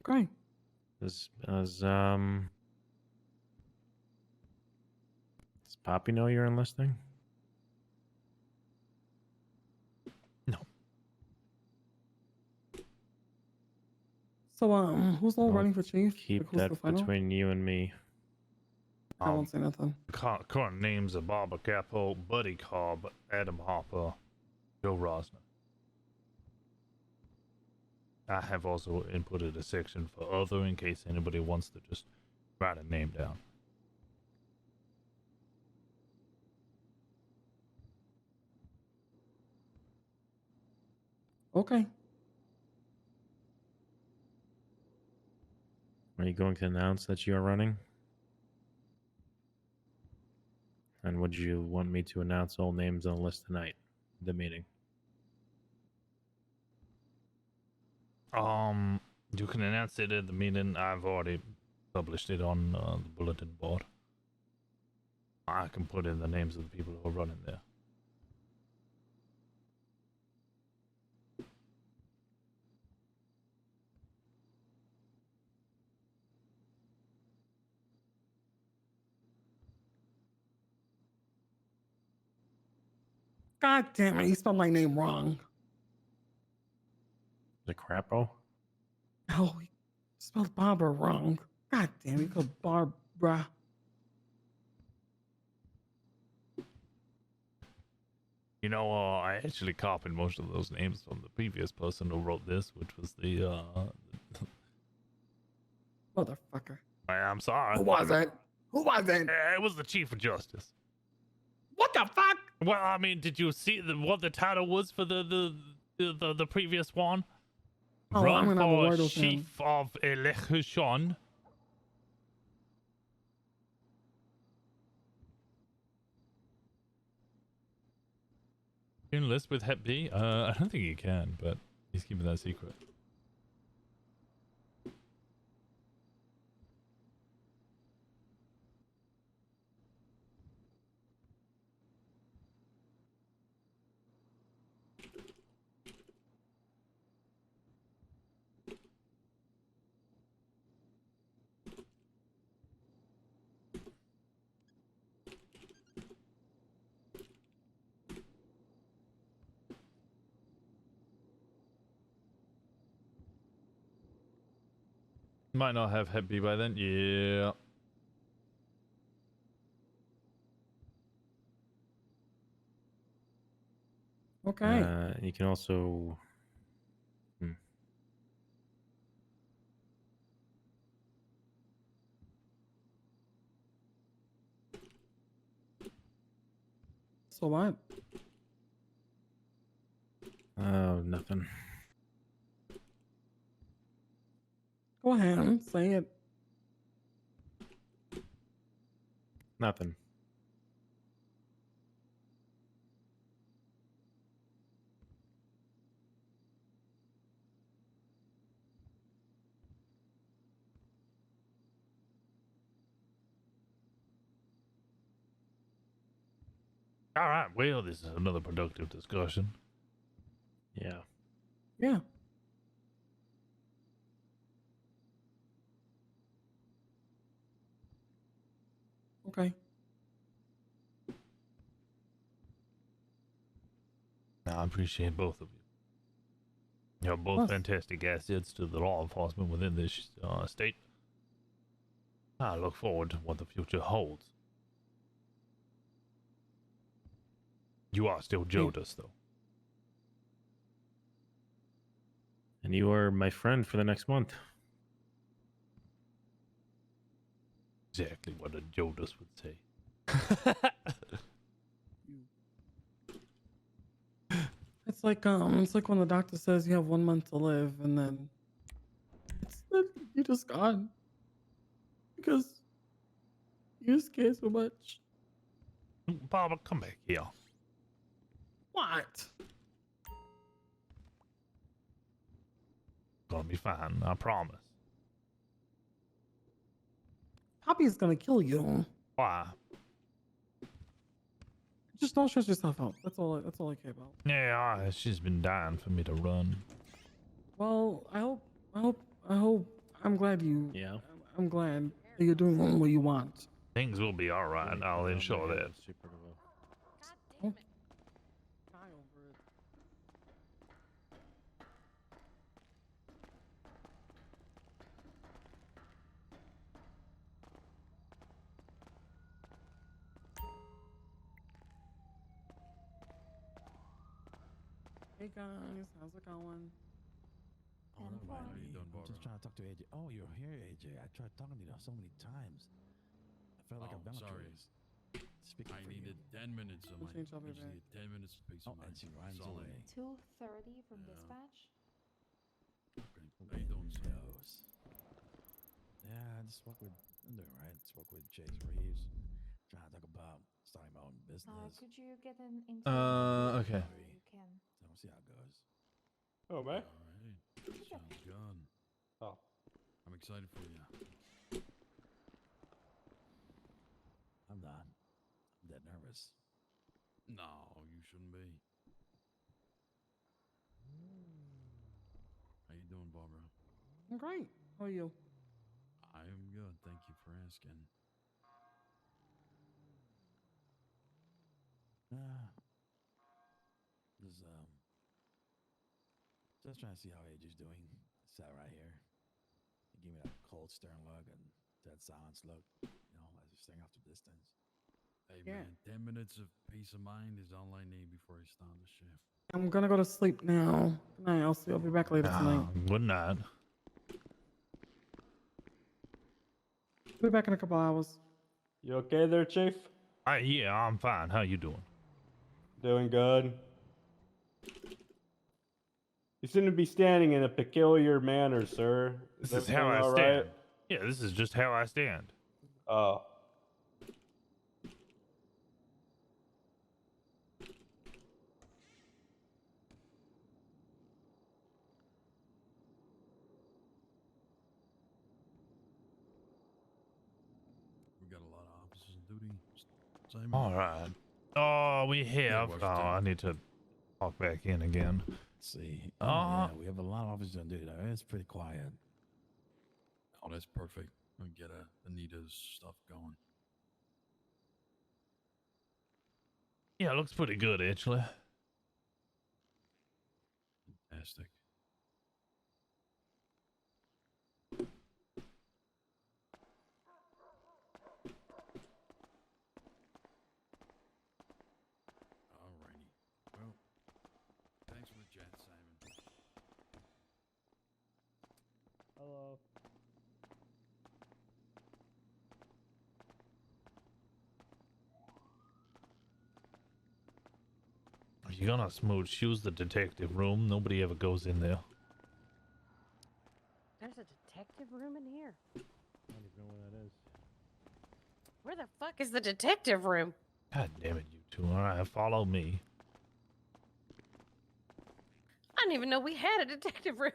Okay. Does Poppy know you're enlisting? So, who's all Well, running for chief? Keep Like, who's the that final? between you and me. I won't say nothing. Current names are Barbara Capo, Buddy Cobb, Adam Hopper, Joe Rosner. I have also inputted a section for other in case anybody wants to just write a name down. Okay. Are you going to announce that you are running? And would you want me to announce all names on the list tonight, the meeting? You can announce it at the meeting. I've already published it on the bulletin board. I can put in the names of the people who are running there. God damn it, you spelled my name wrong. The Crapo? Oh, you spelled Barbara wrong. God damn it, you called Barbara. You know, I actually copied most of those names from the previous person who wrote this, which was the Motherfucker. I'm sorry. Who was it? Who was it? It was the Chief of Justice. What the fuck? Well, I mean, did you see what the title was for the previous one? Oh, I'm Run gonna have a for word with him. Chief of Election. You can enlist with Hep B? I don't think he can, but he's keeping that secret. Might not have Hep B by then. Yeah. Okay. You can also. So what? Oh, nothing. Go ahead, say it. Nothing. All right. Well, this is another productive discussion. Yeah. Yeah. Okay. I appreciate both of you. You're both fantastic assets to the law enforcement within this state. I look forward to what the future holds. You are still Jodas, though. And you are my friend for the next month. Exactly what a Jodas would say. It's like when the doctor says you have 1 month to live, and then you just gone because you just care so much. Barbara, come back here. What? Gonna be fine, I promise. Poppy's gonna kill you. Why? Just don't stress yourself out. That's all I care about. Yeah, she's been dying for me to run. Well, I'm glad you. Yeah. I'm glad that you're doing what you want. Things will be all right. I'll ensure that. Oh. Hey guys, how's it going? Oh, never mind me. I'm just trying to talk to AJ. Oh, you're here, AJ. I tried talking to you so many times. I felt like a bouncer. Speaking I for needed you. 10 minutes of my. Change up your Just bag. need 10 minutes to pick Oh, some and she runs solid. away. 2:30 from dispatch. Okay. How you doing, sir? Knows. Yeah, I just spoke with. I'm doing right. Spoke with Chase Reeves. Trying to talk about starting my own business. Could you get an interview? Okay. You can. So we'll see how it goes. Oh, man. Alright. Sounds good. Oh. I'm excited for you. I'm not. I'm dead nervous. No, you shouldn't be. How you doing, Barbara? I'm great. How are you? I am good. Thank you for asking. Just trying to see how AJ's doing. Sat right here. He gave me that cold, stern look and that silence look. You know, I was just staring off the distance. Hey, man, 10 minutes of peace of mind is all I need before I start the shift. I'm gonna go to sleep now. Good night. I'll be back later tonight. Good night. Be back in a couple hours. You okay there, Chief? Yeah, I'm fine. How you doing? Doing good. You seem to be standing in a peculiar manner, sir. This is how everything I all stand. right? Yeah, this is just how I stand. Oh. We got a lot of officers on duty. Simon. All right. Oh, we have. watch Oh, I need to walk back in again. Let's see. Yeah, we have a lot of officers on duty though. It's pretty quiet. Oh, that's perfect. We'll get Anita's stuff going. Yeah, it looks pretty good, actually. Fantastic. If you're gonna smooch, choose the detective room. Nobody ever goes in there. There's a detective room in here. I don't even know where that is. Where the fuck is the detective room? God damn it, you two. Alright, follow me. I didn't even know we had a detective room.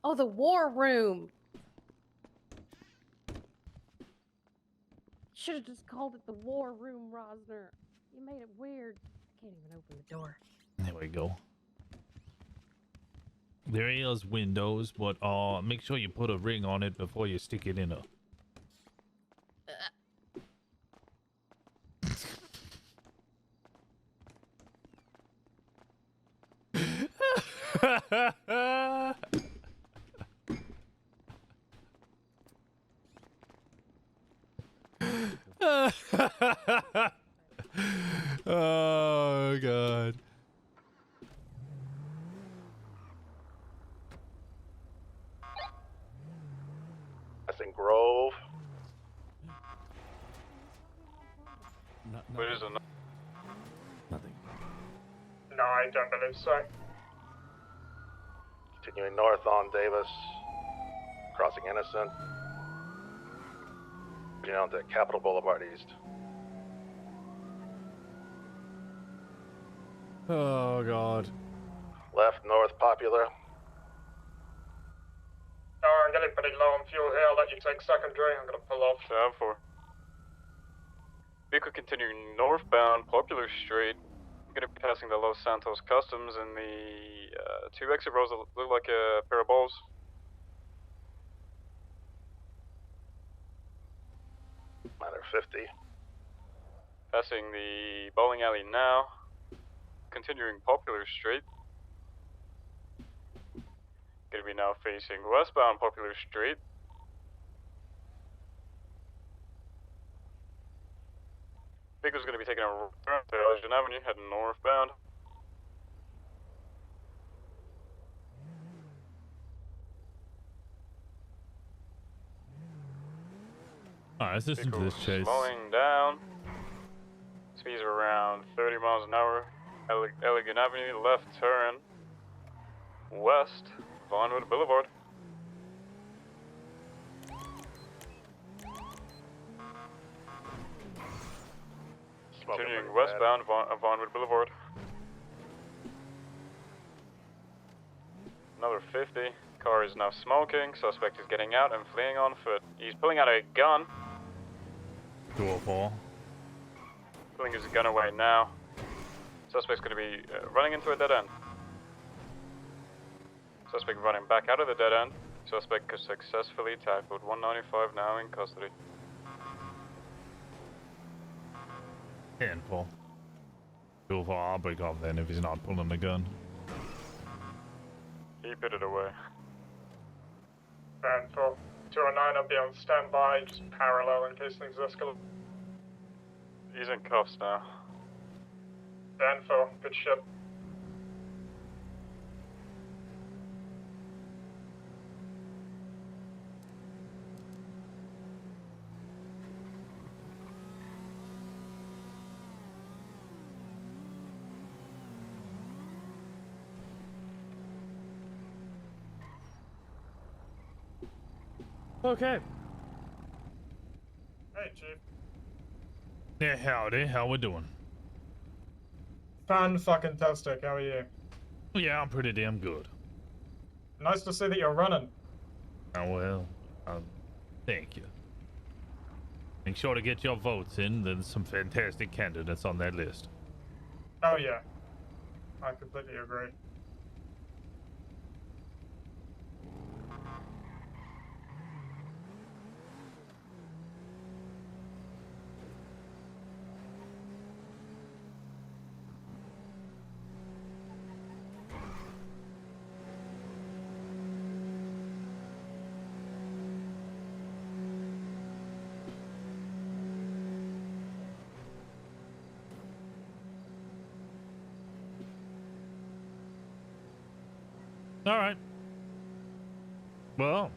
Oh, the war room. Should have just called it the war room, Rosner. You made it weird. I can't even open the door. There we go. There is windows, but make sure you put a ring on it before you stick it in a. Oh god. That's in Grove. Where is it? No, I don't believe so. Continuing north on Davis, crossing Innocent, getting on to Capitol Boulevard East. Oh god. Left north Popular. Oh, I'm getting pretty low on fuel here. I'll let you take secondary. I'm gonna pull off. Tab 4. Vehicle continuing northbound Popular Street. Gonna be passing the Los Santos Customs and the 2 exit rows that look like a pair of balls. Minor 50. Passing the bowling alley now. Continuing Popular Street. Gonna be now facing westbound Popular Street. Vehicle's gonna be taking a turn to Elgin Avenue, heading northbound. Alright, let's listen to this chase. Slowing down. Speeds are around 30 miles an hour. Elegant Avenue, left turn. West, Vinewood Boulevard. Continuing westbound, Vinewood Boulevard. Another 50. Car is now smoking. Suspect is getting out and fleeing on foot. He's pulling out a gun. 204. Pulling his gun away now. Suspect's going to be running into a dead end. Suspect running back out of the dead end. Suspect successfully tackled. 195 now in custody. Handful. 204, I'll break off then if he's not pulling the gun. He put it away. And for 209, I'll be on standby, just parallel in case things escalate. He's in cuffs now. And for good shit. Okay. Hey, Chief. Yeah, howdy. How we doing? Fan-fucking-tastic. How are you? Yeah, I'm pretty damn good. Nice to see that you're running. Oh, well, thank you. Make sure to get your votes in. There's some fantastic candidates on that list. Oh, yeah. I completely agree. All right. Well.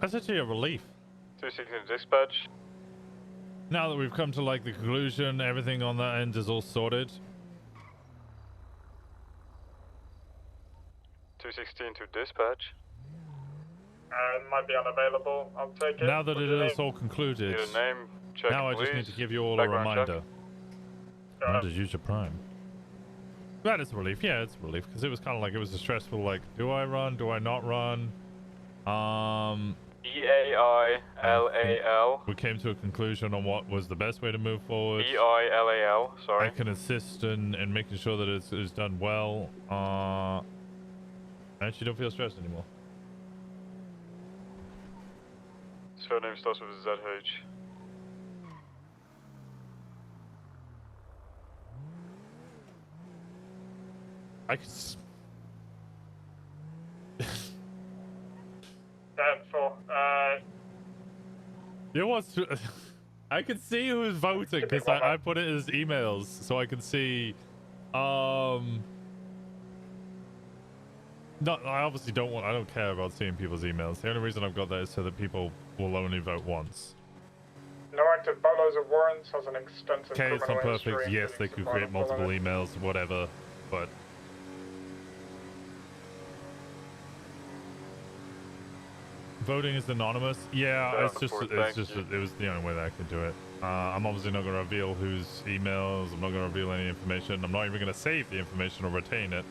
That's actually a relief. 216 dispatch. Now that we've come to like the conclusion, everything on that end is all sorted. 216 to dispatch. It might be unavailable. I'll take it. Now that What's it your is name? all concluded, Need a name, check now I it, just need please. to give you all Background a reminder. Got Not it. to use your prime. That is a relief. Yeah, it's a relief because it was kind of like it was a stressful. Like, do I run? Do I not run? EAILAL. We came to a conclusion on what was the best way to move forward. EILAL. Sorry. I can assist in making sure that it's done well. I actually don't feel stressed anymore. Surname starts with ZH. I could. 10-4. You know what's? I can see who's voting because I put it as emails, so I can see. No, I obviously don't want. I don't care about seeing people's emails. The only reason I've got that is so that people will only vote once. No active bolos or warrants, has an extensive Okay, it's criminal not perfect. history. Yes, they could create multiple emails, whatever, but. Voting is anonymous. Yeah, it's just it was the only way that I could do it. I'm obviously not going to reveal whose emails. I'm not going to reveal any information. I'm not even going to save the information or retain it.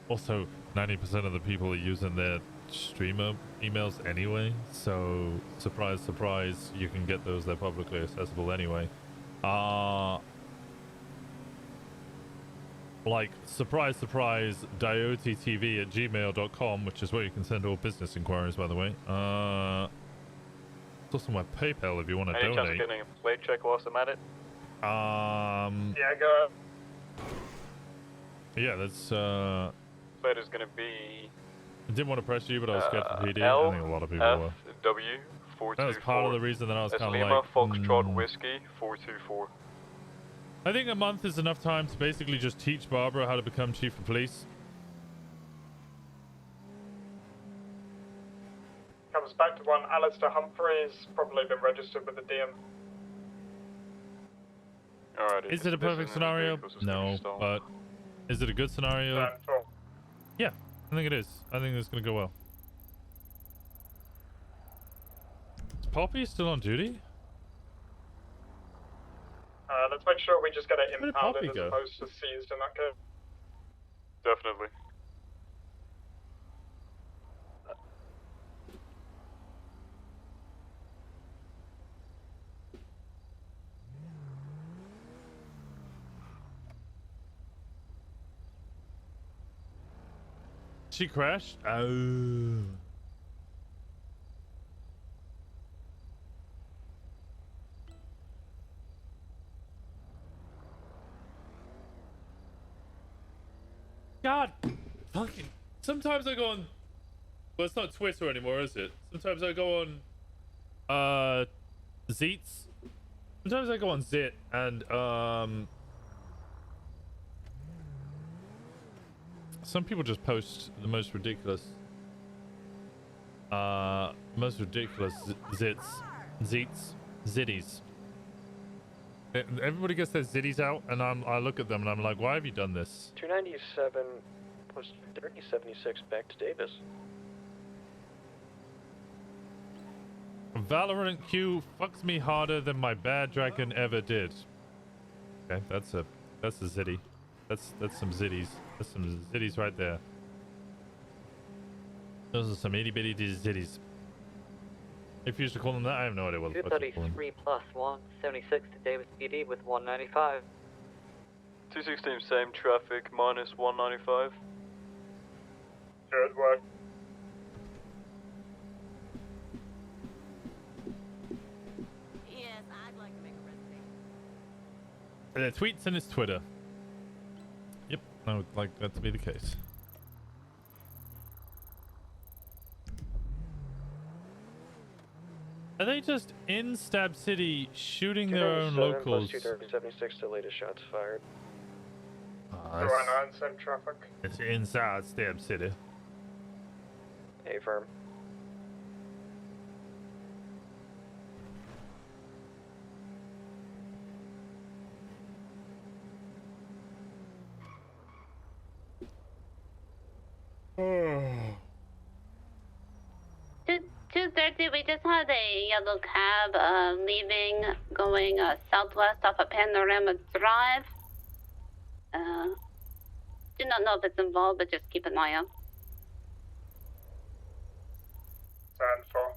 Also, 90% of the people are using their streamer emails anyway. So, surprise, surprise, you can get those. They're publicly accessible anyway. Like, surprise, surprise, diotetv@gmail.com, which is where you can send all business inquiries, by the way. It's also my PayPal if you want to Any chance of donate. getting a plate check whilst I'm at it? Yeah, go ahead. Yeah, that's, Plate is gonna be... I didn't want to press you, but I was scared for PD. I think a lot of people were. LFW424. That was part of the reason that I was That's kind of Lima, like... Foxtrot, Whiskey, 424. I think a month is enough time to basically just teach Barbara how to become chief of police. Comes back to one. Alistair Humphreys, probably been registered with the DM. Alright. Is it a perfect scenario? No, but is it a good scenario? 10-4. Yeah, I think it is. I think it's going to go well. Is Poppy still on duty? Let's make sure we just get it Where did impounded Poppy as go? opposed to seized in that case. Definitely. She crashed? Oh. God, fucking. Sometimes I go on. Well, it's not Twitter anymore, is it? Sometimes I go on. Zeets. Sometimes I go on Zit and some people just post the most ridiculous. Zits, zitties. Everybody gets their zitties out, and I look at them and I'm like, why have you done this? 297 was 3076 back to Davis. Valorant Q fucks me harder than my bad dragon ever did. Okay, that's a zitty. That's some zitties. That's some zitties right there. Those are some itty bitty zitties. If you used to call them that, I have no idea what the fuck to call them. 233 plus 176 to Davis PD with 195. 216, same traffic, minus 195. Good work. Yes, I'd like to make a reservation. And it tweets and it's Twitter. Yep, I would like that to be the case. Are they just in Stab City shooting their own locals? 276 to latest shots fired. Right now, same traffic. It's inside Stab City. A firm. 2:30. We just had a yellow cab leaving, going southwest off of Panorama Drive. Do not know if it's involved, but just keep an eye out. 10-4.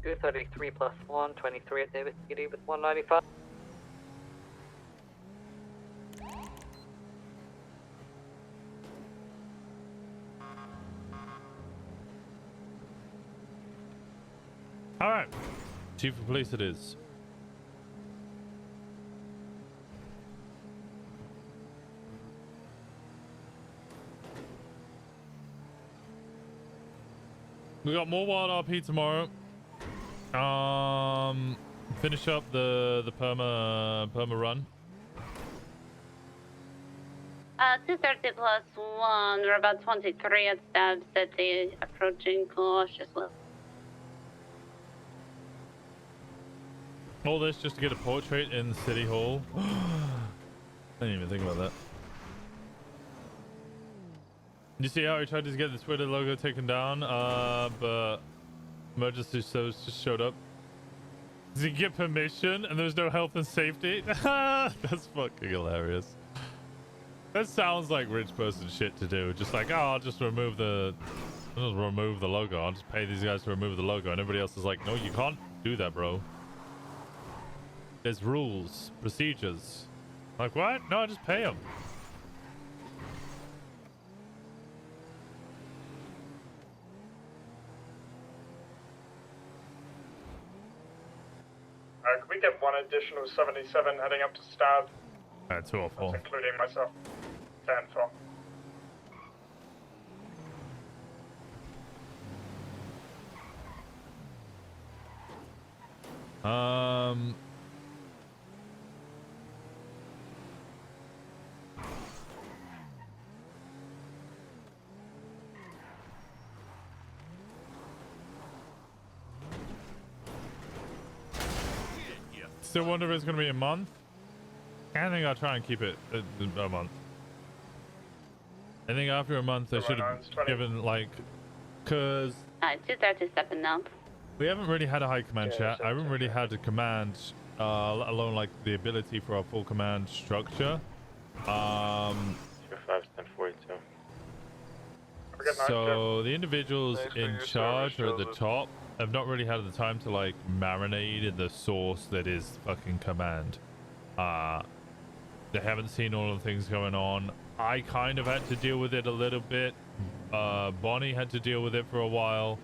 233 plus 1, 23 at Davis PD with 195. All right, Chief of Police it is. We got more wild RP tomorrow. Finish up the perma run. 2:30 plus 1. We're about 23 at Stab City, approaching cautiously. All this just to get a portrait in City Hall. I didn't even think about that. You see how he tried to get the Twitter logo taken down, but emergency service just showed up. Does he get permission and there's no health and safety? That's fucking hilarious. That sounds like rich person shit to do. Just like, oh, I'll just remove the logo. I'll just pay these guys to remove the logo. And everybody else is like, no, you can't do that, bro. There's rules, procedures. Like, what? No, I just pay them. Can we get one additional 77 heading up to Stab? 204. That's including myself. 10-4. Still wonder if it's going to be a month. I think I'll try and keep it a month. I think after a month I should have given like, cause 2:37 now. we haven't really had a high command chat. I haven't really had a command, let alone like the ability for our full command structure. 25-10-42. So the individuals in charge or at the top have not really had the time to like marinate in the sauce that is fucking command. They haven't seen all of the things going on. I kind of had to deal with it a little bit. Bonnie had to deal with it for a while.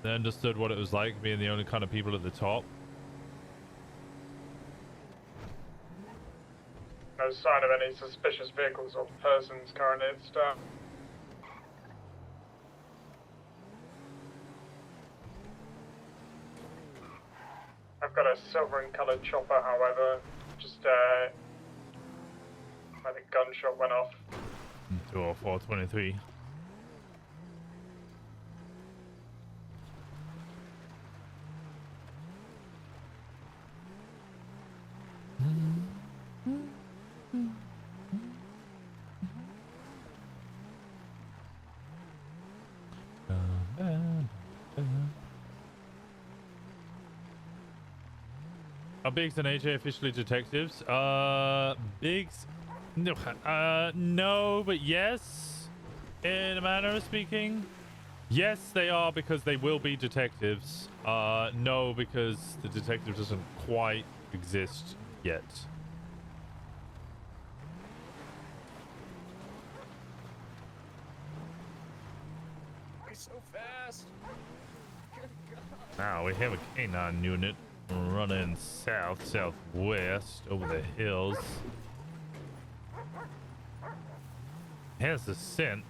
They understood what it was like being the only kind of people at the top. No sign of any suspicious vehicles or persons currently at Stab. I've got a silver and coloured chopper, however, just where the gunshot went off. 204-23. Are Biggs and AJ officially detectives? Biggs, no, but yes, in a manner of speaking. Yes, they are because they will be detectives. No, because the detective doesn't quite exist yet. So fast. Now we have a K9 unit running southwest over the hills. Has the scent.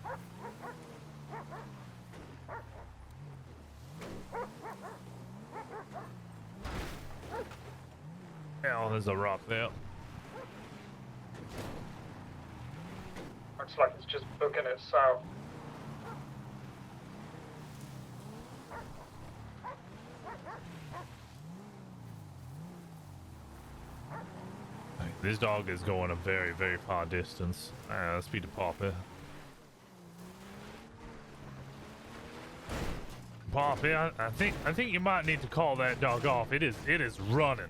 Oh, there's a rock there. Looks like it's just booking it south. This dog is going a very, very far distance. Let's speed to Papa. Poppy. I think you might need to call that dog off. It is running.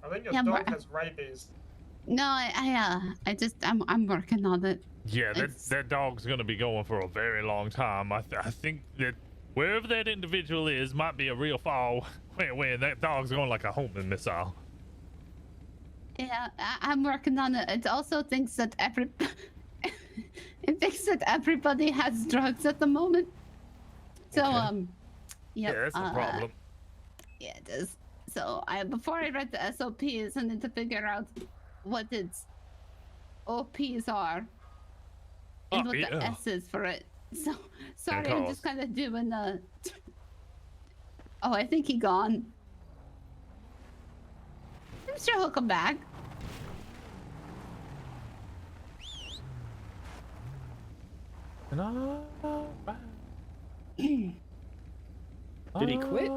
I think your Yeah, dog but- has rabies. No, I'm working on it. Yeah, that dog's gonna be going for a very long time. I think that wherever that individual is might be a real fall when that dog's going like a homing missile. Yeah, I'm working on it. It also thinks that it thinks that everybody has drugs at the moment. So Okay. yep, Yeah, that's a problem. Yeah, it is. So before I read the SOPs, I need to figure out what its OPs are and what the S is for it. So sorry, I'm just kind of doing the. Oh, I think he gone. I'm sure he'll come back. Did he quit?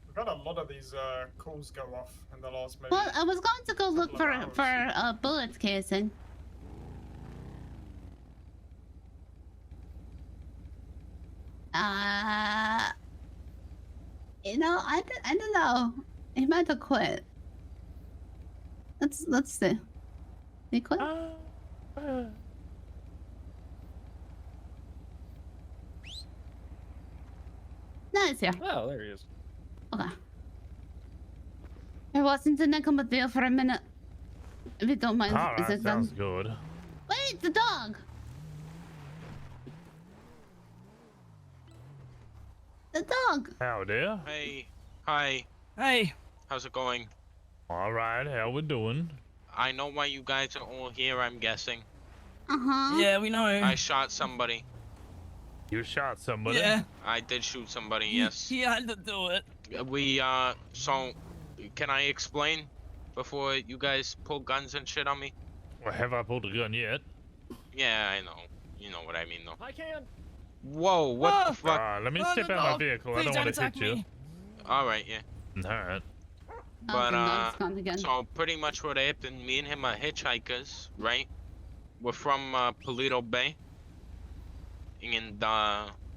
We've had a lot of these calls go off in the last maybe. Well, I was going to go look for bullets casing. You know, I don't know. He might have quit. Let's see. He quit? No, he's here. Oh, there he is. Okay. I wasn't in Nickelmobile for a minute. If you don't mind, All is right, it done? sounds good. Wait, the dog! The dog! Howdy. Hey. Hi. Hey. How's it going? All right, how we doing? I know why you guys are all here, I'm guessing. Uh-huh. Yeah, we know. I shot somebody. You shot somebody? Yeah. I did shoot somebody, yes. He had to do it. So, can I explain before you guys pull guns and shit on me? Well, have I pulled a gun yet? Yeah, I know. You know what I mean, though. I can. Whoa, what the fuck? Let me step out of my vehicle. I don't want to hit you. Alright, yeah. Alright. But, so pretty much what happened, me and him are hitchhikers, right? We're from, Paleto Bay. And,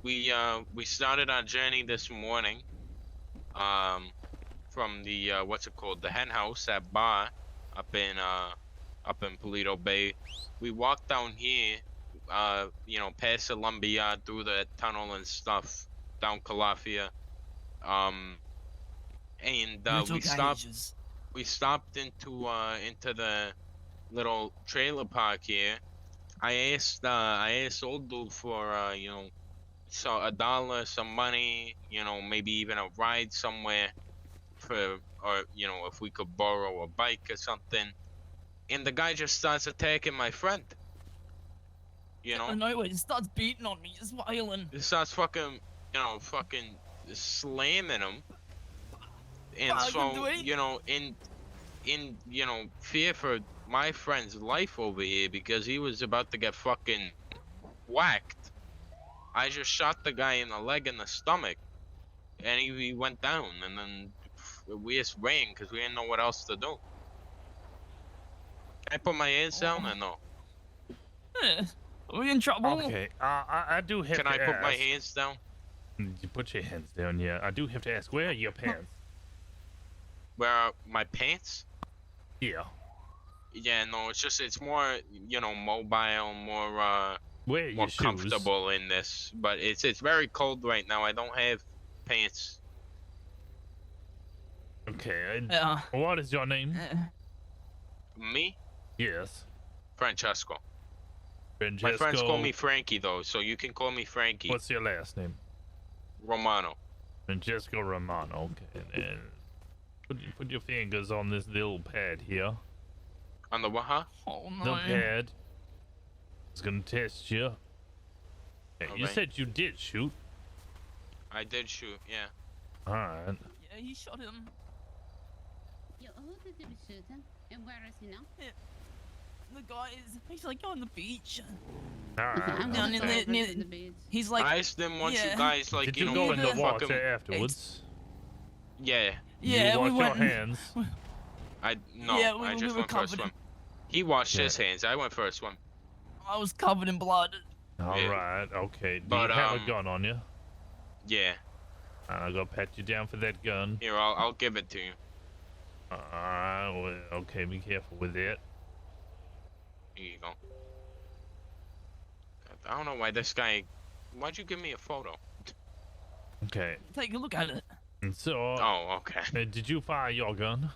we started our journey this morning, from the, what's it called? The hen house, that bar, up in Paleto Bay. We walked down here, you know, past the lumberyard, through the tunnel and stuff, down Calafia. And we stopped into the little trailer park here. I asked old dude for you know, so $1, some money, you know, maybe even a ride somewhere for, or you know, if we could borrow a bike or something. And the guy just starts attacking my friend. You know? No, he starts beating on me. He's violent. He starts fucking, you know, slamming him. And so, you know, in you know, fear for my friend's life over here, because he was about to get fucking whacked, I just shot the guy in the leg and the stomach, and he went down, and then we just ran because we didn't know what else to do. Can I put my hands down or no? Are we in trouble? Okay, I do have to Can I put my ask. hands down? You put your hands down, yeah. I do have to ask, where are your pants? Where are my pants? Yeah. Yeah, no, it's more, you know, mobile, more more comfortable in this. But it's very cold right now. I don't have pants. Okay. What is your name? Me? Yes. Francesco. Francesco. My friends call me Frankie though, so you can call me Frankie. What's your last name? Romano. Francesco Romano. Okay. And put your fingers on this little pad here. On the what, huh? Oh The pad. It's gonna test you. Okay, you Okay. said you did shoot. I did shoot, yeah. Alright. Yeah, he shot him. Yo, who did you shoot him? And where is he now? The guy he's like on the beach. Alright. Down in the, near the beach. He's like. I asked them once yeah. you guys like, Did you you know, go put in the water fucking... afterwards? Yeah. Yeah, you we wash went. your hands. No, Yeah, I we just were went for a covered swim. He washed his hands. I went for a swim. I was covered in blood. All Yeah. right, okay. Do But, you have a gun on you? Yeah. I'll go pat you down for that gun. Here, I'll give it to you. Alright, well, okay, be careful with it. Here you go. I don't know why this guy. Why'd you give me a photo? Okay. Take a look at it. And so. Oh, okay. Did you fire your gun?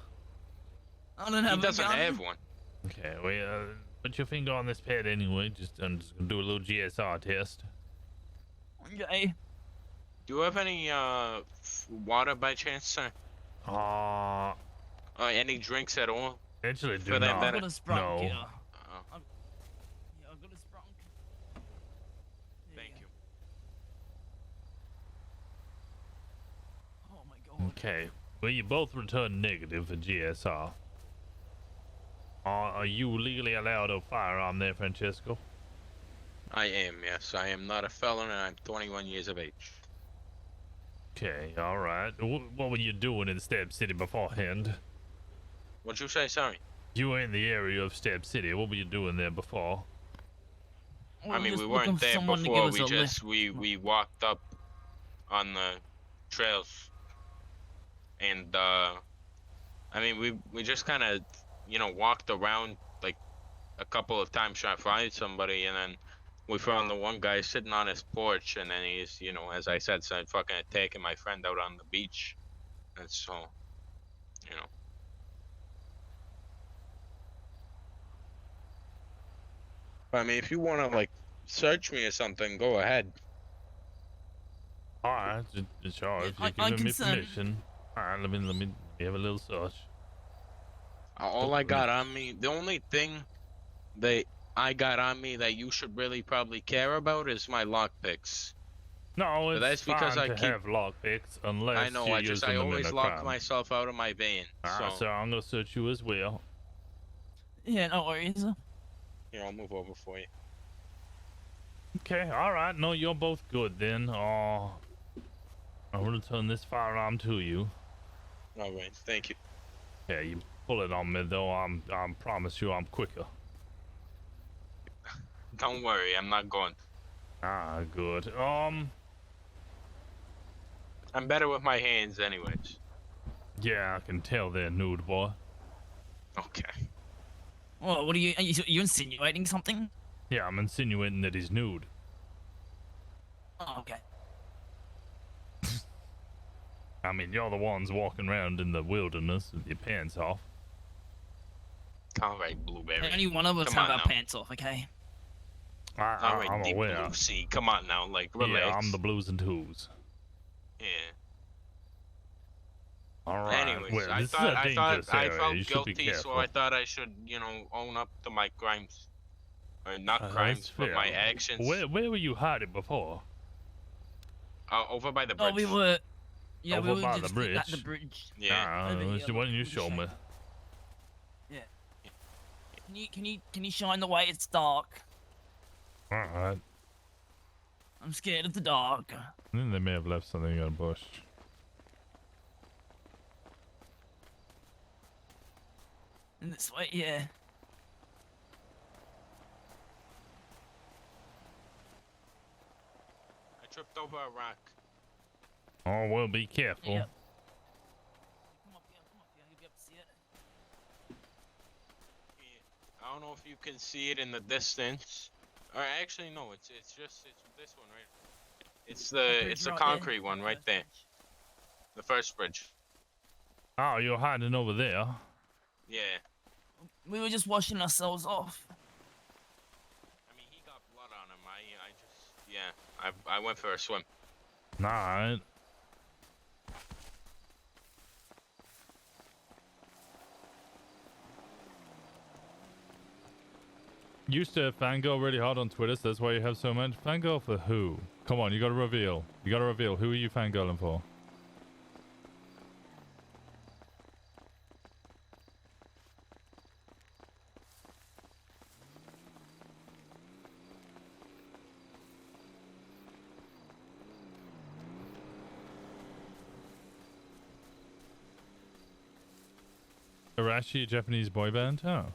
I don't have He doesn't a gun. have one. Okay, well, put your finger on this pad anyway. I'm just gonna do a little GSR test. Okay. Do you have any water by chance, sir? Any drinks at all? Actually, For that matter? I've got a sprunk No. here. Oh, I've got a sprunk. thank you. Oh my god. Okay. Well, you both returned negative for GSR. Are you legally allowed a firearm there, Francesco? I am, yes. I am not a felon and I'm 21 years of age. Okay, alright. What were you doing in Stab City beforehand? What'd you say? Sorry. You were in the area of Stab City. What were you doing there before? I mean, we weren't there before. We walked up on the trails, and I mean, we just kind of, walked around like a couple of times trying to find somebody, and then we found the one guy sitting on his porch, and then he's, as I said, started fucking attacking my friend out on the beach, and so, I mean, if you want to, like, search me or something, go ahead. Alright, sure, if you're giving me permission. Alright, let me have a little search. All I got on me, the only thing that I got on me that you should really probably care about is my lockpicks. No, it's that's because fine I to have lockpicks unless I know, you I always lock myself out of my van. So I'm gonna search you as well. Yeah, no worries. Here, I'll move over for you. Okay, alright. No, you're both good then. I'll return this firearm to you. Alright, thank you. Yeah, you pull it on me though. I promise you I'm quicker. Don't worry, I'm not going. Ah, good. I'm better with my hands anyways. Yeah, I can tell they're nude, boy. Okay. Well, what are you insinuating something? Yeah, I'm insinuating that he's nude. Oh, okay. I mean, you're the ones walking around in the wilderness with your pants off. Alright, Blueberry. Only one of us Come have on our now. pants off, okay? Alright, I'm Deep aware. Blue Sea. Come on now, like, relax. Yeah, I'm the blues and twos. Yeah. Alright, Anyways, well, I this thought is a I dangerous area. felt You should be guilty, so careful. I thought I should, own up to my crimes. Or not That's crimes, but fair. my actions. Where were you hiding before? Over by the bridge. Oh, we were. Yeah, Over we were by just the bridge. at the bridge. Yeah. Over here, Why don't you show me? Yeah. Can you shine the way? It's dark. Alright. I'm scared of the dark. Then they may have left something in a bush. In this way, yeah. I tripped over a rock. Oh, well, be careful. Yeah. Come up here, you'll be able to see it. I don't know if you can see it in the distance. Or actually, no, it's this one right. It's the right concrete there. one right there. The first bridge. Oh, you're hiding over there. Yeah. We were just washing ourselves off. I mean, he got blood on him. I went for a swim. Alright. Used to fangirl really hard on Twitter, so that's why you have so much. Fangirl for who? Come on, you gotta reveal. You gotta reveal. Who are you fangirling for? Arashi, a Japanese boy band? Oh.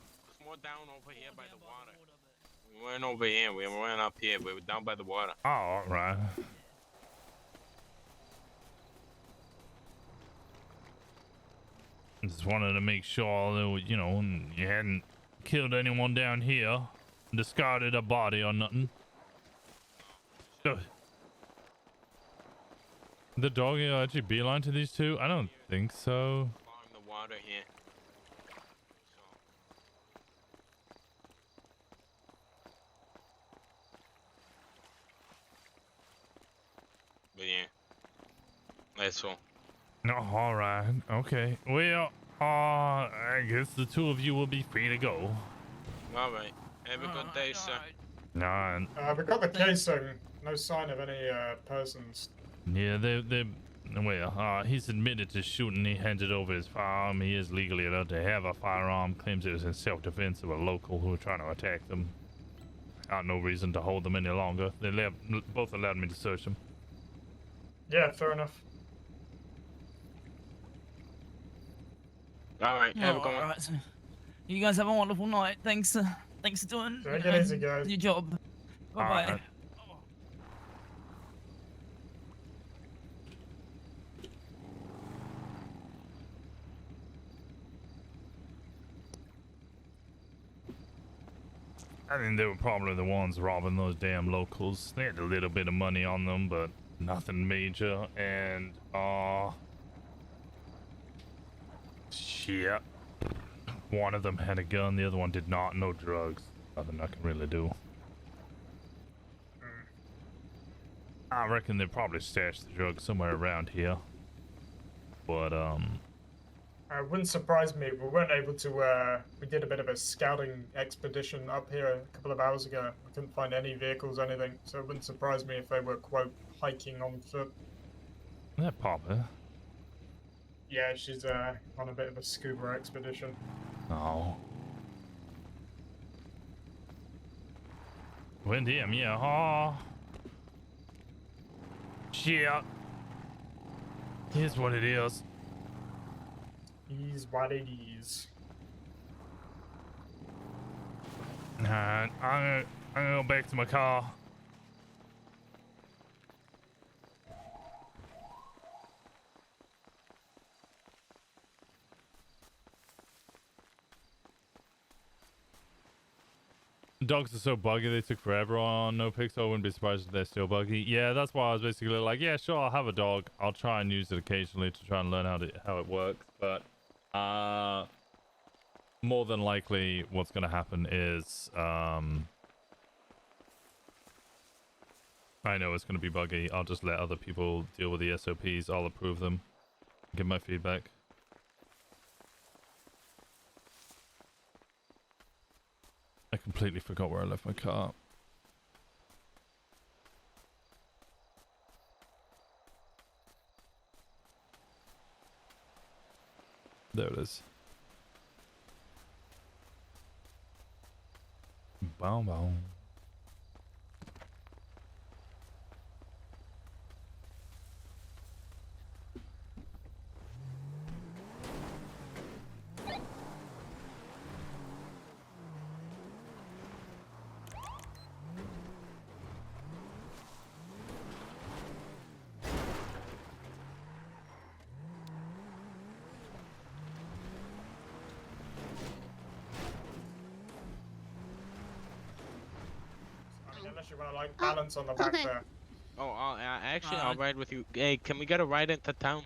More down over here by the water. We weren't over here. We weren't up here. We were down by the water. Oh, all right. Just wanted to make sure that, you know, you hadn't killed anyone down here, discarded a body or nothing. So, the dog actually beeline to these two? I don't think so. Along the water here. But yeah, that's all. No, all right, okay. Well, I guess the two of you will be free to go. All right. Have a good day, sir. Nah, We got the casing. No sign of any persons. yeah, he's admitted to shooting. He handed over his firearm. He is legally allowed to have a firearm. Claims it was in self-defense of a local who were trying to attack them. Got no reason to hold them any longer. They both allowed me to search them. Yeah, fair enough. All right, have a good one. Alright, so you guys have a wonderful night. Thanks for doing Take it easy, guys. your job. Bye bye. Alright. I think they were probably the ones robbing those damn locals. They had a little bit of money on them, but nothing major. And shit. One of them had a gun, the other one did not. No drugs. Nothing I can really do. I reckon they probably stashed the drugs somewhere around here. But It wouldn't surprise me. We weren't able to. We did a bit of a scouting expedition up here a couple of hours ago. We couldn't find any vehicles, anything. So it wouldn't surprise me if they were, quote, hiking on foot. that Papa. Yeah, she's on a bit of a scuba expedition. Oh. Wind him, yeah. Oh. Shit. Here's what it is. Is what it is. Alright, I'm gonna go back to my car. Dogs are so buggy, they took forever on No Pixel. I wouldn't be surprised if they're still buggy. Yeah, that's why I was basically like, yeah, sure, I'll have a dog. I'll try and use it occasionally to try and learn how it works. But more than likely what's going to happen is I know it's going to be buggy. I'll just let other people deal with the SOPs. I'll approve them. Give my feedback. I completely forgot where I left my car. There it is. Bow bow. Unless you want to like balance on the back there. Oh, actually, I'll ride with you. Hey, can we get a ride into town?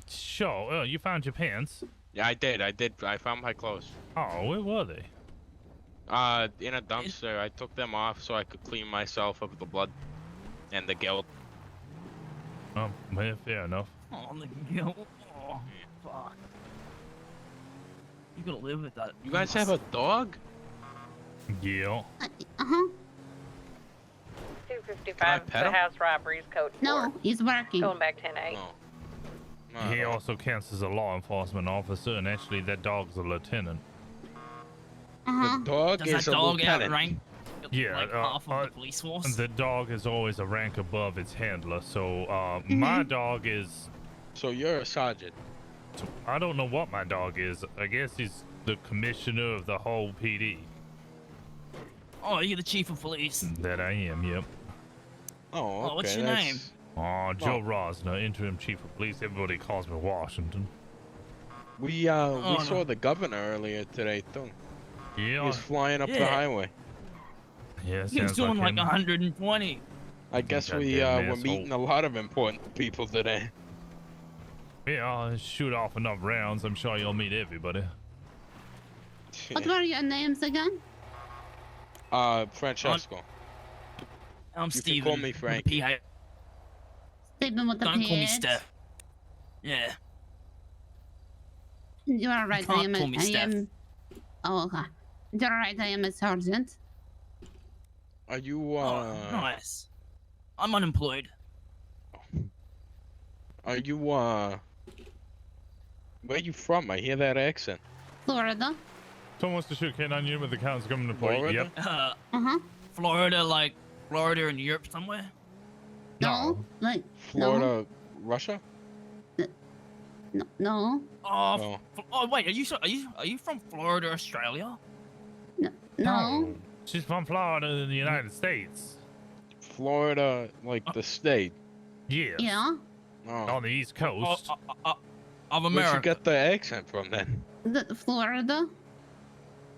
Sure. Oh, you found your pants? Yeah, I did. I found my clothes. Oh, where were they? In a dumpster. I took them off so I could clean myself of the blood and the guilt. Oh, well, fair enough. Oh, the guilt. Oh, fuck. You gotta live with that. You guys have a dog? Yeah. Uh-huh. 255, pet the him? house robberies, code 4. No, he's working. Going back 10-8. He also counts as a law enforcement officer, and actually that dog's a lieutenant. Uh-huh. The dog Does is that a dog lieutenant. outrank Yeah, like half of the police force? The dog is always a rank above its handler, so my dog is... So you're a sergeant? So, I don't know what my dog is. I guess he's the commissioner of the whole PD. Oh, you're the chief of police. That I am, yep. Oh, okay. What's your name? Oh, Joe Rosner, interim chief of police. Everybody calls me Washington. We saw the governor earlier today, too. Yeah. He was flying up the highway. Yeah, He was sounds doing like him. 120. I guess we Goddamn were asshole. meeting a lot of important people today. Yeah, I'll shoot off enough rounds. I'm sure you'll meet everybody. What were your names again? Francesco. I'm You Steven. can call me with a Frankie. PH. Stephen with the Don't call me PH. Steph. Yeah. You are right. I Can't am. call me I Steph. am. Oh, okay. You're right. I am a sergeant. Are you Oh, nice. I'm unemployed. Are you where you from? I hear that accent. Florida. Someone wants to shoot K9 unit with the count's government employee. Florida? Yep. Florida, like Florida in Europe somewhere? No. Like Florida, Russia? No. Oh, wait, are you from Florida, Australia? No. She's from Florida in the United States. Florida, like the state. Yes. Yeah. Oh. On the East Coast. Of Where'd America. you get the accent from then? Florida.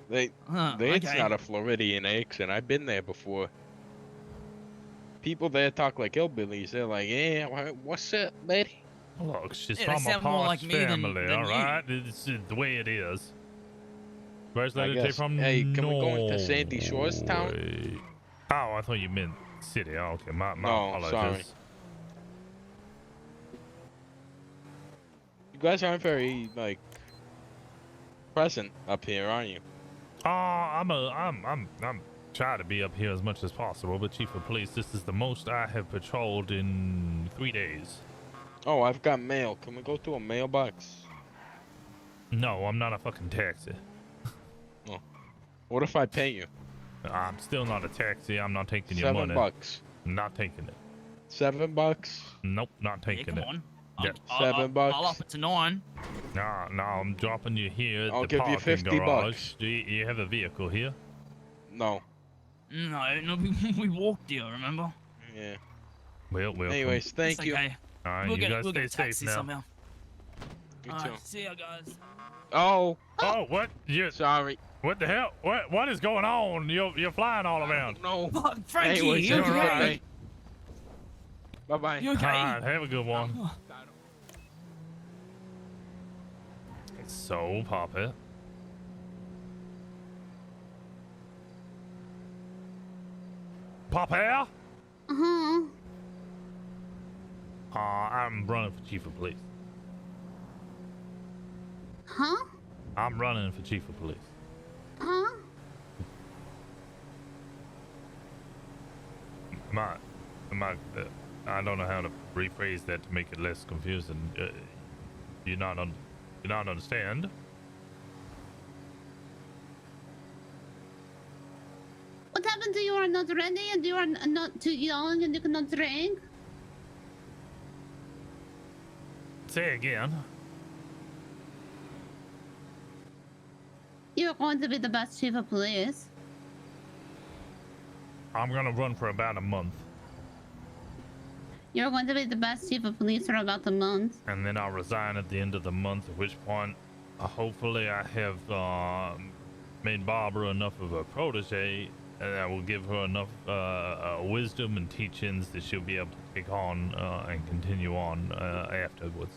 It's okay. not a Floridian accent. I've been there before. People there talk like hillbillies. They're like, yeah, what's up, lady? Look, she's Yeah, they from a sound more posh like me than family, you. all right? It's the way it is. Where's I that guess. from? Hey, can we go into Sandy Shores town? Norway. Oh, I thought you meant city. Oh, okay, my No, apologies. sorry. You guys aren't very like present up here, are you? I'm trying to be up here as much as possible, but Chief of Police, this is the most I have patrolled in 3 days. Oh, I've got mail. Can we go to a mailbox? No, I'm not a fucking taxi. Oh. What if I pay you? I'm still not a taxi. I'm not taking your money. $7. Not taking it. $7? Nope, not taking come it. on. Yeah. $7? I'll up it to 9. No, I'm dropping you here at I'll the give you parking $50. garage. Do you have a vehicle here? No. No, we walked here, remember? Yeah. Well. Anyways, thank It's you. okay. All right, We'll you get guys we'll stay get a taxi safe now. somehow. You All too. right, see ya, guys. Oh. Oh, what? Sorry. What the hell? What is going on? You're flying all around. No. Frankie, Anyways, you have a good okay? day. Bye-bye. You okay? All right, have a good one. So, Papa. Papa? Uh-huh. I'm running for Chief of Police. Huh? I'm running for Chief of Police. Huh? I don't know how to rephrase that to make it less confusing. You not understand? What happened to you are not ready and you are not too young and you cannot drink? Say again. You're going to be the best chief of police. I'm gonna run for about a month, You're going to be the best chief of police for about a month. and then I'll resign at the end of the month. At which point, hopefully, I have made Barbara enough of a protege, and I will give her enough wisdom and teachings that she'll be able to take on and continue on afterwards.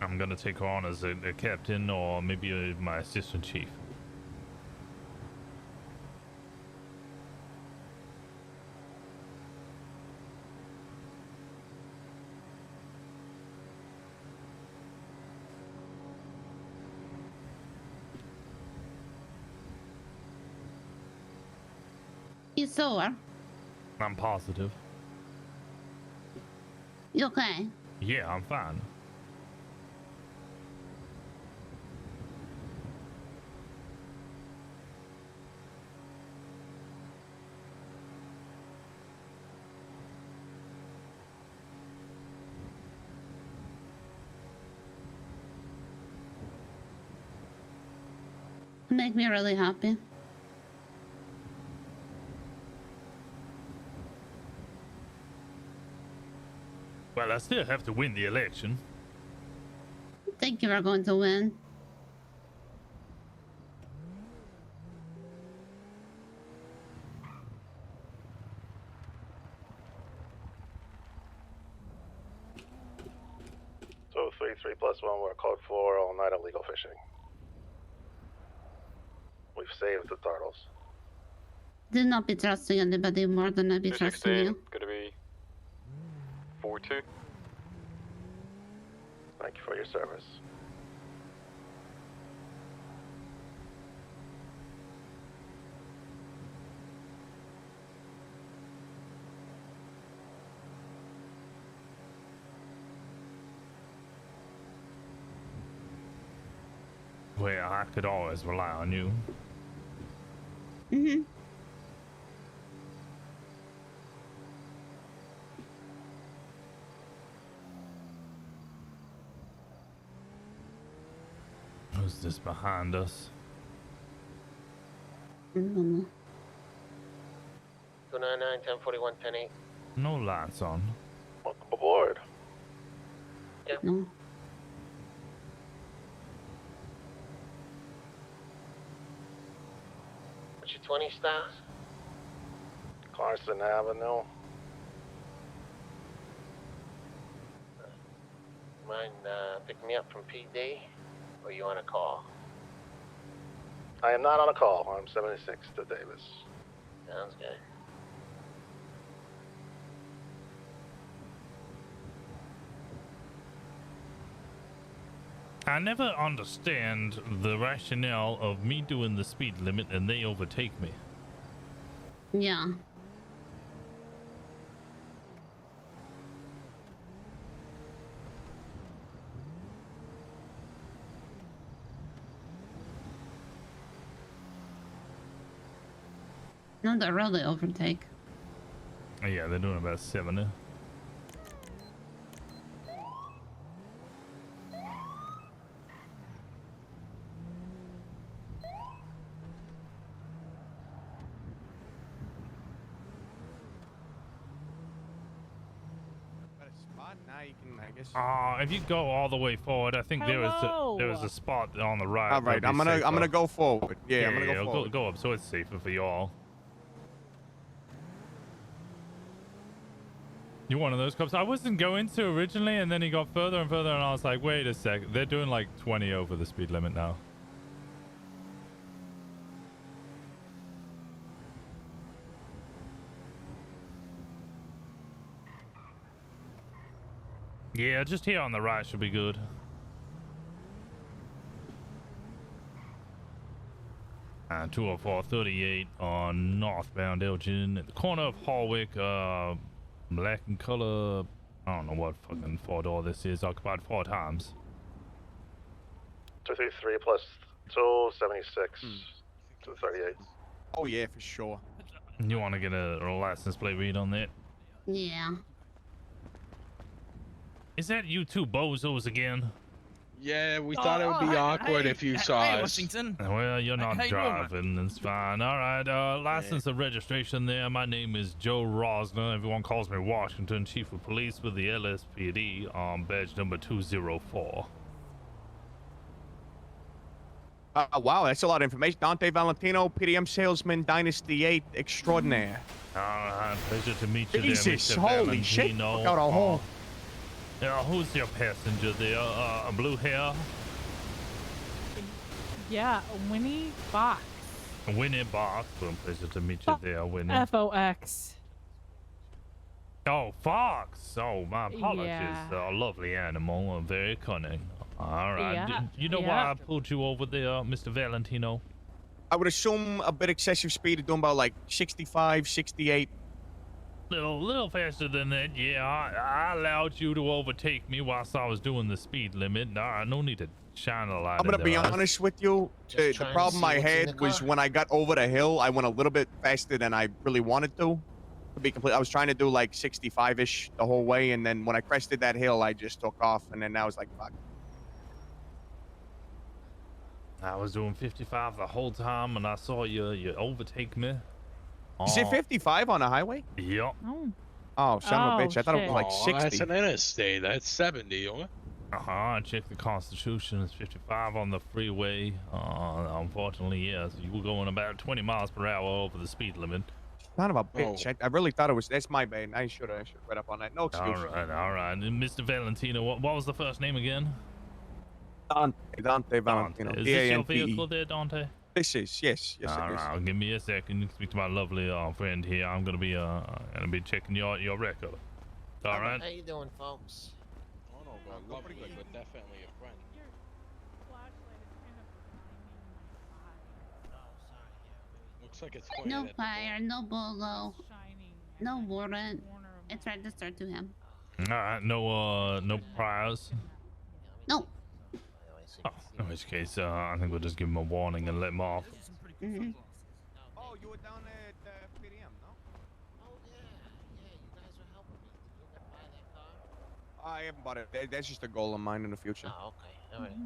I'm gonna take her on as a captain or maybe my assistant chief. You sore? I'm positive. You okay? Yeah, I'm fine. Make me really happy. Well, I still have to win the election. I think you are going to win. So 3+1, we're code 4 all night illegal fishing. We've saved the turtles. Do not be trusting anybody more than I be trusting you. Gonna be 4-2. Thank you for your service. Well, I could always rely on you. Mm-hmm. Who's this behind us? Mm-hmm. 299, 1041, 108. No lights on. Welcome aboard. Yep. No. What's your 20 stars? Carson Avenue. Mind picking me up from PD? Or you on a call? I am not on a call. I'm 76 to Davis. Sounds good. I never understand the rationale of me doing the speed limit and they overtake me. Yeah. No, they're really overtake. Yeah, they're doing about 70. Now you can, I guess. If you go all the way forward, I think there is a spot on the right. All right, I'm gonna go forward. Yeah, I'm gonna go forward. Go up so it's safer for you all. You're one of those cops. I wasn't going to originally, and then he got further and further, and I was like, wait a sec. They're doing like 20 over the speed limit now. Yeah, just here on the right should be good. And 20438 on northbound Elgin at the corner of Harwick, black in color. I don't know what fucking 4-door this is. Occupied 4 times. 233 plus 276 238. Oh yeah, for sure. You want to get a license plate read on that? Yeah. Is that you two bozos again? Yeah, we thought it would be awkward if you saw us. Washington. Well, you're not How you doing, man? driving. It's fine. All right. License and registration there. My name is Joe Rosner. Everyone calls me Washington, Chief of Police with the LSPD. Badge number 204. Wow, that's a lot of information. Dante Valentino, PDM salesman, Dynasty 8 extraordinaire. All right. Pleasure to meet you Jesus, there, Mr. holy shit. Valentino. Fuck out a hole. Who's your passenger there? Blue hair? Yeah, Winnie Fox. Winnie Box. Well, pleasure to meet you there, Winnie. F-O-X. Oh, Fox. Oh, my apologies. Yeah. Lovely animal. Very cunning. All right. Yeah, You know why I pulled you over there, Mr. Valentino? I would assume a bit excessive speed, doing about like 65, 68. Little faster than that. Yeah, I allowed you to overtake me whilst I was doing the speed limit. No need to shine a light. I'm gonna be honest with you. The problem I had was when I got over the hill, I went a little bit faster than I really wanted to. To be complete, I was trying to do like 65-ish the whole way, and then when I crested that hill, I just took off, and then I was like, fuck. I was doing 55 the whole time, and I saw you overtake me. Is it 55 on the highway? Yep. Oh, son of a bitch! I thought it was like Oh, 60. that's an interstate. That's 70, or? I checked the Constitution. It's 55 on the freeway. Unfortunately, yes, you were going about 20 miles per hour over the speed limit. Son of a bitch! I really thought it was. That's my bad. I should have read up on that. No excuse. All right. And Mr. Valentino, what was the first name again? Dante Valentino. Is this your vehicle there, Dante? This is, yes, it is. All right, give me a second. You can speak to my lovely friend here. I'm gonna be checking your record. All right. How you doing, folks? Oh no, but lovely, but definitely a friend. Looks like it's pointed No at fire, no bolo, no warrant. It's registered to him. All right, no priors. No. Oh, in which case, I think we'll just give him a warning and let him off. Mm-hmm. Oh, you were down at PDM, no? Oh yeah, you guys were helping me. Did you buy that car? I haven't bought it. That's just a goal of mine in the future. Oh, okay, all right.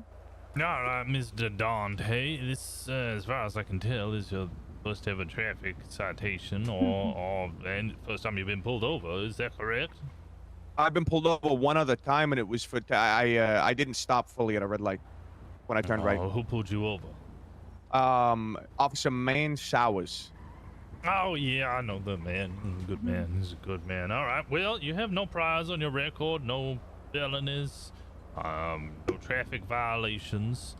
All right, Mr. Dante. This, as far as I can tell, is your first ever traffic citation, and first time you've been pulled over. Is that correct? I've been pulled over one other time, and it was for I didn't stop fully at a red light when I turned right. Who pulled you over? Officer Man Sowers. Oh yeah, I know the man. He's a good man. He's a good man. All right. Well, you have no priors on your record, no felonies, no traffic violations.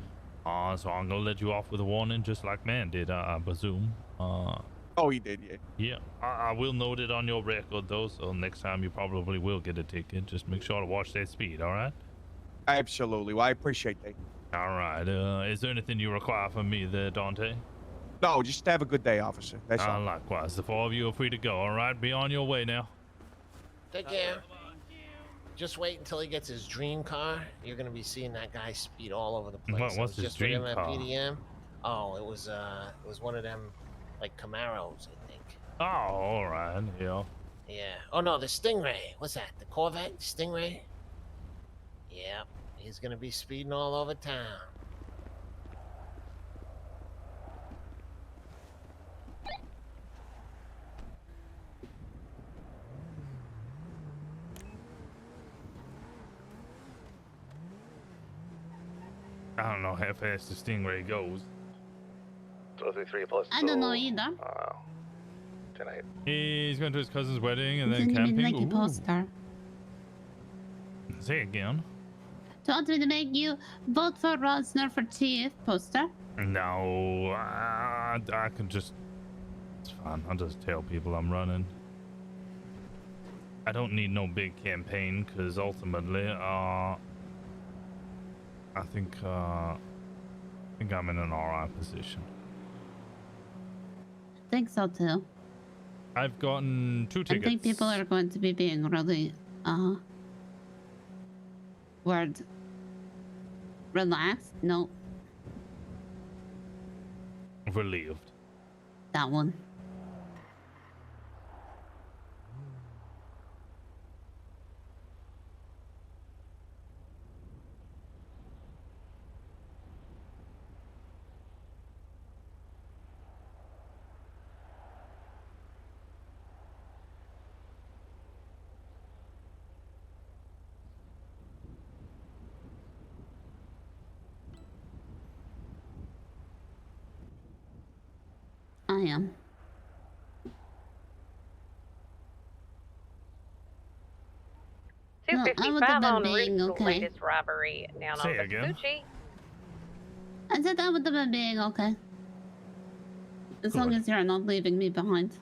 So I'm gonna let you off with a warning, just like man did, I presume. Oh, he did, yeah. Yeah, I will note it on your record though, so next time you probably will get a ticket. Just make sure to watch that speed, all right? Absolutely. Well, I appreciate that. All right. Is there anything you require from me there, Dante? No, just have a good day, officer. That's all. Likewise. The four of you are free to go, all right? Be on your way now. Take care. Just wait until he gets his dream car. You're gonna be seeing that guy speed all over the place. What's his dream car? PDM. Oh, it was one of them, like Camaros, I think. Oh, all right. Yeah. Yeah. Oh no, the Stingray. What's that? The Corvette Stingray? Yeah. He's gonna be speeding all over town. I don't know how fast the Stingray goes. 233 plus. I don't know either. Tonight. He's going to his cousin's wedding and then Didn't even camping. make a poster. Say again. Do you want me to make you vote for Rosner for chief poster? No, I can just. It's fine. I'll just tell people I'm running. I don't need no big campaign because ultimately, I think I'm in an alright position. I think so too. I've gotten 2 tickets. I think people are going to be being really, relaxed? No. Relieved. That one. I am. No, I would have been being okay. Latest robbery down Say on again. Vespucci. I said I would have been being okay. As long as you're not leaving me behind.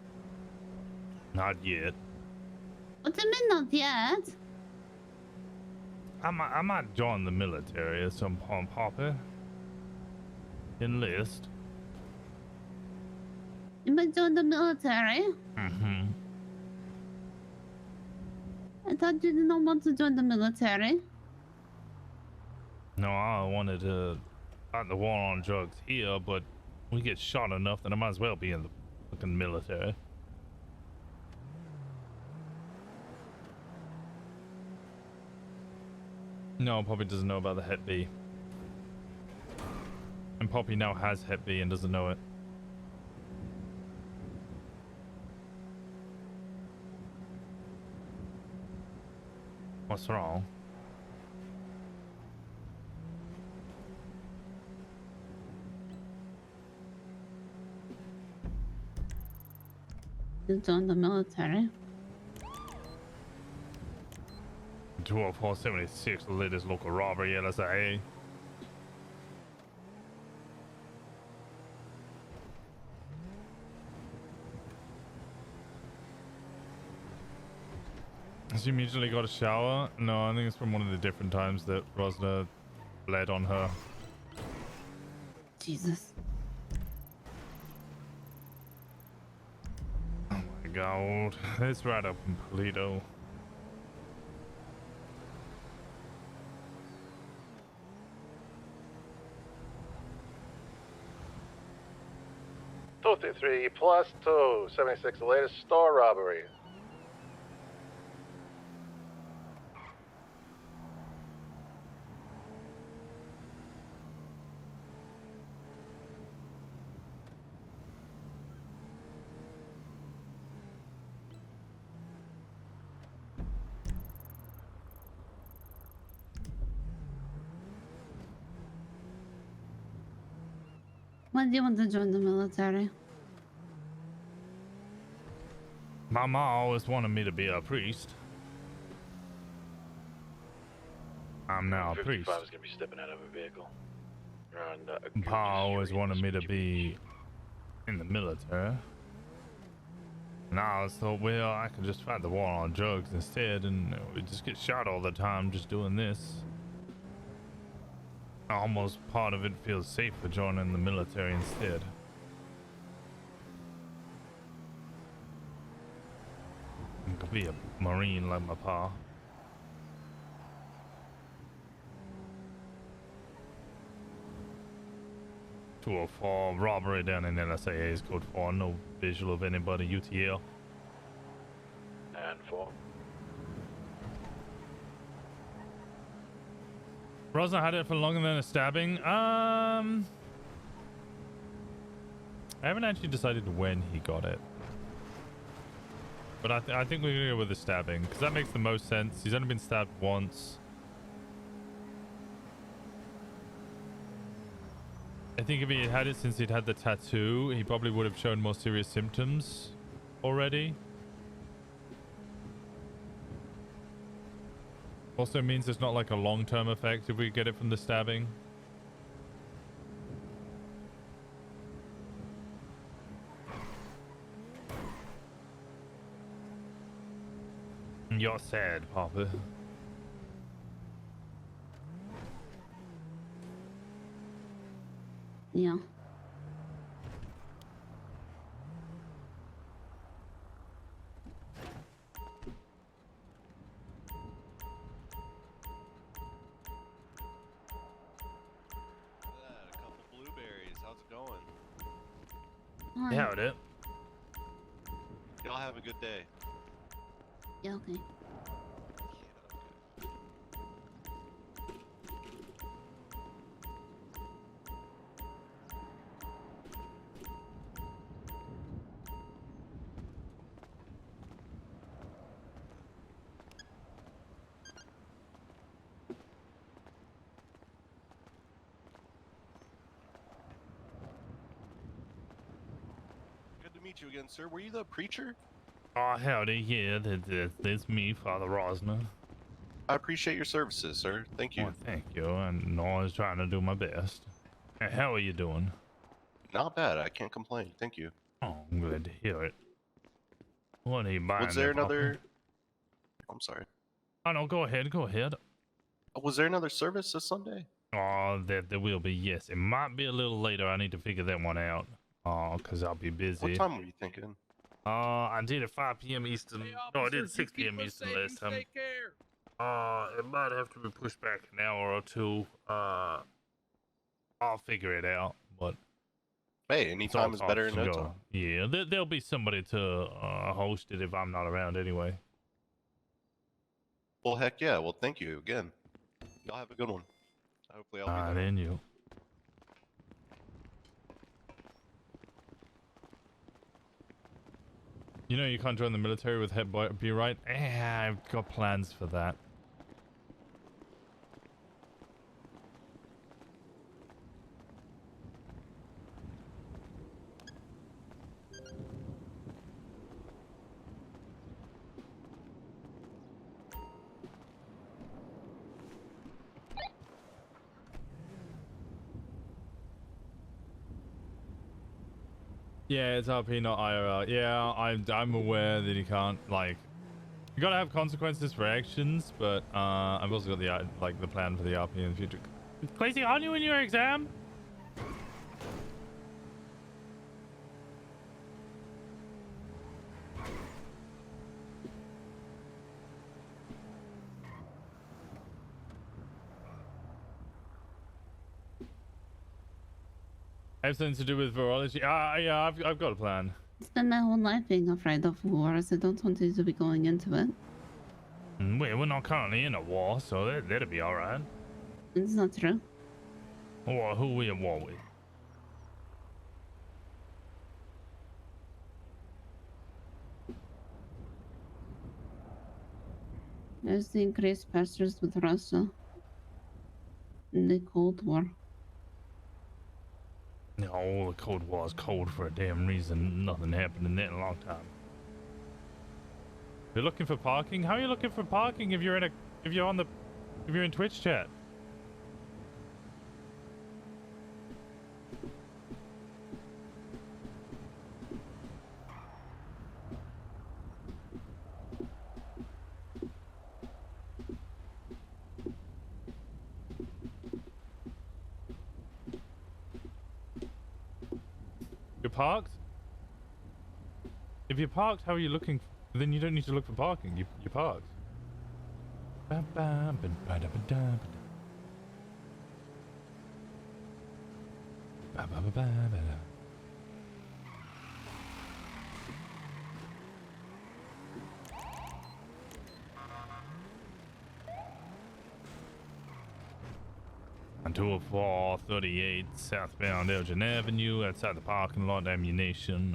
Not yet. What do you mean not yet? I might join the military at some point, Poppy. Enlist. You might join the military? Mm-hmm. I thought you did not want to join the military. No, I wanted to fight the war on drugs here, but we get shot enough that I might as well be in the fucking military. No, probably doesn't know about the Hep B. And Poppy now has Hep B and doesn't know it. What's wrong? You joined the military. 20476, the latest local robbery, LSA. Has she immediately got a shower? No, I think it's from one of the different times that Rosner bled on her. Jesus. Oh my god. It's right up in Polito. +2 76, the latest store robbery. Why do you want to join the military? Mama always wanted me to be a priest. I'm now a priest. 55 is gonna be stepping out of a vehicle. Pa always wanted me to be in the military. And I always thought, well, I could just fight the war on drugs instead, and we just get shot all the time just doing this. Almost part of it feels safer joining the military instead. I could be a Marine like my pa. .204 robbery down in LSAA is code 4. No visual of anybody. UTL. And 4. Rosner had it for longer than a stabbing. I haven't actually decided when he got it. But I think we're gonna go with the stabbing, because that makes the most sense. He's only been stabbed once. I think if he had had it since he'd had the tattoo, he probably would have shown more serious symptoms already. Also means it's not like a long-term effect if we get it from the stabbing. You're sad, Papa. Yeah. A couple blueberries. How's it going? Hi. Yeah, it. Y'all have a good day. Yeah, okay. Good to meet you again, sir. Were you the preacher? Oh, howdy. Yeah, that's me, Father Rosner. I appreciate your services, sir. Thank you. Well, thank you. And always trying to do my best. Hey, how are you doing? Not bad. I can't complain. Thank you. Oh, I'm glad to hear it. What are you buying? Was there Papa? another... I'm sorry. Oh, no, go ahead. Go ahead. Was there another service this Sunday? Oh, there will be, yes. It might be a little later. I need to figure that one out. Oh, because I'll be busy. What time were you thinking? I did it 5 p.m. Eastern. No, I did 6 p.m. Eastern last time. It might have to be pushed back an hour or two. I'll figure it out, but... Hey, any time is better than no time. Yeah, there'll be somebody to host it if I'm not around anyway. Well, heck yeah. Well, thank you again. Y'all have a good one. Hopefully I'll be there. And you. You know you can't join the military with head be right? I've got plans for that. Yeah, it's RP, not IRL. Yeah, I'm aware that you can't, like, you gotta have consequences for actions, but I've also got the the plan for the RP in the future. Crazy, aren't you in your exam? Everything to do with virology. Yeah, I've got a plan. I spent my whole life being afraid of wars. I don't want you to be going into it. We're not currently in a war, so that'll be alright. It's not true. Or who are we at war with? There's the increased pressures with Russia in the Cold War. No, the Cold War's cold for a damn reason. Nothing happened in that in a long time. You're looking for parking? How are you looking for parking if you're in Twitch chat? You're parked? If you're parked, how are you looking? Then you don't need to look for parking. You're parked. On 204-38 southbound Elgin Avenue, outside the parking lot, ammunition.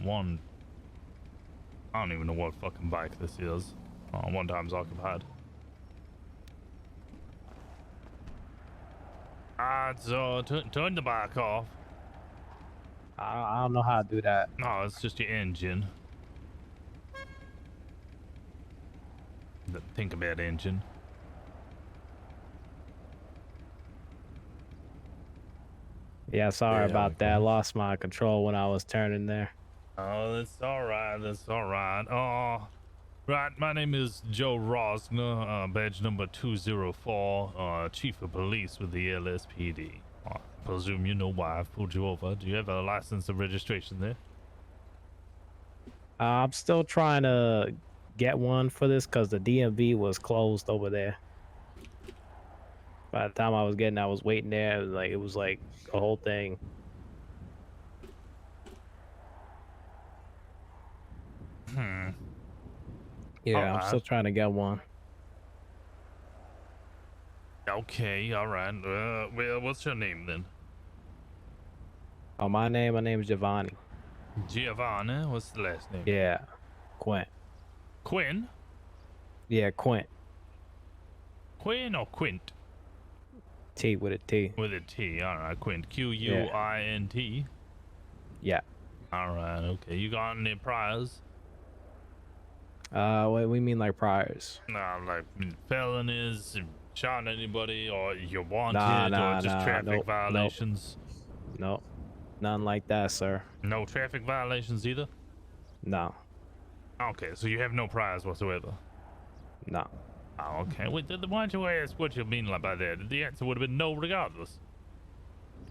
One. I don't even know what fucking bike this is. One time's occupied. So turn the bike off. I don't know how to do that. No, it's just your engine. Think about engine. Yeah, sorry about that. I lost my control when I was turning there. Oh, that's alright. That's alright. Oh, right. My name is Joe Rosner, badge number 204, chief of police with the LSPD. I presume you know why I've pulled you over. Do you have a license and registration there? I'm still trying to get one for this because the DMV was closed over there. By the time I was waiting there. It was like a whole thing. Yeah, I'm still trying to get one. Okay, alright. Well, what's your name then? Oh, my name is Giovanni. Giovanni? What's the last name? Yeah, Quint. Quinn? Yeah, Quint. Quinn or Quint? T with a T. With a T, alright, Quint. Quint. Yeah. Alright, okay. You got any priors? What we mean like priors? Nah, like felonies, shot anybody, or you're wanted, Nah, or just traffic violations? Nope. Nothing like that, sir. No traffic violations either? No. Okay, so you have no priors whatsoever? No. Oh, okay. Wait, why don't you ask what you mean by that? The answer would have been no regardless.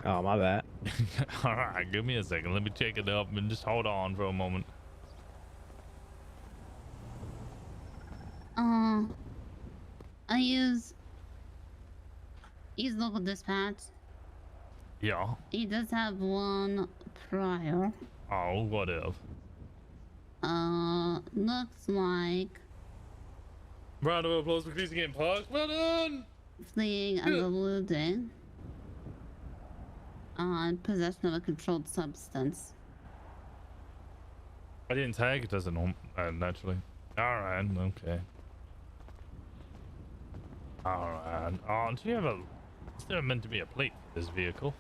Oh, my bad. Alright, give me a second. Let me check it up and just hold on for a moment. I use local dispatch. Yeah. He does have one prior. Oh, what if? Looks like Round of applause for Cleese getting parked. Well done! fleeing and eluding. Possession of a controlled substance. I didn't tag. It doesn't naturally. All right. Okay. All right. Do you have a? Is there meant to be a plate for this vehicle?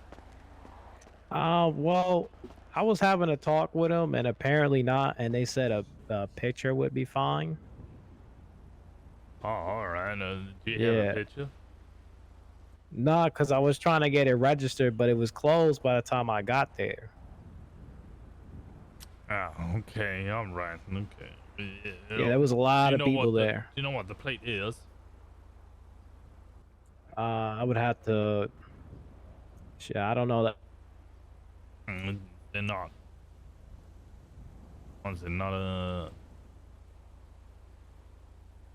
Well, I was having a talk with them, and apparently not. And they said a picture would be fine. Oh, all right. Do you have a picture? Nah, because I was trying to get it registered, but it was closed by the time I got there. Oh, okay. All right. Okay. Yeah, there was a lot of people there. Do you know what the plate is? I would have to. Shit, I don't know that. They're not. They're not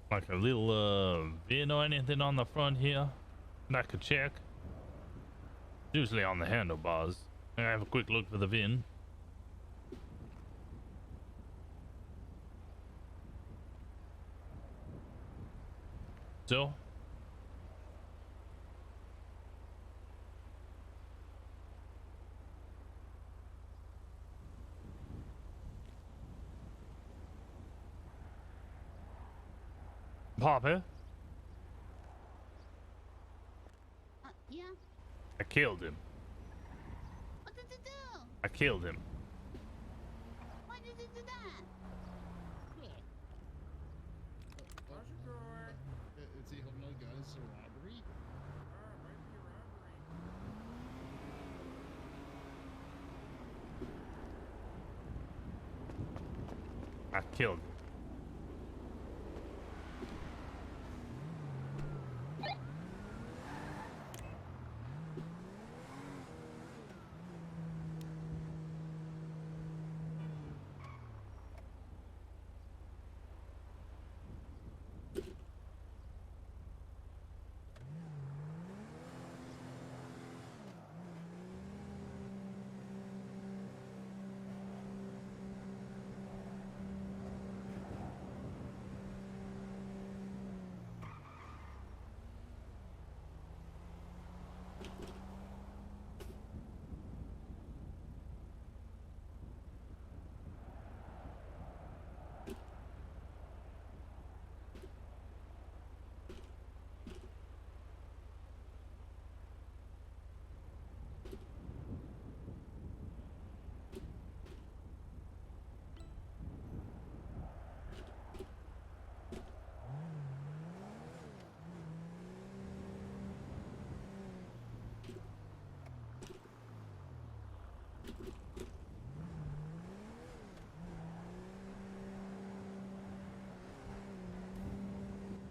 like a little VIN or anything on the front here that I could check. Usually on the handlebars. I have a quick look for the VIN. So. Papa? Yeah. I killed him. What did you do? I killed him. Why did you do that? Is he holding a gun? Is it a robbery? I killed him.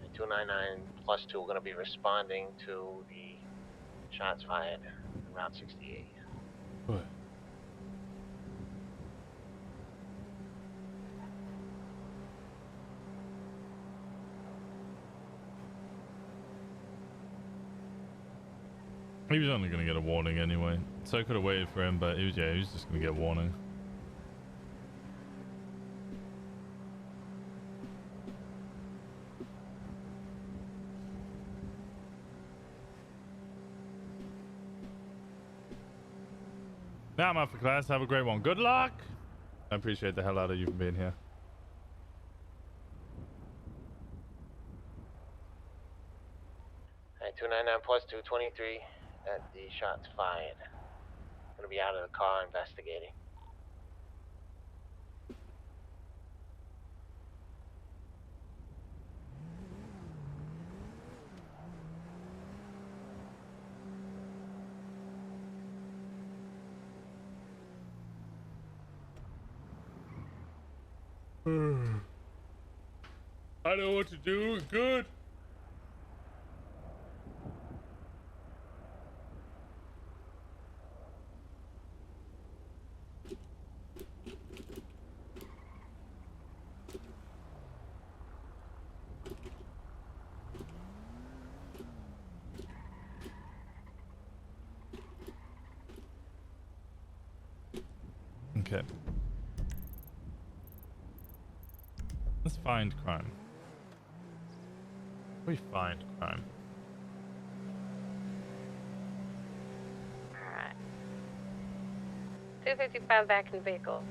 And 299 plus 2 are going to be responding to the shots fired in Route 68. What? He was only going to get a warning anyway, so I could have waited for him, but he was just going to get a warning. Now I'm up for class. Have a great one. Good luck. I appreciate the hell out of you for being here. Alright, 299 plus 223 at the shots fired. Gonna be out of the car investigating. I know what to do. Good. Okay. Let's find crime. We find crime. Alright. 255 back in vehicle.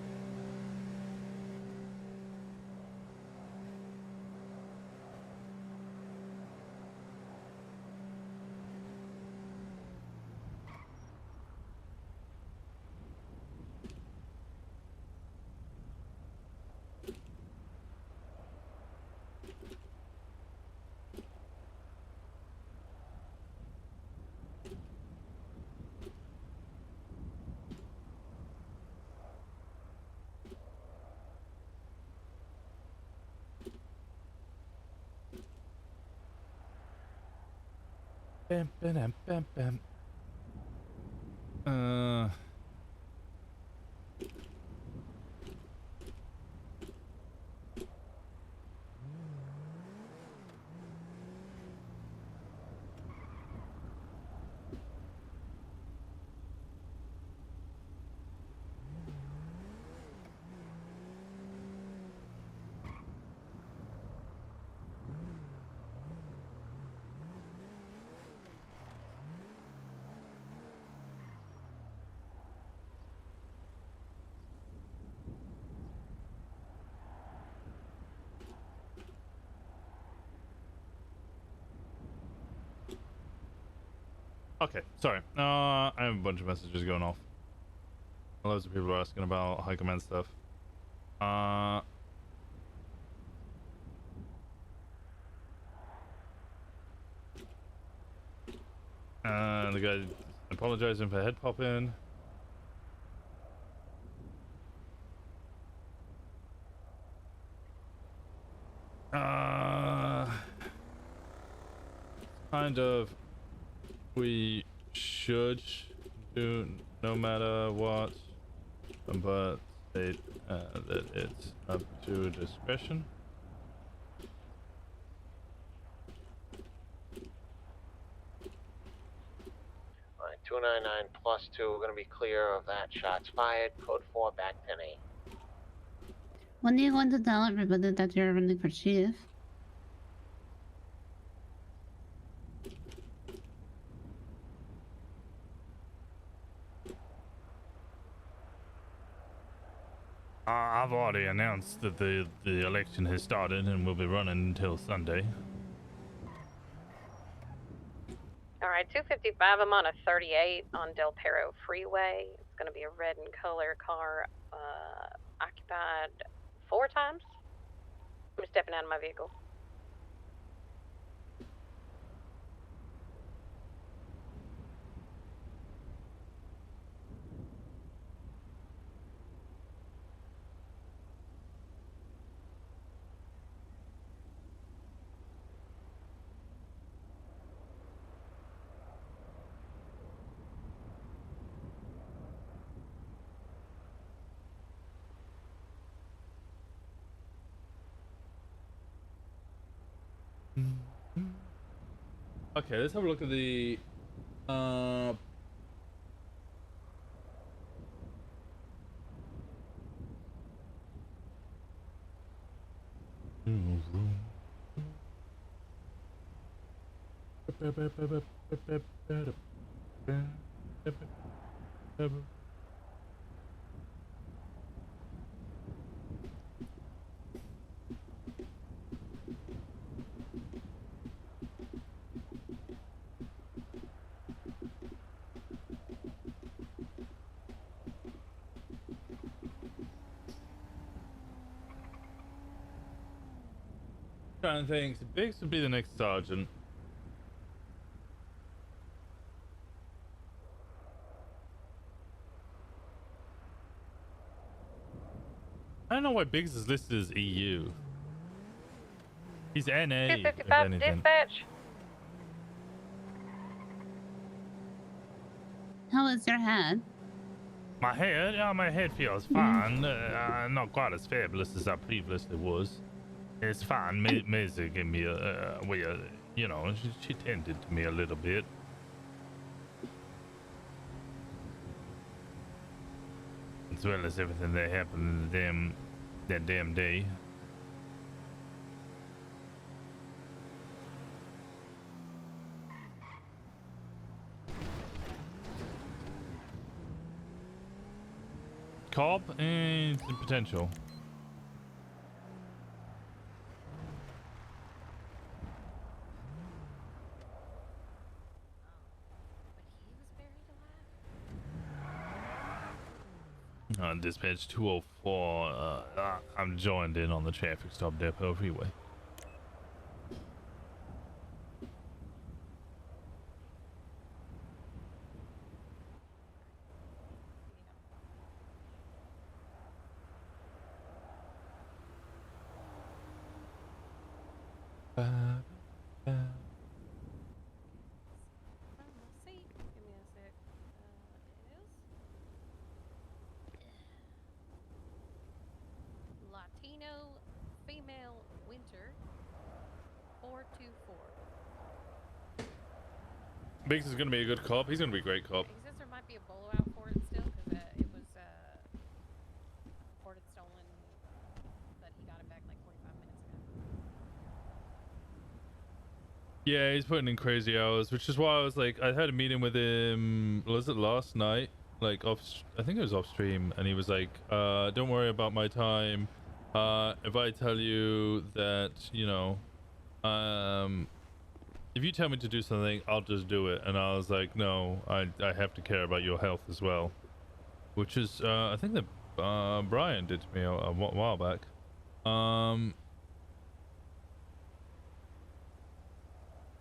Bam, bam, bam, bam. Okay, sorry. I have a bunch of messages going off. Loads of people are asking about high command stuff. The guy apologizing for head popping. Kind of. We should do no matter what, but state that it's up to discretion. All right, 299 plus 2. We're going to be clear of that. Shots fired. Code 4 back 10-8. When are you going to tell everybody that you're running for chief? I've already announced that the election has started and will be running until Sunday. Alright, 255, I'm on a 38 on Del Perro Freeway. It's gonna be a red and color car, occupied 4 times. I'm stepping out of my vehicle. Okay, let's have a look at the trying to think. Biggs would be the next sergeant. I don't know why Biggs is listed as EU. He's NA. 255 dispatch. How is your head? My head? Yeah, my head feels fine. Not quite as fabulous as I previously was. It's fine. Maisie gave me a you know, she tended to me a little bit. As well as everything that happened in that damn day. Cobb and potential. Dispatch 204. I'm joined in on the traffic stop Depot Freeway. 424. Biggs is gonna be a good cop. He's gonna be a great cop. He says there might be a bolo out for it still because it was reported stolen, but he got it back like 45 minutes ago. Yeah, he's putting in crazy hours, which is why I was like, I had a meeting with him. Was it last night? Like off, I think it was off stream, and he was like, "Don't worry about my time. If I tell you that, you know, if you tell me to do something, I'll just do it." And I was like, "No, I have to care about your health as well," which is, I think that Brian did to me a while back.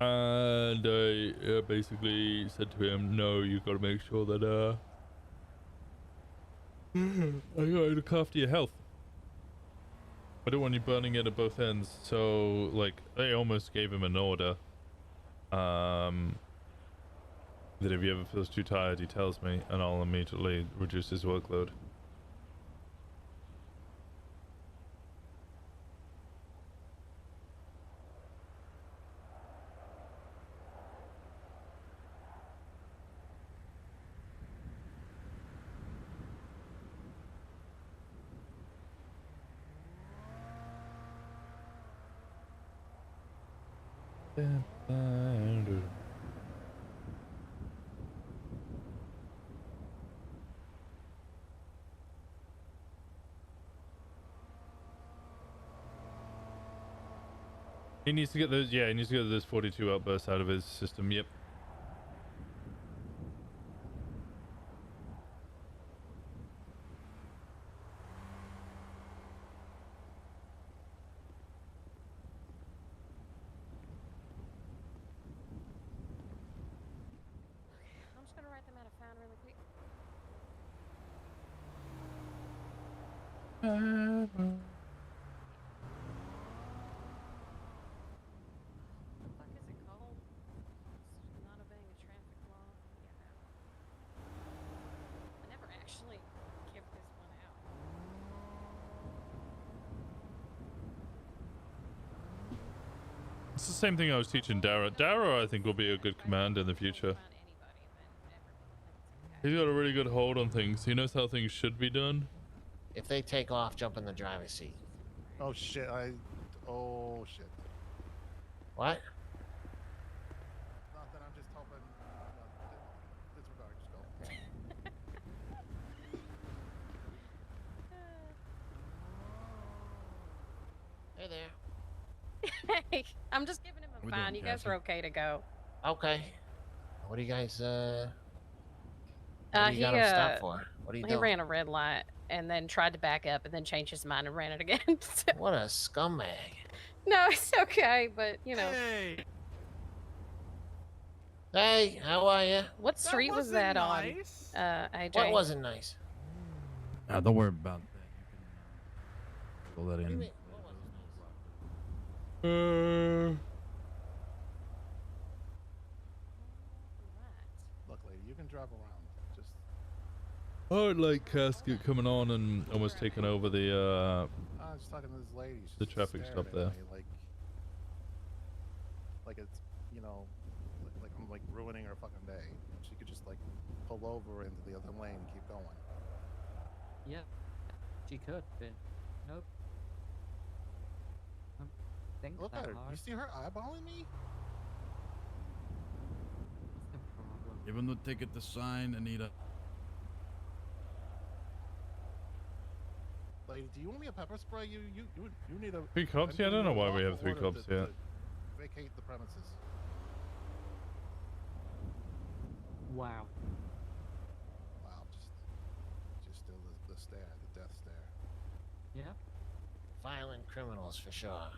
And I basically said to him, "No, you got to make sure that I gotta look after your health. I don't want you burning it at both ends." So like, I almost gave him an order that if he ever feels too tired, he tells me, and I'll immediately reduce his workload. He needs to get those, yeah, he needs to get those 42 outbursts out of his system, yep. I'm just gonna write them out a fine really quick. What the fuck is it called? It's not obeying a traffic law. Yeah, that one. I never actually give this one out. It's the same thing I was teaching Dara. Dara, I think, will be a good command in the future. He's got a really good hold on things. He knows how things should be done. If they take off, jump in the driver's seat. Oh shit! Oh shit! What? Nothing. I'm just hoping. Disregard. Just go. Hey there. Hey, I'm just giving him a fine. You guys are okay to go. Okay. What do you guys, what do you He got him stopped for? What are you he doing? ran a red light and then tried to back up and then changed his mind and ran it again. What a scumbag. No, it's okay, but you know. Hey, how are you? What street was that on? AJ. What wasn't nice? Don't worry about that. You can fill that in. Look, lady, you can drive around. Just. I would like Casket coming on and almost taking over the I was just talking to this lady. She's the just traffic staring stop at there. me like it's, you know, like I'm like ruining her fucking day. She could just like pull over into the other lane and keep going. Yeah, she could, but nope. Think Look that at her. hard. You see her eyeballing me? What's the problem? Give him the ticket to sign, Anita. Lady, do you want me a pepper spray? You need a. 3 cops? Yeah, I don't know why we have 3 cops yet. Vacate the premises. Wow. Wow, just still the stare, the death stare. Yeah. Violent criminals for sure.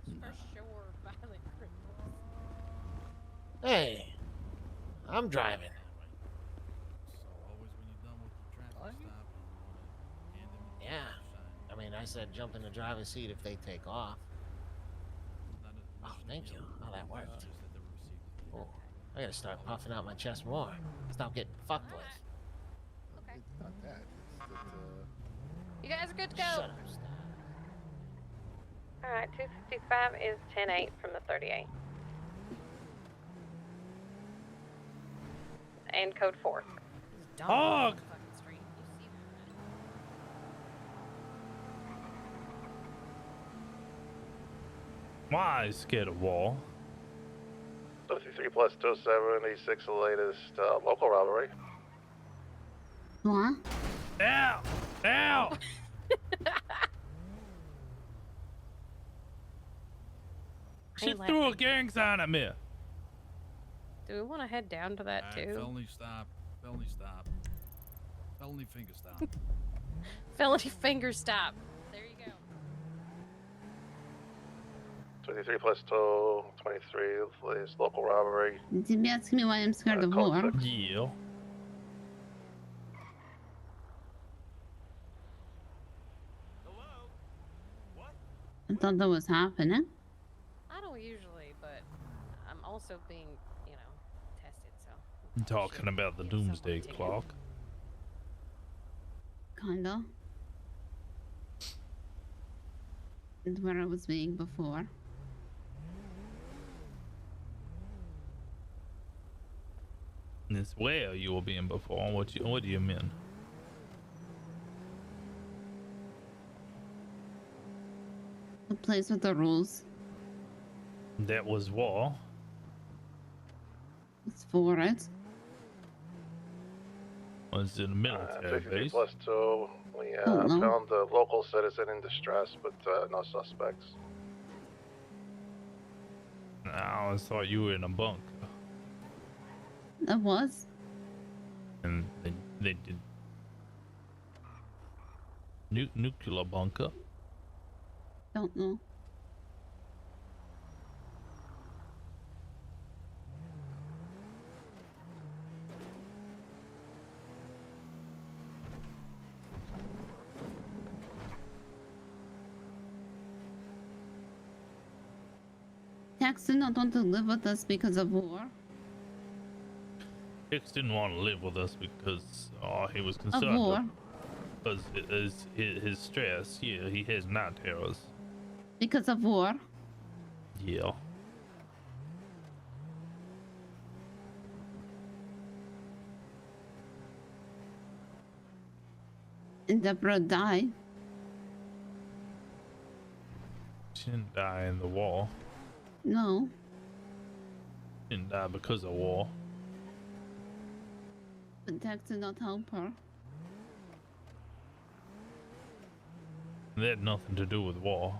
For sure, violent criminals. Hey, I'm driving. So always when you're done with the traffic stop, you want to hand him the Yeah. sign. I mean, I said jump in the driver's seat if they take off. Oh, thank you. Oh, that worked. Oh, I gotta start puffing out my chest more. Stop getting fucked with. Okay. It's not that. It's that, You guys are good to go. Shut up, Star. Alright, 255 is 10-8 from the 38. And code 4. Hog! Why is scared of wall? 53 plus 276, the latest local robbery. What? Ow! Ow! She threw a gang sign at me. Do we want to head down to that too? Felony stop. Felony stop. Felony finger stop. Felony finger stop. There you go. 23 plus 2, 23, the latest local robbery. Did you be asking me why I'm scared of war? Yeah. I thought that was happening. I don't usually, but I'm also being, tested, so. I'm talking about the doomsday clock. Kinda. And where I was being before. This where you were being before? What do you mean? The place with the rules. That was war. It's for it. Was it a military 53 base? plus 2, we Oh, no. found a local citizen in distress, but no suspects. I always thought you were in a bunker. That was. And they did nuclear bunker. Don't know. Tex did not want to live with us because of war. Hicks didn't want to live with us because he was Of concerned war. because his stress. Yeah, he has night terrors. Because of war. Yeah. And Deborah died. She didn't die in the war. No. She didn't die because of war. But Tex did not help her. That had nothing to do with war.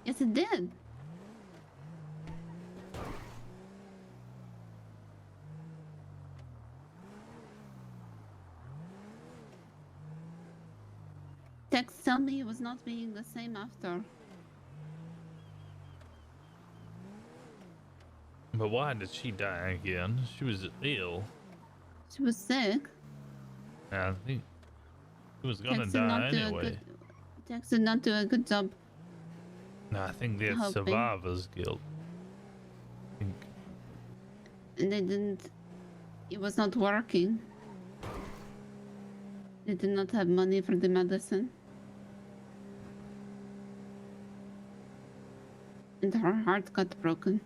Yes, it did. Tex told me he was not being the same after. But why did she die again? She was ill. She was sick. I think she was gonna Tex did die not do a anyway. good. Tex did not do a good job. No, I think that's Helping. survivor's guilt. And they didn't. It was not working. They did not have money for the medicine. And her heart got broken.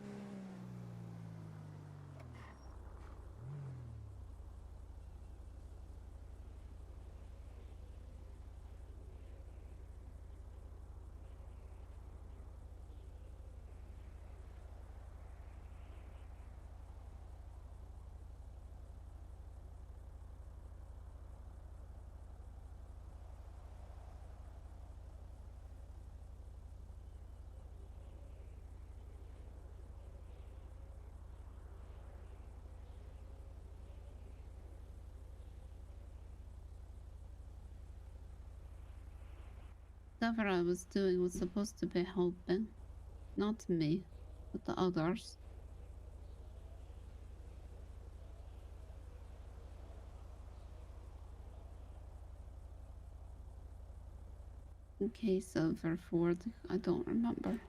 Whatever I was doing was supposed to be helping. Not me, but the others. In case of Ford, I don't remember.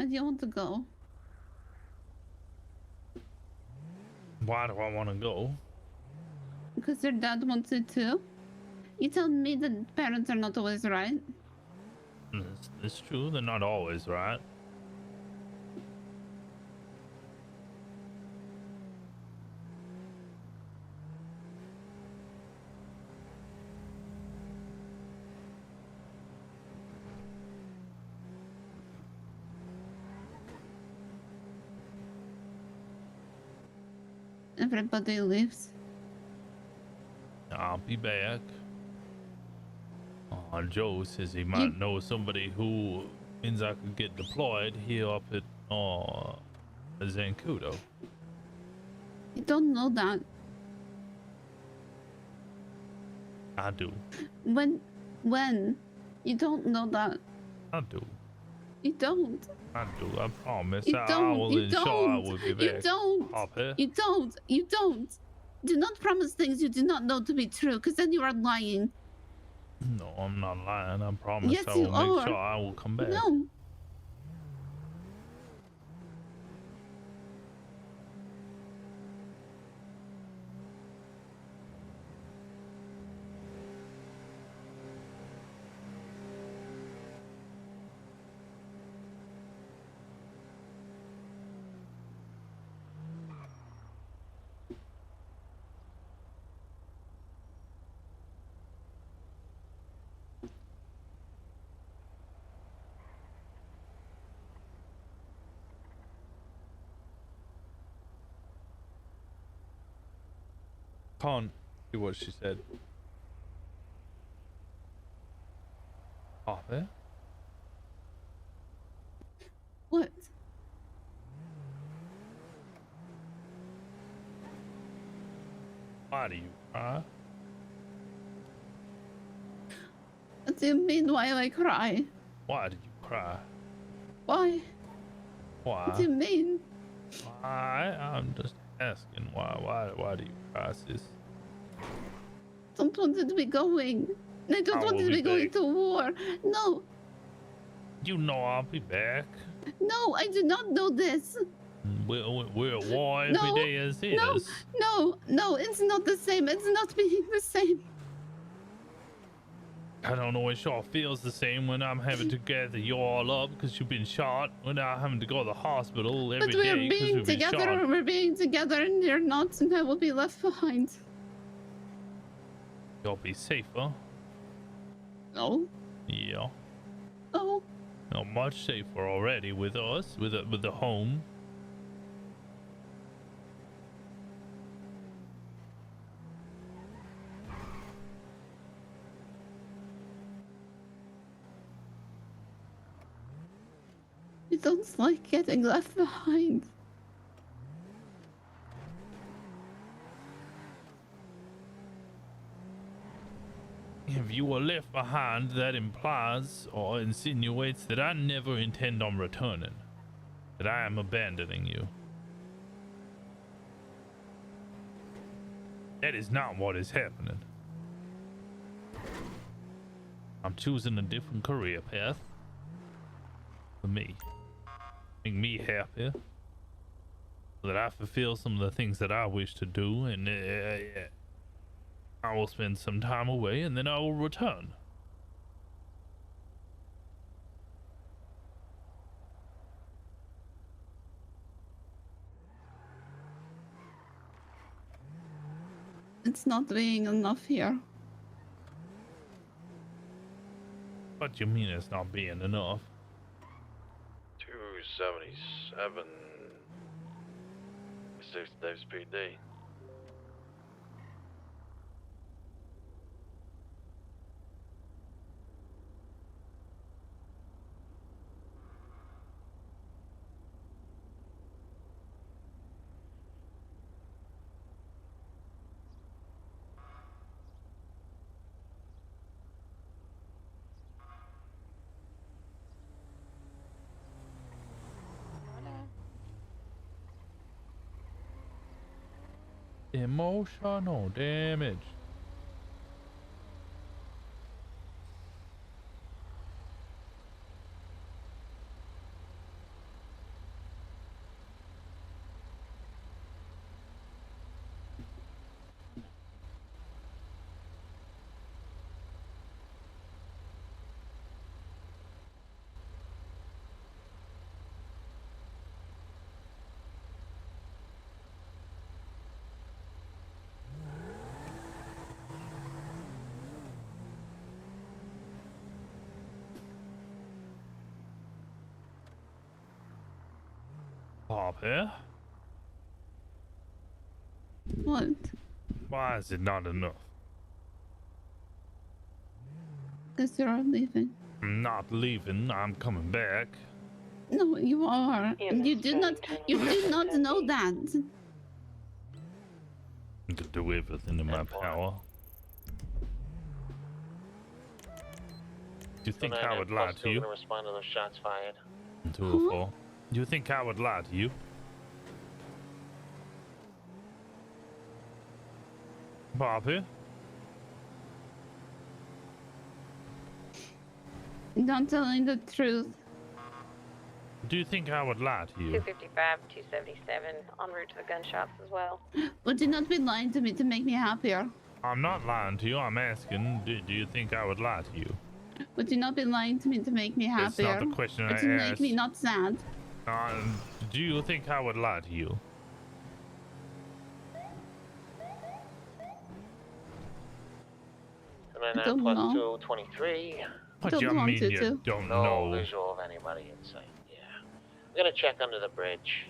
Why do you want to go? Why do I want to go? Because your dad wants it too. You told me that parents are not always right. It's true. They're not always right. Everybody leaves. I'll be back. Joe says he might know somebody who means I could get deployed here up at Zancudo. You don't know that. I do. When? You don't know that. I do. You don't. I do. I promise. You I don't. will You ensure don't. I will be back. You don't. Up here. You don't. You don't. Do not promise things you do not know to be true, because then you are lying. No, I'm not lying. I promise Yes, I you will make are. sure I will come back. No. Can't see what she said. Up there? What? Why do you cry? What do you mean, why I cry? Why did you cry? Why? Why? What do you mean? Why? I'm just asking why do you cry, sis? Don't want it to be going. I don't I want will it to be be going back. to war. No, You know I'll be back. no, I do not know this. We're at war every No, day as it no, is. no, it's not the same. It's not being the same. I don't know, it sure feels the same when I'm having to gather you all up because you've been shot. When I'm having to go to the hospital every But we're day because being we've been together, shot. we're being together, and you're not, and I will be left behind. You'll be safer. No. Yeah. No. Not much safer already with us, with the home. You don't like getting left behind. If you were left behind, that implies or insinuates that I never intend on returning. That I am abandoning you. That is not what is happening. I'm choosing a different career path. For me. Make me happier. So that I fulfill some of the things that I wish to do, and I will spend some time away and then I will return. It's not being enough here. What do you mean it's not being enough? 277. 6 Davis PD. Emotional damage. Poppy, What? why is it not enough? Because you're leaving. I'm not leaving. I'm coming back. No, you are. And you do not know that. I could do everything in my power. Do you think I would lie to you? Respond to those shots fired. 204. Do you think I would lie to you? Bobby? Not telling the truth. Do you think I would lie to you? 255, 277, en route to the gun shops as well. Would you not be lying to me to make me happier? I'm not lying to you. I'm asking, do you think I would lie to you? Would you not be lying to me to make me happier? That's not the question I or to make asked. me not sad? Do you think I would lie to you? And then plus 223. What do you mean you don't know? No visual of anybody in sight. Yeah. I'm gonna check under the bridge.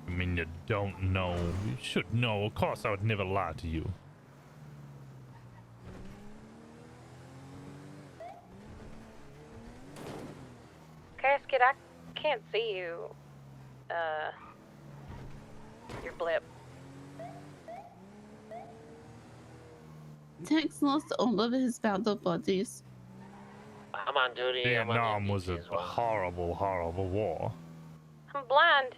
I mean you don't know. You should know. Of course I would never lie to you. Casket, I can't see you. Your blip. Tex lost all of his battle buddies. I'm on duty. Vietnam was a horrible, horrible war. I'm blind.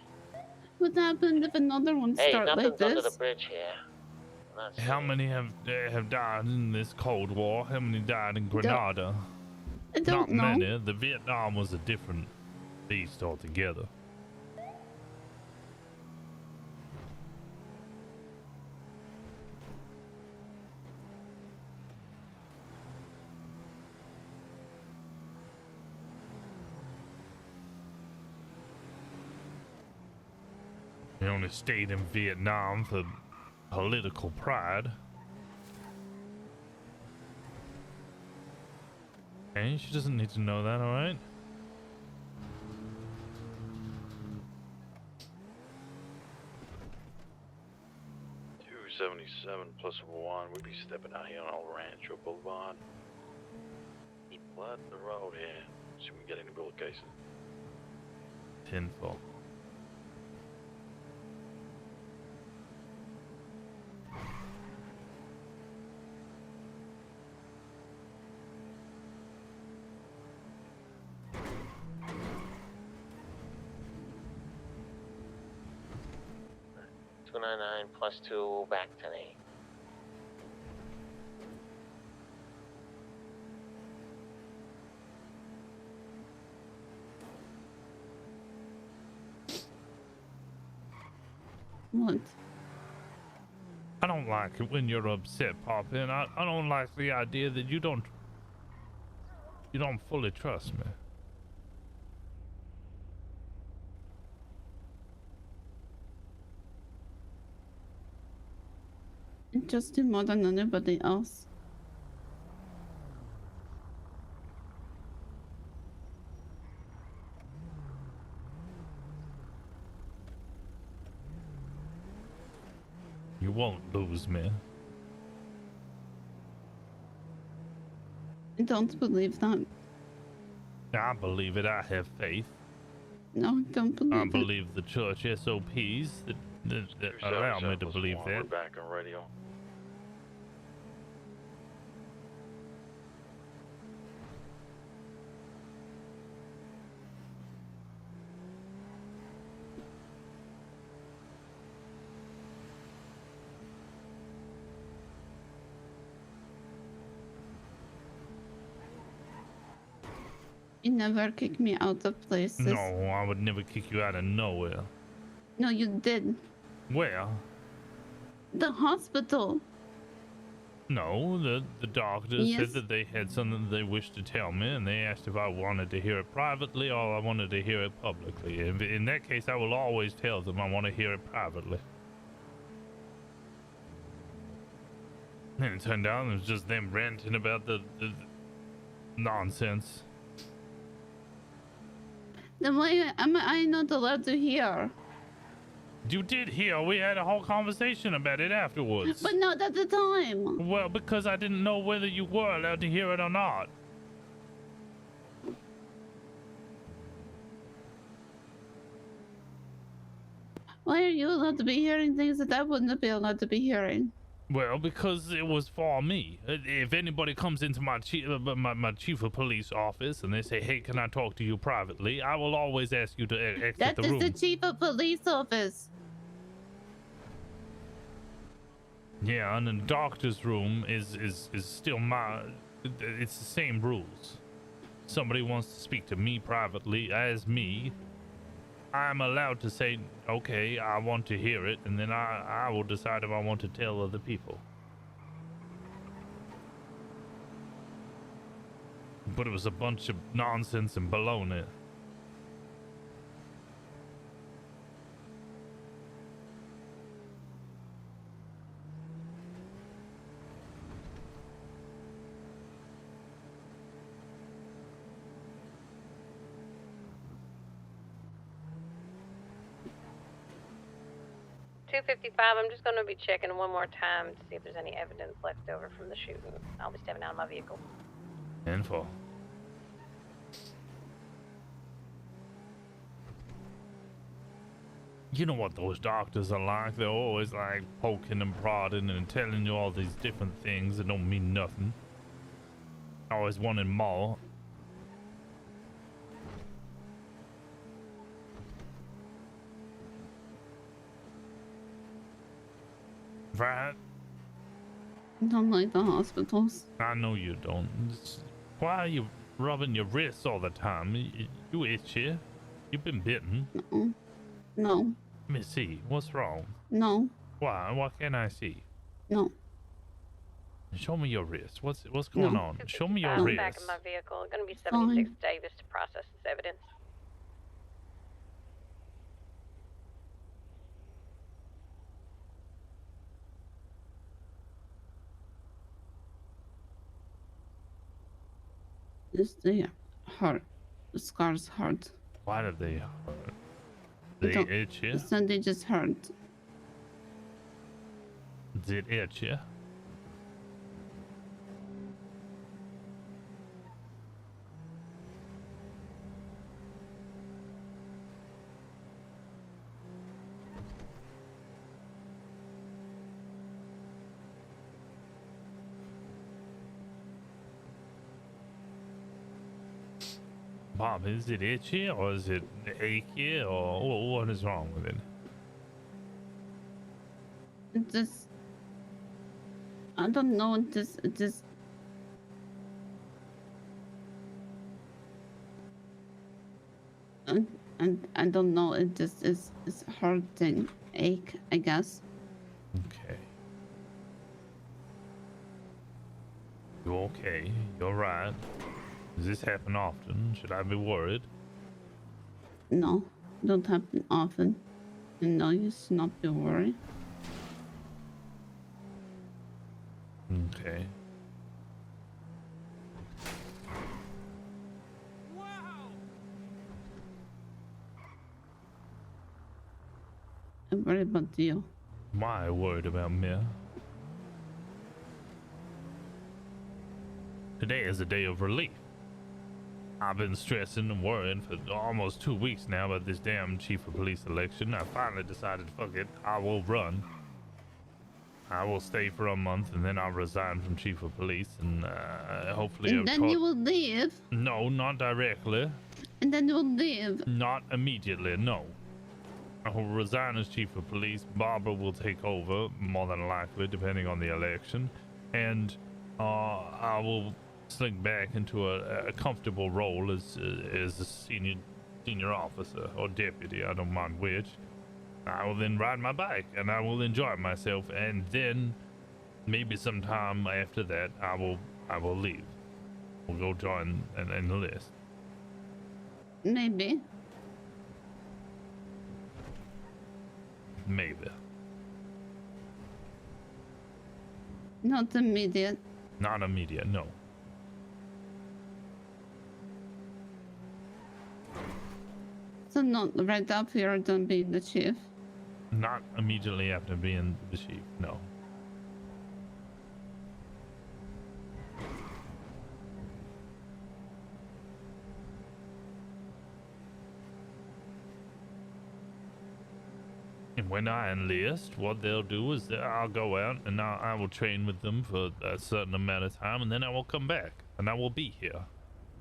What happened if another one started like nothing's under this? the bridge here. How many have died in this Cold War? How many died in Grenada? I don't know. Not many. The Vietnam was a different beast altogether. He only stayed in Vietnam for political pride. Okay, she doesn't need to know that, alright? +1, we'll be stepping out here on El Rancho Boulevard. Keep blood the road here. See if we can get any bullet cases. 10-4. +2 back to me. What? I don't like it when you're upset, Papa, and I don't like the idea that you don't fully trust me. Just do more than anybody else. You won't lose me. I don't believe that. I believe it. I have faith. No, I don't believe it. I believe the church SOPs that allow me to believe that. We're back on radio. You never kick me out of places. No, I would never kick you out of nowhere. No, you did. Where? The hospital. No, the doctors Yes. said that they had something they wished to tell me, and they asked if I wanted to hear it privately or I wanted to hear it publicly. In that case, I will always tell them I want to hear it privately. And it turned out it was just them ranting about the nonsense. Then why am I not allowed to hear? You did hear. We had a whole conversation about it afterwards. But not at the time. Well, because I didn't know whether you were allowed to hear it or not. Why are you allowed to be hearing things that I wouldn't be allowed to be hearing? Well, because it was for me. If anybody comes into my chief of police office and they say, "Hey, can I talk to you privately?" I will always ask you to exit That the is room. the chief of police office. Yeah, and the doctor's room is still my. It's the same rules. Somebody wants to speak to me privately as me. I'm allowed to say, okay, I want to hear it, and then I will decide if I want to tell other people. But it was a bunch of nonsense and baloney. I'm just going to be checking one more time to see if there's any evidence left over from the shooting. I'll be stepping out of my vehicle. Info. You know what those doctors are like? They're always like poking and prodding and telling you all these different things that don't mean nothing. Always wanting more. Right? I don't like the hospitals. I know you don't. Why are you rubbing your wrists all the time? You itchy? You've been bitten? No. Let me see. What's wrong? No. Why? What can I see? No. Show me your wrist. What's going on? Show me your I'm wrist. back in my vehicle. It's going to be 76 Fine. Davis to process this evidence. Just they hurt. The scars hurt. Why did they hurt? They itch you? So they just hurt. Did it itch you? Bob, is it itchy or is it achy or what is wrong with it? It just, I don't know. It just. And I don't know. It just is hurting, ache, I guess. Okay. You okay? You're right. Does this happen often? Should I be worried? No, don't happen often. And no, you should not be worried. Okay. I'm worried about you. Why worried about me? Today is a day of relief. I've been stressing and worrying for almost 2 weeks now about this damn chief of police election. I finally decided, fuck it, I will run. I will stay for a month and then I'll resign from chief of police and hopefully... And then you will leave. No, not directly. And then you will leave. Not immediately, no. I will resign as chief of police. Barbara will take over, more than likely, depending on the election. And I will slink back into a comfortable role as a senior officer or deputy, I don't mind which. I will then ride my bike and I will enjoy myself, and then maybe sometime after that I will leave. We'll go join and enlist. Maybe. Maybe. Not immediate. Not immediate, no. not right up here than being the chief. Not immediately after being the chief, no. And when I enlist, what they'll do is that I'll go out and I will train with them for a certain amount of time, and then I will come back and I will be here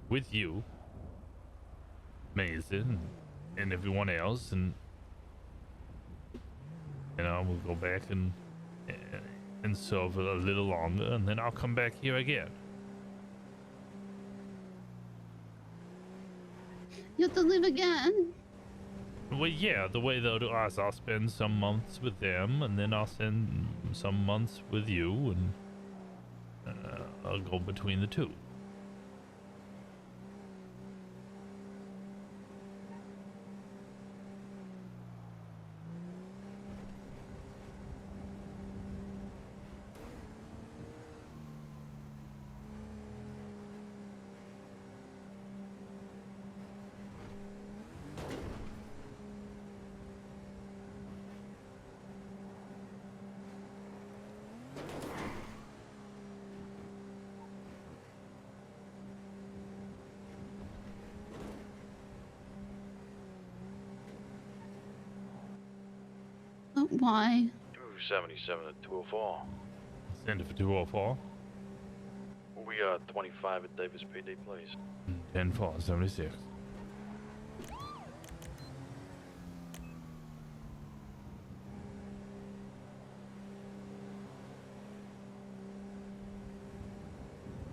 with you, Mason, and everyone else, and I will go back and serve a little longer, and then I'll come back here again. You have to leave again. Well, yeah, the way they'll do is I'll spend some months with them, and then I'll spend some months with you, and I'll go between the two. Why? 277 to 204. Send it for 204. We got 25 at Davis PD, please. 10-4-76.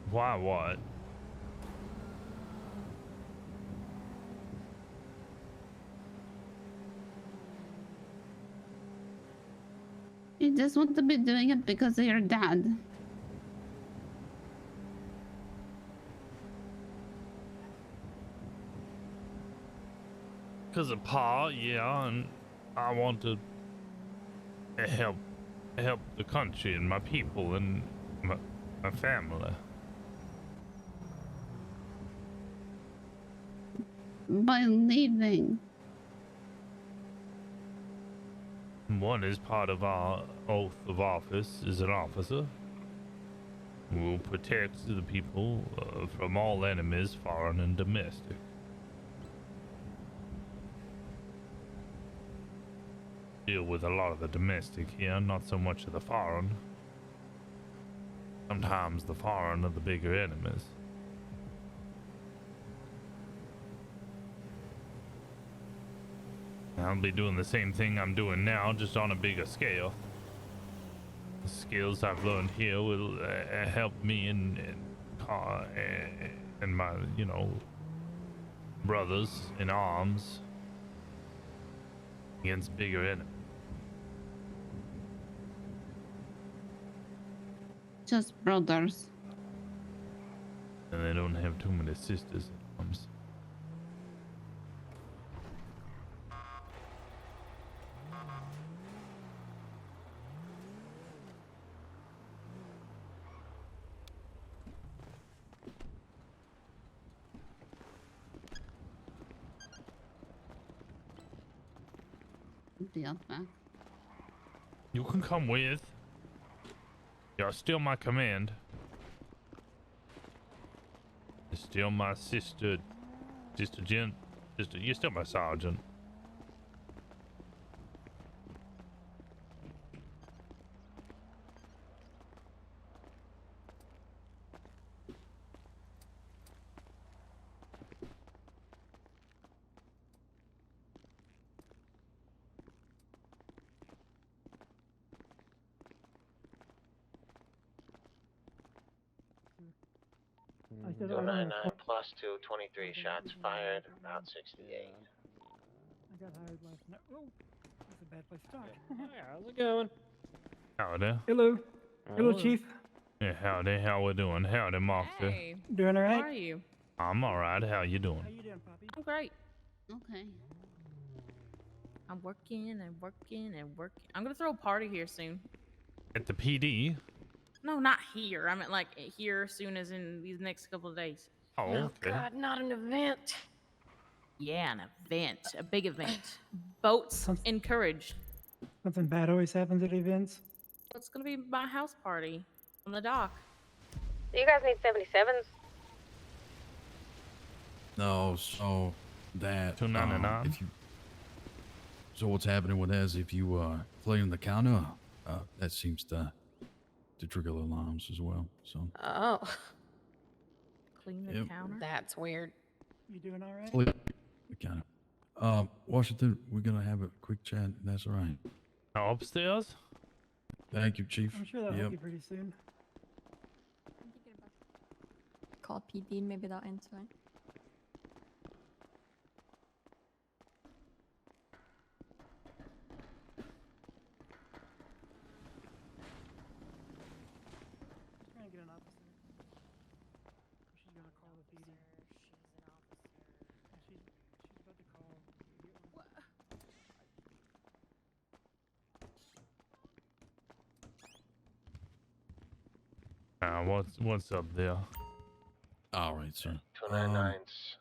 Why what? You just want to be doing it because of your dad. Because of Pa, yeah, and I want to help the country and my people and my family. By leaving. One is part of our oath of office as an officer. We will protect the people from all enemies, foreign and domestic. Deal with a lot of the domestic here, not so much of the foreign. Sometimes the foreign are the bigger enemies. I'll be doing the same thing I'm doing now, just on a bigger scale. The skills I've learned here will help me and my, brothers in arms against bigger enemies. Just brothers. And they don't have too many sisters in arms. The outback. You can come with. You're still my command. You're still my sister, you're still my sergeant. I 299 plus 2, 23 shots fired, about 68. I got hired last night. Oh, that's a bad place to talk. How's it going? Howdy. Hello. Hello, Oh. Chief. Yeah, howdy. How we doing? Howdy, Moxie. Hey. Doing all right? How are you? I'm all right. How you doing? How you doing, Poppy? I'm great. Okay. I'm working and working and working. I'm gonna throw a party here soon. At the PD? No, not here. I meant like here soon as in these next couple of days. Oh, okay. God, not an event. Yeah, an event, a big event. Boats encouraged. Something bad always happens at events. It's gonna be my house party on the dock. Do you guys need 77s? No, so that $2.99. if you so what's happening with that is if you clean the counter, that seems to trigger alarms as well. So Oh. Clean the counter. That's weird. You doing all right? clean the counter. Washington, we're gonna have a quick chat. That's all right. Upstairs. Thank you, Chief. I'm sure that'll Yep. be pretty soon. Call PD, maybe they'll answer. Trying to get an officer. She's gonna call the PD. She's about to call. What's up there? All right, sir. 299's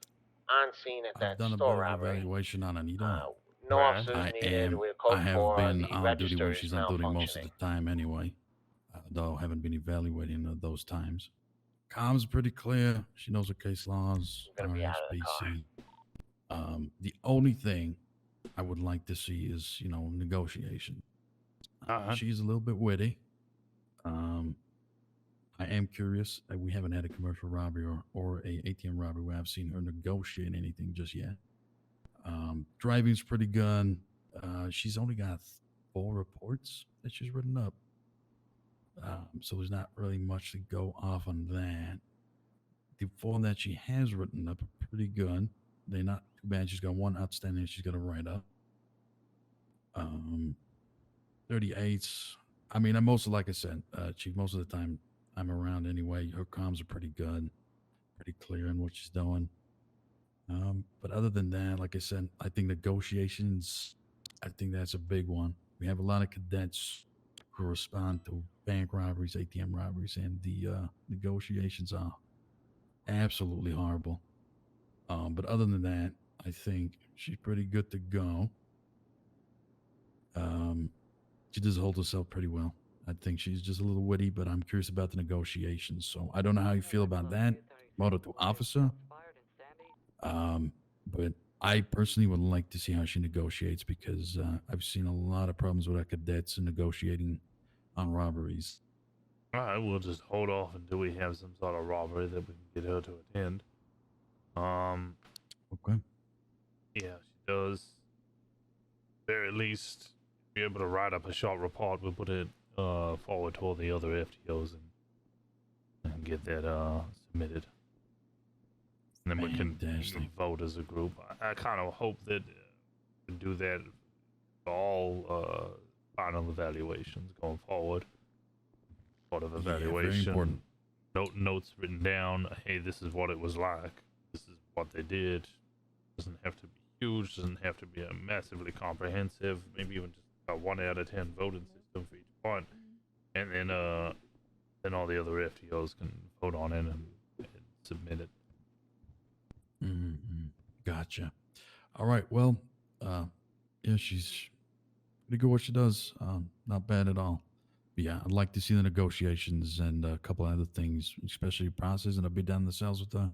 on scene at that I've done a store better robbery. evaluation on Anita. No officers needed. We're code I have 4. been The on duty when register she's is on duty most of malfunctioning. the time anyway. Though I haven't been evaluating those times. Comms pretty clear. She knows her case laws. I'm gonna be out of the car. The only thing I would like to see is, negotiation. She's a little bit witty. I am curious. We haven't had a commercial robbery or a ATM robbery where I've seen her negotiate anything just yet. Driving's pretty good. She's only got 4 reports that she's written up. So there's not really much to go off on that. The 4 that she has written up are pretty good. They're not too bad. She's got 1 outstanding she's got to write up. 38s. I mean, like I said, Chief, most of the time I'm around anyway. Her comms are pretty good, pretty clear in what she's doing. But other than that, like I said, I think negotiations, I think that's a big one. We have a lot of cadets who respond to bank robberies, ATM robberies, and the negotiations are absolutely horrible. But other than that, I think she's pretty good to go. She does hold herself pretty well. I think she's just a little witty, but I'm curious about the negotiations. So I don't know how you feel about that. Motor to officer. But I personally would like to see how she negotiates because I've seen a lot of problems with our cadets in negotiating on robberies. All right, we'll just hold off until we have some sort of robbery that we can get her to attend. Okay. Yeah, she does. Very least be able to write up a short report. We'll put it forward to all the other FTOs and get that submitted. And then we can vote as a group. I kind of hope that we do that for all final evaluations going forward. Sort of evaluation. Very important. Notes written down. Hey, this is what it was like. This is what they did. Doesn't have to be huge. Doesn't have to be a massively comprehensive. Maybe even just a 1 out of 10 voting system for each one. And then all the other FTOs can vote on it and submit it. Mm-hmm. Gotcha. All right. Well, yeah, she's pretty good what she does. Not bad at all. But yeah, I'd like to see the negotiations and a couple other things, especially process, and I'll be down in the cells with her.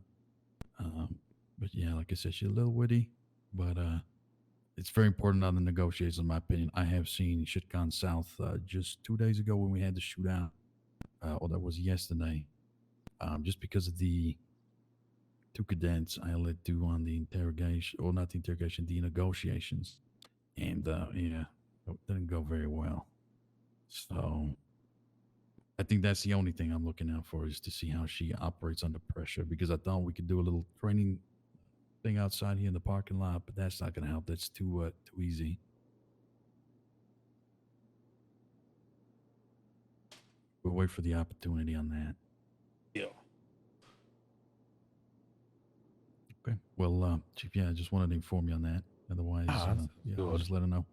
But yeah, like I said, she's a little witty, but it's very important on the negotiations, in my opinion. I have seen shit gone south just 2 days ago when we had the shootout, or that was yesterday, just because of the 2 cadets I let do on the interrogation, or not the interrogation, the negotiations. And yeah, it didn't go very well. So I think that's the only thing I'm looking out for, is to see how she operates under pressure, because I thought we could do a little training thing outside here in the parking lot, but that's not going to help. That's too easy. We'll wait for the opportunity on that. Yeah. Okay. Well, Chief, yeah, I just wanted to inform you on that. Otherwise, yeah, I'll just let her know.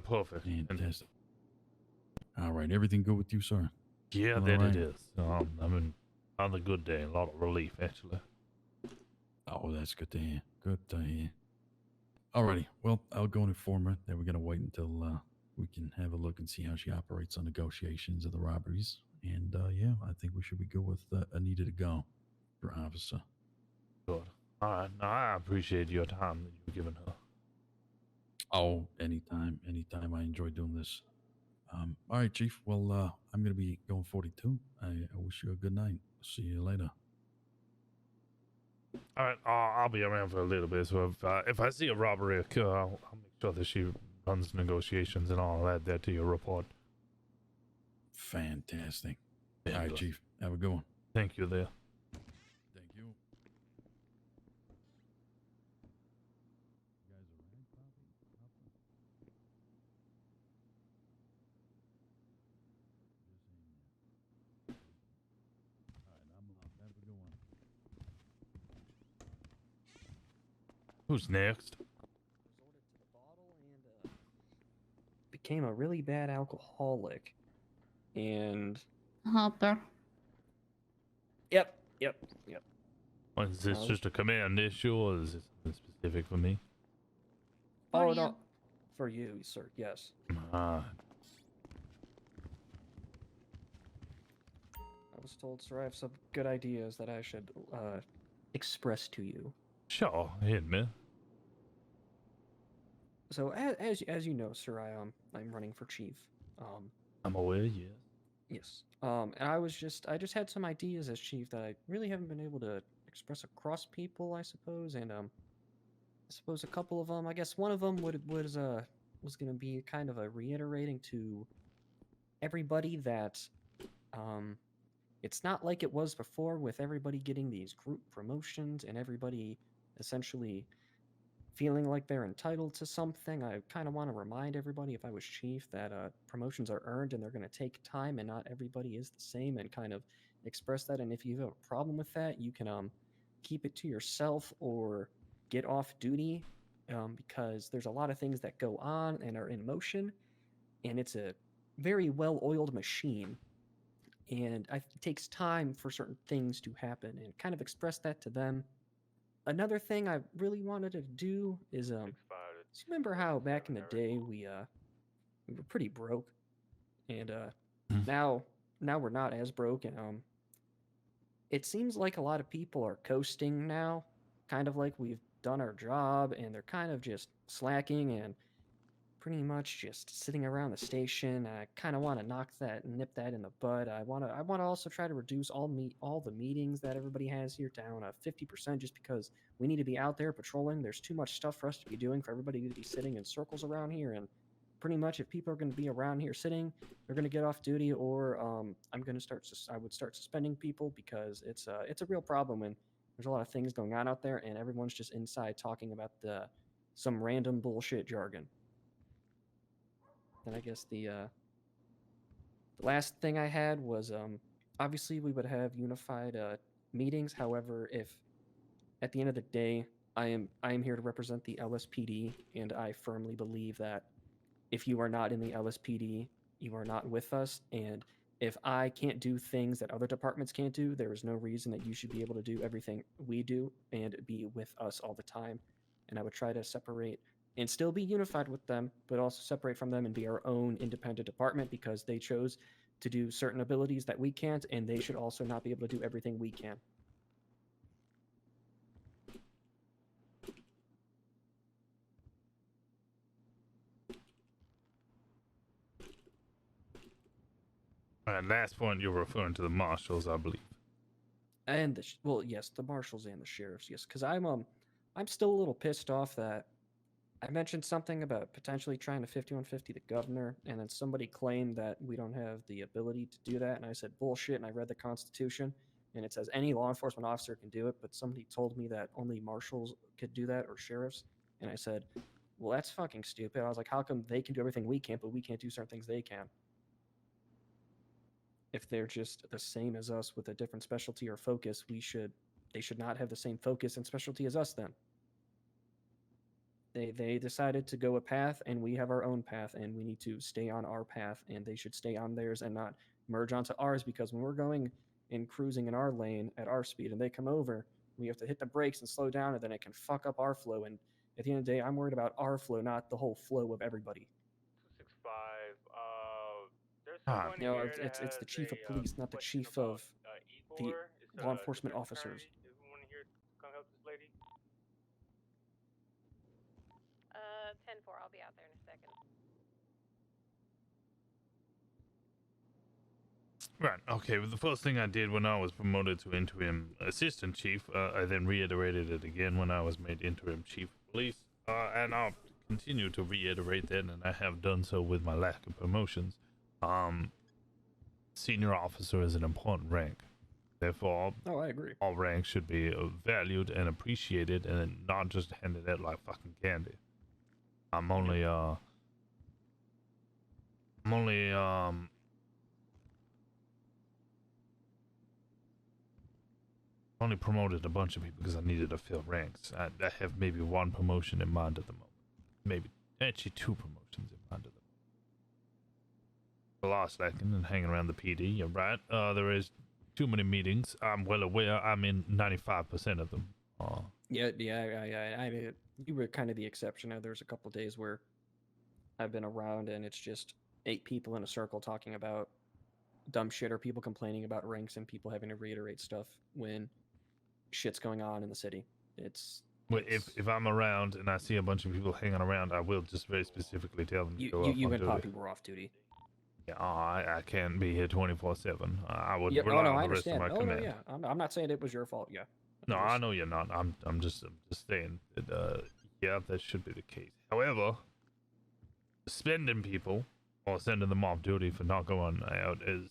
Perfect. Fantastic. All right. Everything good with you, sir? Yeah, All that right. it is. I mean, on the good day, a lot of relief, actually. Oh, that's good to hear. Good to hear. Alrighty. Well, I'll go and inform her that we're gonna wait until we can have a look and see how she operates on negotiations of the robberies. And yeah, I think we should be good with Anita to go for officer. Good. All right. No, I appreciate your time that you've given her. Oh, anytime. I enjoy doing this. All right, Chief. Well, I'm gonna be going 42. I wish you a good night. See you later. All right. I'll be around for a little bit. So if I see a robbery occur, I'll make sure that she runs negotiations and I'll add that to your report. Fantastic. All right, Chief. Have a good one. Thank you there. Thank you. Who's next? Became a really bad alcoholic. And Hopper. Yep. Is this just a command issue, or is this something specific for me? Oh, no. For you, sir, yes. Ah. I was told, sir, I have some good ideas that I should express to you. Sure, hit me. So, as you know, sir, I'm running for chief. I'm aware, yes. Yes. And I just had some ideas as chief that I really haven't been able to express across people, I suppose. And I suppose a couple of them. I guess one of them was going to be kind of a reiterating to everybody that it's not like it was before, with everybody getting these group promotions and everybody essentially feeling like they're entitled to something. I kind of want to remind everybody, if I was chief, that promotions are earned and they're going to take time, and not everybody is the same, and kind of express that. And if you have a problem with that, you can keep it to yourself or get off duty, because there's a lot of things that go on and are in motion, and it's a very well-oiled machine, and it takes time for certain things to happen, and kind of express that to them. Another thing I really wanted to do is, so you remember how back in the day we were pretty broke, and now we're not as broke, and it seems like a lot of people are coasting now, kind of like we've done our job, and they're kind of just slacking and pretty much just sitting around the station. I kind of want to nip that in the bud. I want to also try to reduce all the meetings that everybody has here down 50%, just because we need to be out there patrolling. There's too much stuff for us to be doing, for everybody to be sitting in circles around here. And pretty much, if people are going to be around here sitting, they're going to get off duty, or I would start suspending people, because it's a real problem when there's a lot of things going on out there and everyone's just inside talking about some random bullshit jargon. Then I guess the last thing I had was, obviously we would have unified meetings. However, if at the end of the day, I am here to represent the LSPD, and I firmly believe that if you are not in the LSPD, you are not with us. And if I can't do things that other departments can't do, there is no reason that you should be able to do everything we do and be with us all the time. And I would try to separate and still be unified with them, but also separate from them and be our own independent department, because they chose to do certain abilities that we can't, and they should also not be able to do everything we can. And last point, you're referring to the marshals, I believe. And well, yes, the marshals and the sheriffs, yes, because I'm still a little pissed off that I mentioned something about potentially trying to 5150 the governor, and then somebody claimed that we don't have the ability to do that, and I said bullshit, and I read the Constitution, and it says any law enforcement officer can do it, but somebody told me that only marshals could do that, or sheriffs, and I said, well, that's fucking stupid. I was like, how come they can do everything we can't, but we can't do certain things they can? If they're just the same as us with a different specialty or focus, they should not have the same focus and specialty as us then. They decided to go a path, and we have our own path, and we need to stay on our path, and they should stay on theirs and not merge onto ours, because when we're going and cruising in our lane at our speed and they come over, we have to hit the brakes and slow down, and then it can fuck up our flow, and At the end of the day, I'm worried about our flow, not the whole flow of everybody. 265. There's Ah. someone You know, here it's the that chief has of police, not the question chief about, of the Igor. It's law a enforcement district officers. attorney. Is anyone here to come help this lady? 10-4, I'll be out there in a second. Right. Okay. Well, the first thing I did when I was promoted to interim assistant chief, I then reiterated it again when I was made interim chief of police, and I'll continue to reiterate that, and I have done so with my lack of promotions. Senior officer is an important rank. Therefore, Oh, I agree. all ranks should be valued and appreciated, and not just handed out like fucking candy. I'm only promoted a bunch of people because I needed to fill ranks. I have maybe one promotion in mind at the moment. Maybe actually 2 promotions in mind at the moment. The last second and hanging around the PD, you're right. There is too many meetings. I'm well aware. I'm in 95% of them. Yeah. I mean, you were kind of the exception. There's a couple days where I've been around and it's just 8 people in a circle talking about dumb shit, or people complaining about ranks and people having to reiterate stuff when shit's going on in the city. Well, if I'm around and I see a bunch of people hanging around, I will just very specifically tell them to go off you on and duty. Poppy were off duty. Yeah, I can't be here 24/7. I would Yeah, rely no, on I the rest of understand. my Oh, command. no, yeah. I'm not saying it was your fault. Yeah. No, I know you're not. I'm just saying that yeah, that should be the case. However, suspending people or sending them off duty for not going out is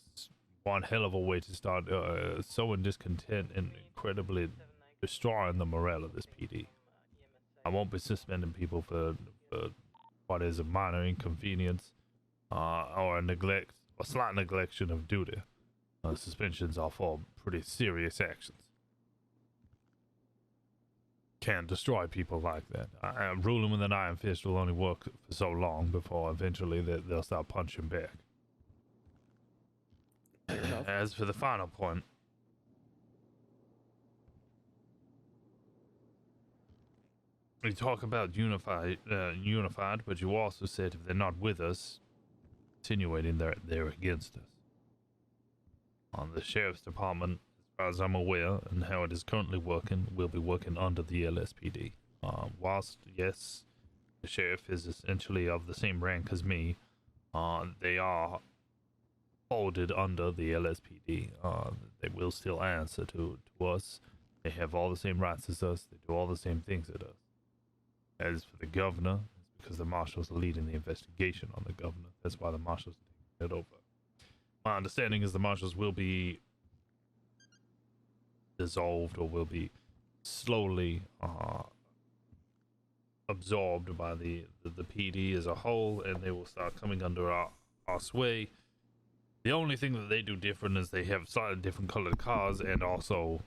one hell of a way to start sowing discontent and incredibly destroying the morale of this PD. I won't be suspending people for what is a minor inconvenience or a slight neglection of duty. Suspensions are for pretty serious actions. Can't destroy people like that. Ruling with an iron fist will only work for so long before eventually they'll start punching back. As for the final point, we talk about unified, but you also said if they're not with us, insinuating they're against us. On the sheriff's department, as far as I'm aware, and how it is currently working, will be working under the LSPD. Whilst, yes, the sheriff is essentially of the same rank as me, they are folded under the LSPD. They will still answer to us. They have all the same rights as us. They do all the same things as us. As for the governor, it's because the marshals are leading the investigation on the governor. That's why the marshals are taking it over. My understanding is the marshals will be dissolved or will be slowly absorbed by the PD as a whole, and they will start coming under our sway. The only thing that they do different is they have slightly different colored cars and also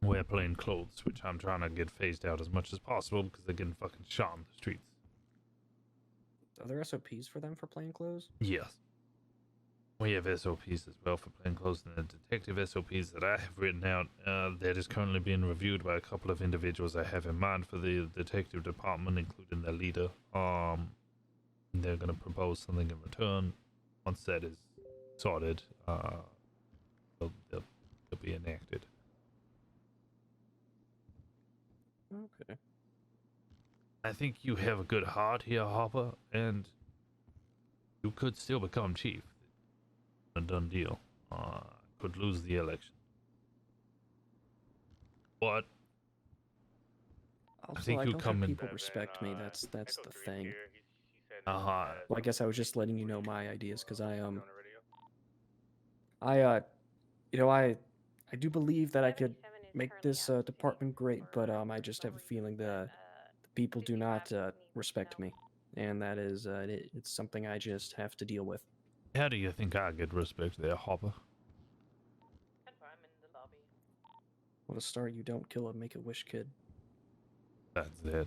wear plain clothes, which I'm trying to get phased out as much as possible because they're getting fucking shot in the streets. Are there SOPs for them for plain clothes? Yes. We have SOPs as well for plain clothes, and the detective SOPs that I have written out, that is currently being reviewed by a couple of individuals I have in mind for the detective department, including their leader. They're going to propose something in return. Once that is sorted, they'll be enacted. Okay. I think you have a good heart here, Hopper, and you could still become chief. A done deal. Could lose the election. But Also, I think you don't come in. people respect me. That's the thing. Uh-huh. Well, I guess I was just letting you know my ideas because I do believe that I could make this department great, but I just have a feeling the people do not respect me, and that is it's something I just have to deal with. How do you think I get respect there, Hopper? What a star you don't kill a Make-A-Wish kid. That's it.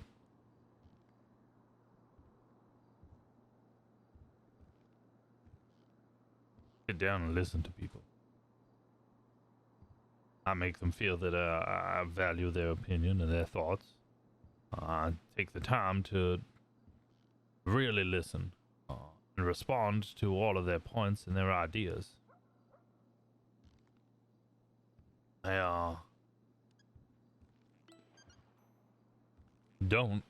Sit down and listen to people. I make them feel that I value their opinion and their thoughts. take the time to really listen and respond to all of their points and their ideas. I don't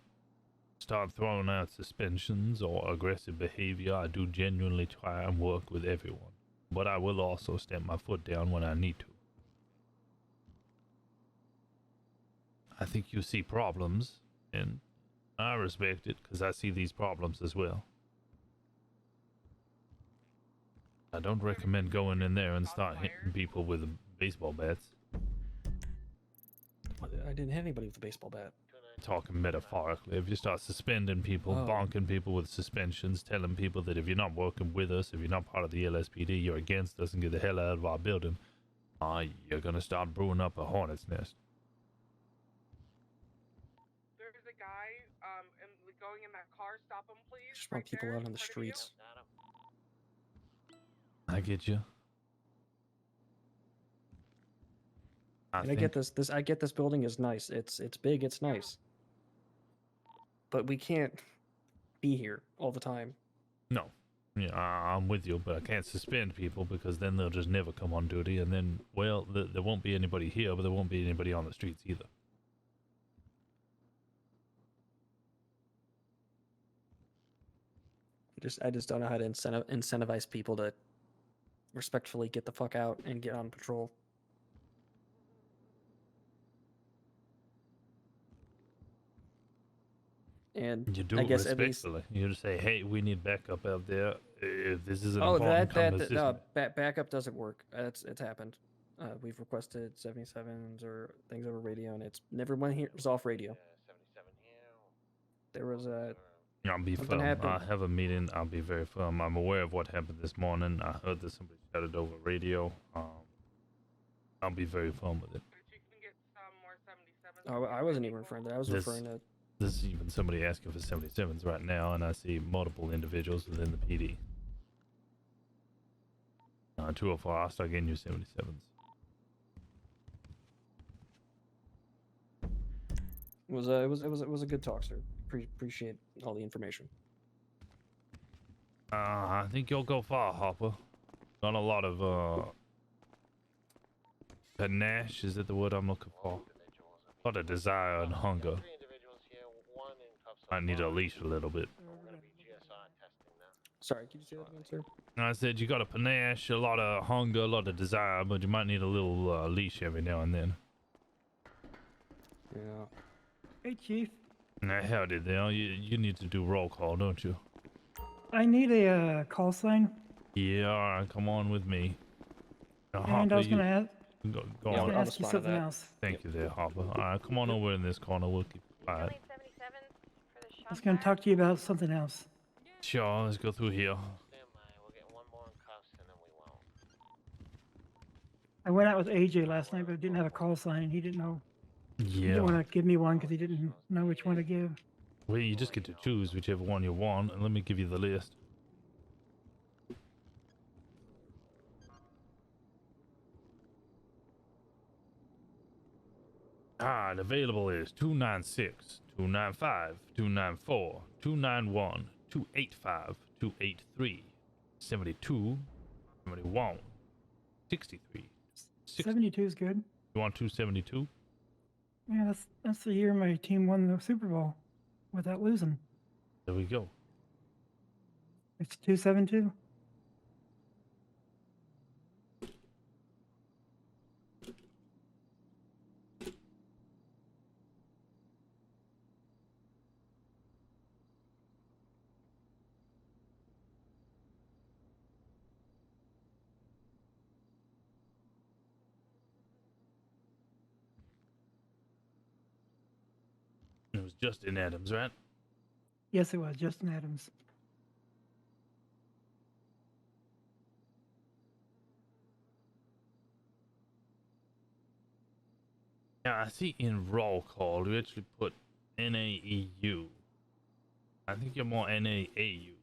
start throwing out suspensions or aggressive behavior. I do genuinely try and work with everyone, but I will also stamp my foot down when I need to. I think you see problems, and I respect it because I see these problems as well. I don't recommend going in there and start hitting people with baseball bats. I didn't hit anybody with a baseball bat. Talking metaphorically, if you start suspending people, bonking people with suspensions, telling people that if you're not working with us, if you're not part of the LSPD, you're against us and get the hell out of our building, you're gonna start brewing up a hornet's nest. There's a guy going in that car. Stop him, please. Just want people out on the streets. I get you. I get this. I get this building is nice. It's big. It's nice. But we can't be here all the time. No. Yeah, I'm with you, but I can't suspend people because then they'll just never come on duty, and then, well, there won't be anybody here, but there won't be anybody on the streets either. I just don't know how to incentivize people to respectfully get the fuck out and get on patrol. And you do I it guess respectfully. You just say, "Hey, we need backup out there. If this is an oh, important conversation." no, backup doesn't work. It's happened. We've requested 77s or things over radio, and it's never went here. It was off radio. There was a. I'll be firm. I have a meeting. I'll be very firm. I'm aware of what happened this morning. I heard that somebody shouted over radio. I'll be very firm with it. Oh, I wasn't even referring to that. I was referring to. There's even somebody asking for 77s right now, and I see multiple individuals within the PD. 204, I'll start getting you 77s. It was a good talk, sir. Appreciate all the information. I think you'll go far, Hopper. Got a lot of panache, is that the word I'm looking for? A lot of desire and hunger. I need to leash a little bit. Sorry, can you say that again, sir? I said you got a panache, a lot of hunger, a lot of desire, but you might need a little leash every now and then. Yeah. Hey, Chief. Now, howdy there. You need to do roll call, don't you? I need a call sign. Yeah, all right, come on with me. Now, And Hopper, I was going to ask. Go on. Ask you something else. Thank you there, Hopper. All right, come on over in this corner. We'll keep quiet. I was going to talk to you about something else. Sure, let's go through here. I went out with AJ last night, but I didn't have a call sign, and he didn't know. He Yeah. didn't want to give me one because he didn't know which one to give. Well, you just get to choose whichever one you want, and let me give you the list. And available is 296, 295, 294, 291, 285, 283, 72, 71, 63. 72 is good. You want 272? Yeah, that's the year my team won the Super Bowl without losing. There we go. It's 272. It was Justin Adams, right? Yes, it was Justin Adams. Yeah, I see in roll call you actually put NAEU. I think you're more NAAU.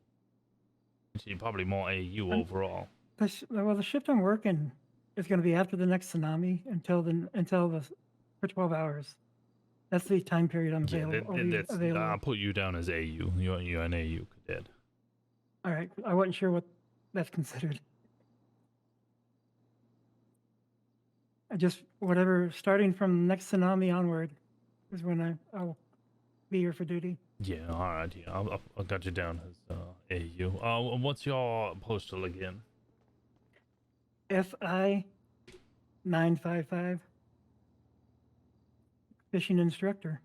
Actually, probably more AU overall. The shift I'm working is going to be after the next tsunami until for 12 hours. That's the time period I'm Yeah, available. I'll put you down as AU. You're an AU cadet. All right. I wasn't sure what that's considered. I just whatever starting from next tsunami onward is when I'll be here for duty. Yeah, all right. Yeah, I got you down as AU. What's your postal again? FI 955. Fishing instructor.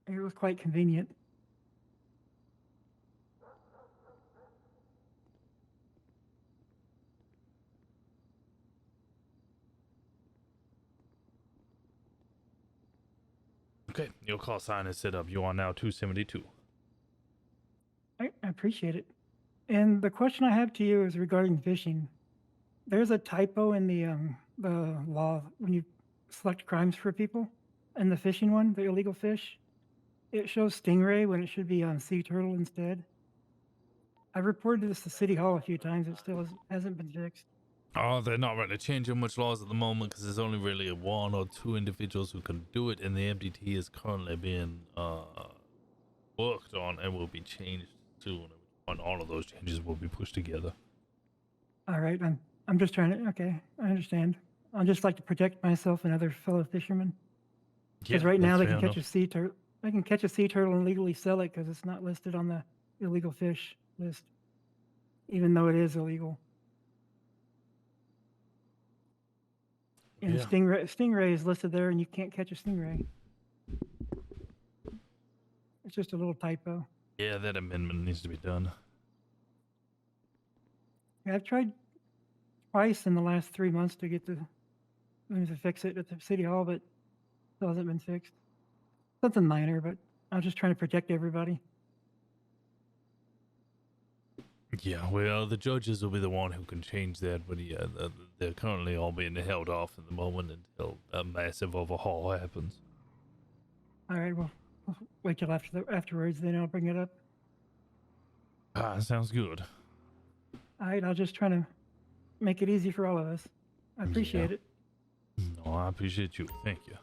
It was quite convenient. Okay, your call sign is set up. You are now 272. I appreciate it. And the question I have to you is regarding fishing. There's a typo in the law when you select crimes for people. And the fishing one, the illegal fish, it shows stingray when it should be sea turtle instead. I've reported this to City Hall a few times. It still hasn't been fixed. Oh, they're not really changing much laws at the moment because there's only really one or two individuals who can do it, and the MDT is currently being worked on and will be changed soon. And all of those changes will be pushed together. All right, I'm just trying to. Okay, I understand. I'd just like to protect myself and other fellow fishermen. Because right now they can catch a sea turtle. They can catch a sea turtle and legally sell it because it's not listed on the illegal fish list, even though it is illegal. And stingray is listed there, and you can't catch a stingray. It's just a little typo. Yeah, that amendment needs to be done. Yeah, I've tried twice in the last 3 months to get them to fix it at the City Hall, but it hasn't been fixed. Something minor, but I was just trying to protect everybody. Yeah, well, the judges will be the one who can change that, but yeah, they're currently all being held off at the moment until a massive overhaul happens. All right, well, I'll wait till afterwards, then I'll bring it up. Ah, sounds good. All right, I'll just try to make it easy for all of us. I appreciate it. No, I appreciate you. Thank you.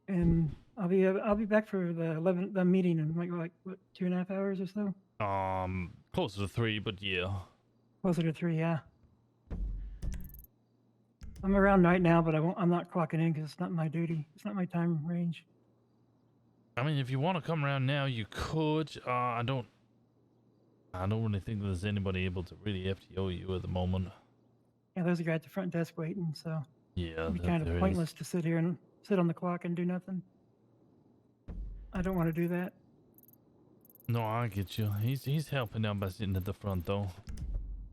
And I'll be back for the meeting in like what 2.5 hours or so. Closer to 3, but yeah. Closer to 3, yeah. I'm around right now, but I'm not clocking in because it's not my duty. It's not my time range. I mean, if you want to come around now, you could. I don't really think there's anybody able to really FTO you at the moment. Yeah, there's a guy at the front desk waiting, so yeah, it'd be kind of pointless to sit here and sit on the clock and do nothing. I don't want to do that. No, I get you. He's helping out by sitting at the front, though.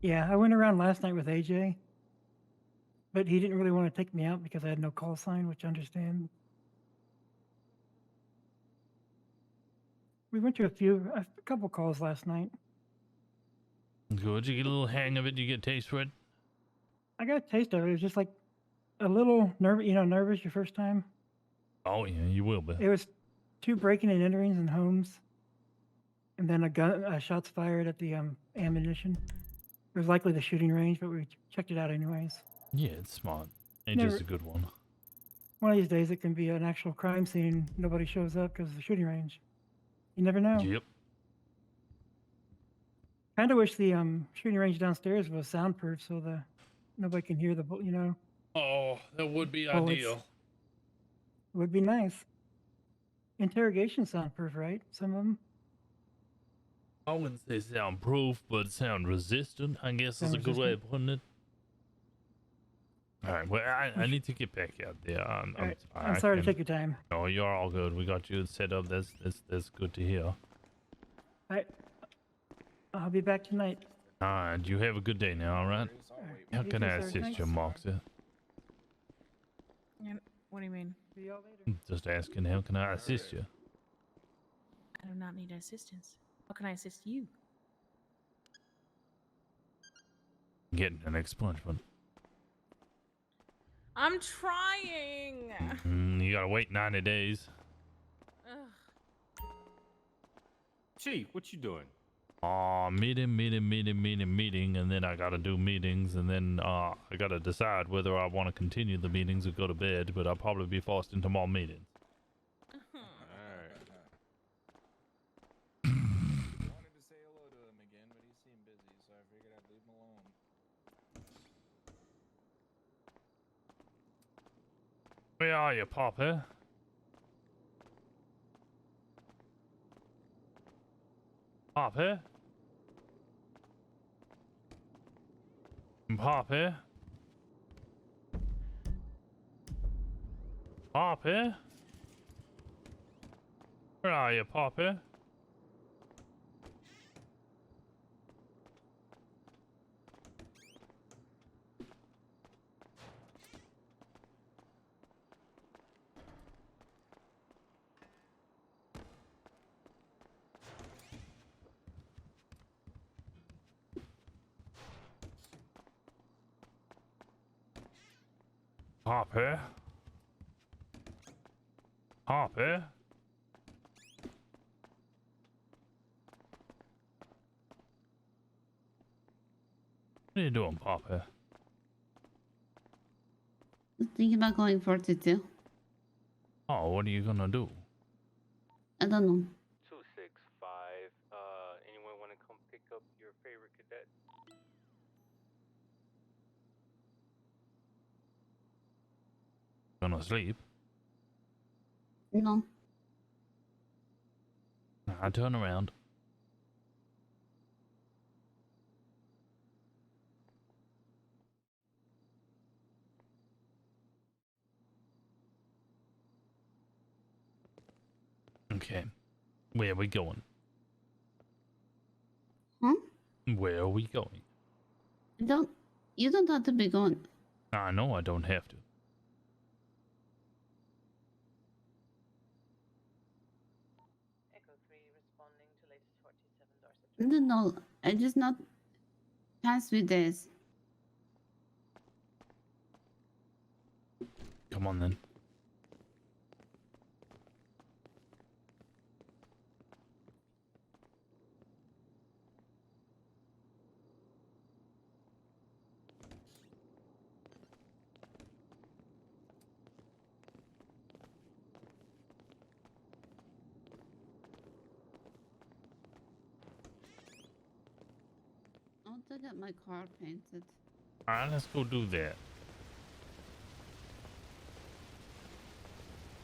Yeah, I went around last night with AJ, but he didn't really want to take me out because I had no call sign, which I understand. We went to a couple calls last night. Good. You get a little hang of it. You get a taste for it. I got a taste of it. It was just like a little nervous your first time. Oh yeah, you will be. It was 2 breaking and enterings in homes, and then shots fired at the ammunition. It was likely the shooting range, but we checked it out anyways. Yeah, it's smart. It's just a good one. One of these days, it can be an actual crime scene. Nobody shows up because of the shooting range. You never know. Yep. Kind of wish the shooting range downstairs was soundproof so nobody can hear the Oh, that would be bullets. ideal. Would be nice. Interrogation soundproof, right? Some of them. I wouldn't say soundproof, but sound resistant, I guess is a good way of putting it. All right, well, I need to get back out there. I'm sorry to take your time. No, you're all good. We got you set up. That's good to hear. All right. I'll be back tonight. All right, you have a good day now, all right? How can I assist you, Moxie? Yeah, what do you mean? See y'all later. Just asking, how can I assist you? I do not need assistance. How can I assist you? Getting an expungement. I'm trying. You gotta wait 90 days. Ugh. Chief, what you doing? Meeting, and then I gotta do meetings, and then I gotta decide whether I want to continue the meetings or go to bed, but I'll probably be forced into more meetings. Wanted to say hello to him again, but he seemed busy, so I figured I'd leave him alone. Where are you, Poppy? Poppy? Poppy? Poppy? Where are you, Poppy? Poppy? Poppy? What are you doing, Poppy? Thinking about going 42. Oh, what are you gonna do? I don't know. 265. Anyone want to come pick up your favorite cadet? Gonna sleep? No. I turn around. Okay. Where are we going? Huh? Where are we going? You don't have to be going. I know I don't have to. Echo 3 responding to latest 47 Dorset. No, I just not past few days. Come on then. I want to get my car painted. Alright, let's go do that.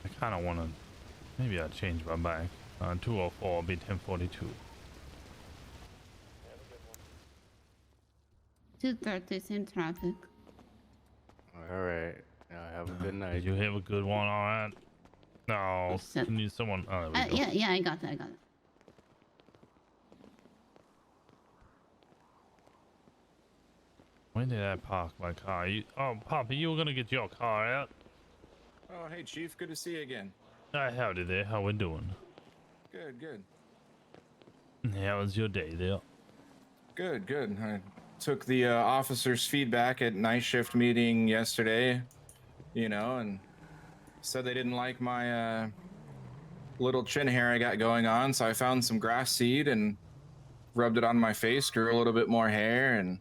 I kind of want to... Maybe I'll change my bike. 204 will be 1042. 2:30, same traffic. Alright. Have a good night. Did you have a good one, alright? No, you need someone... Oh, there we go. Yeah, I got it. When did I park my car? Oh, Papa, you were gonna get your car out. Oh, hey, Chief. Good to see you again. Howdy there. How we doing? Good, good. How was your day there? Good, good. I took the officer's feedback at night shift meeting yesterday, and said they didn't like my little chin hair I got going on, so I found some grass seed and rubbed it on my face, grew a little bit more hair, and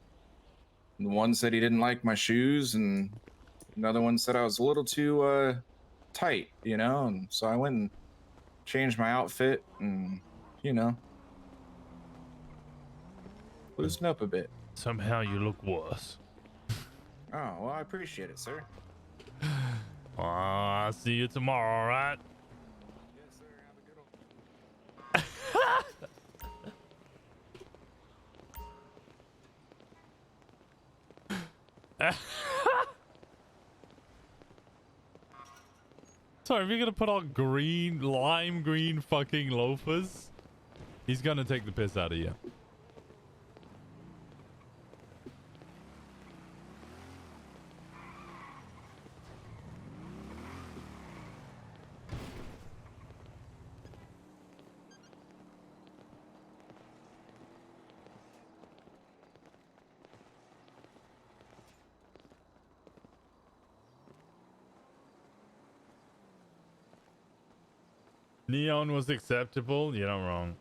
one said he didn't like my shoes, and another one said I was a little too tight, and so I went and changed my outfit and, loosen up a bit. Somehow you look worse. Oh, well, I appreciate it, sir. I'll see you tomorrow, alright? Yes, sir. Have a good one. Sorry, if you're gonna put on lime green fucking loafers, he's gonna take the piss out of you. Neon was acceptable? You're not wrong.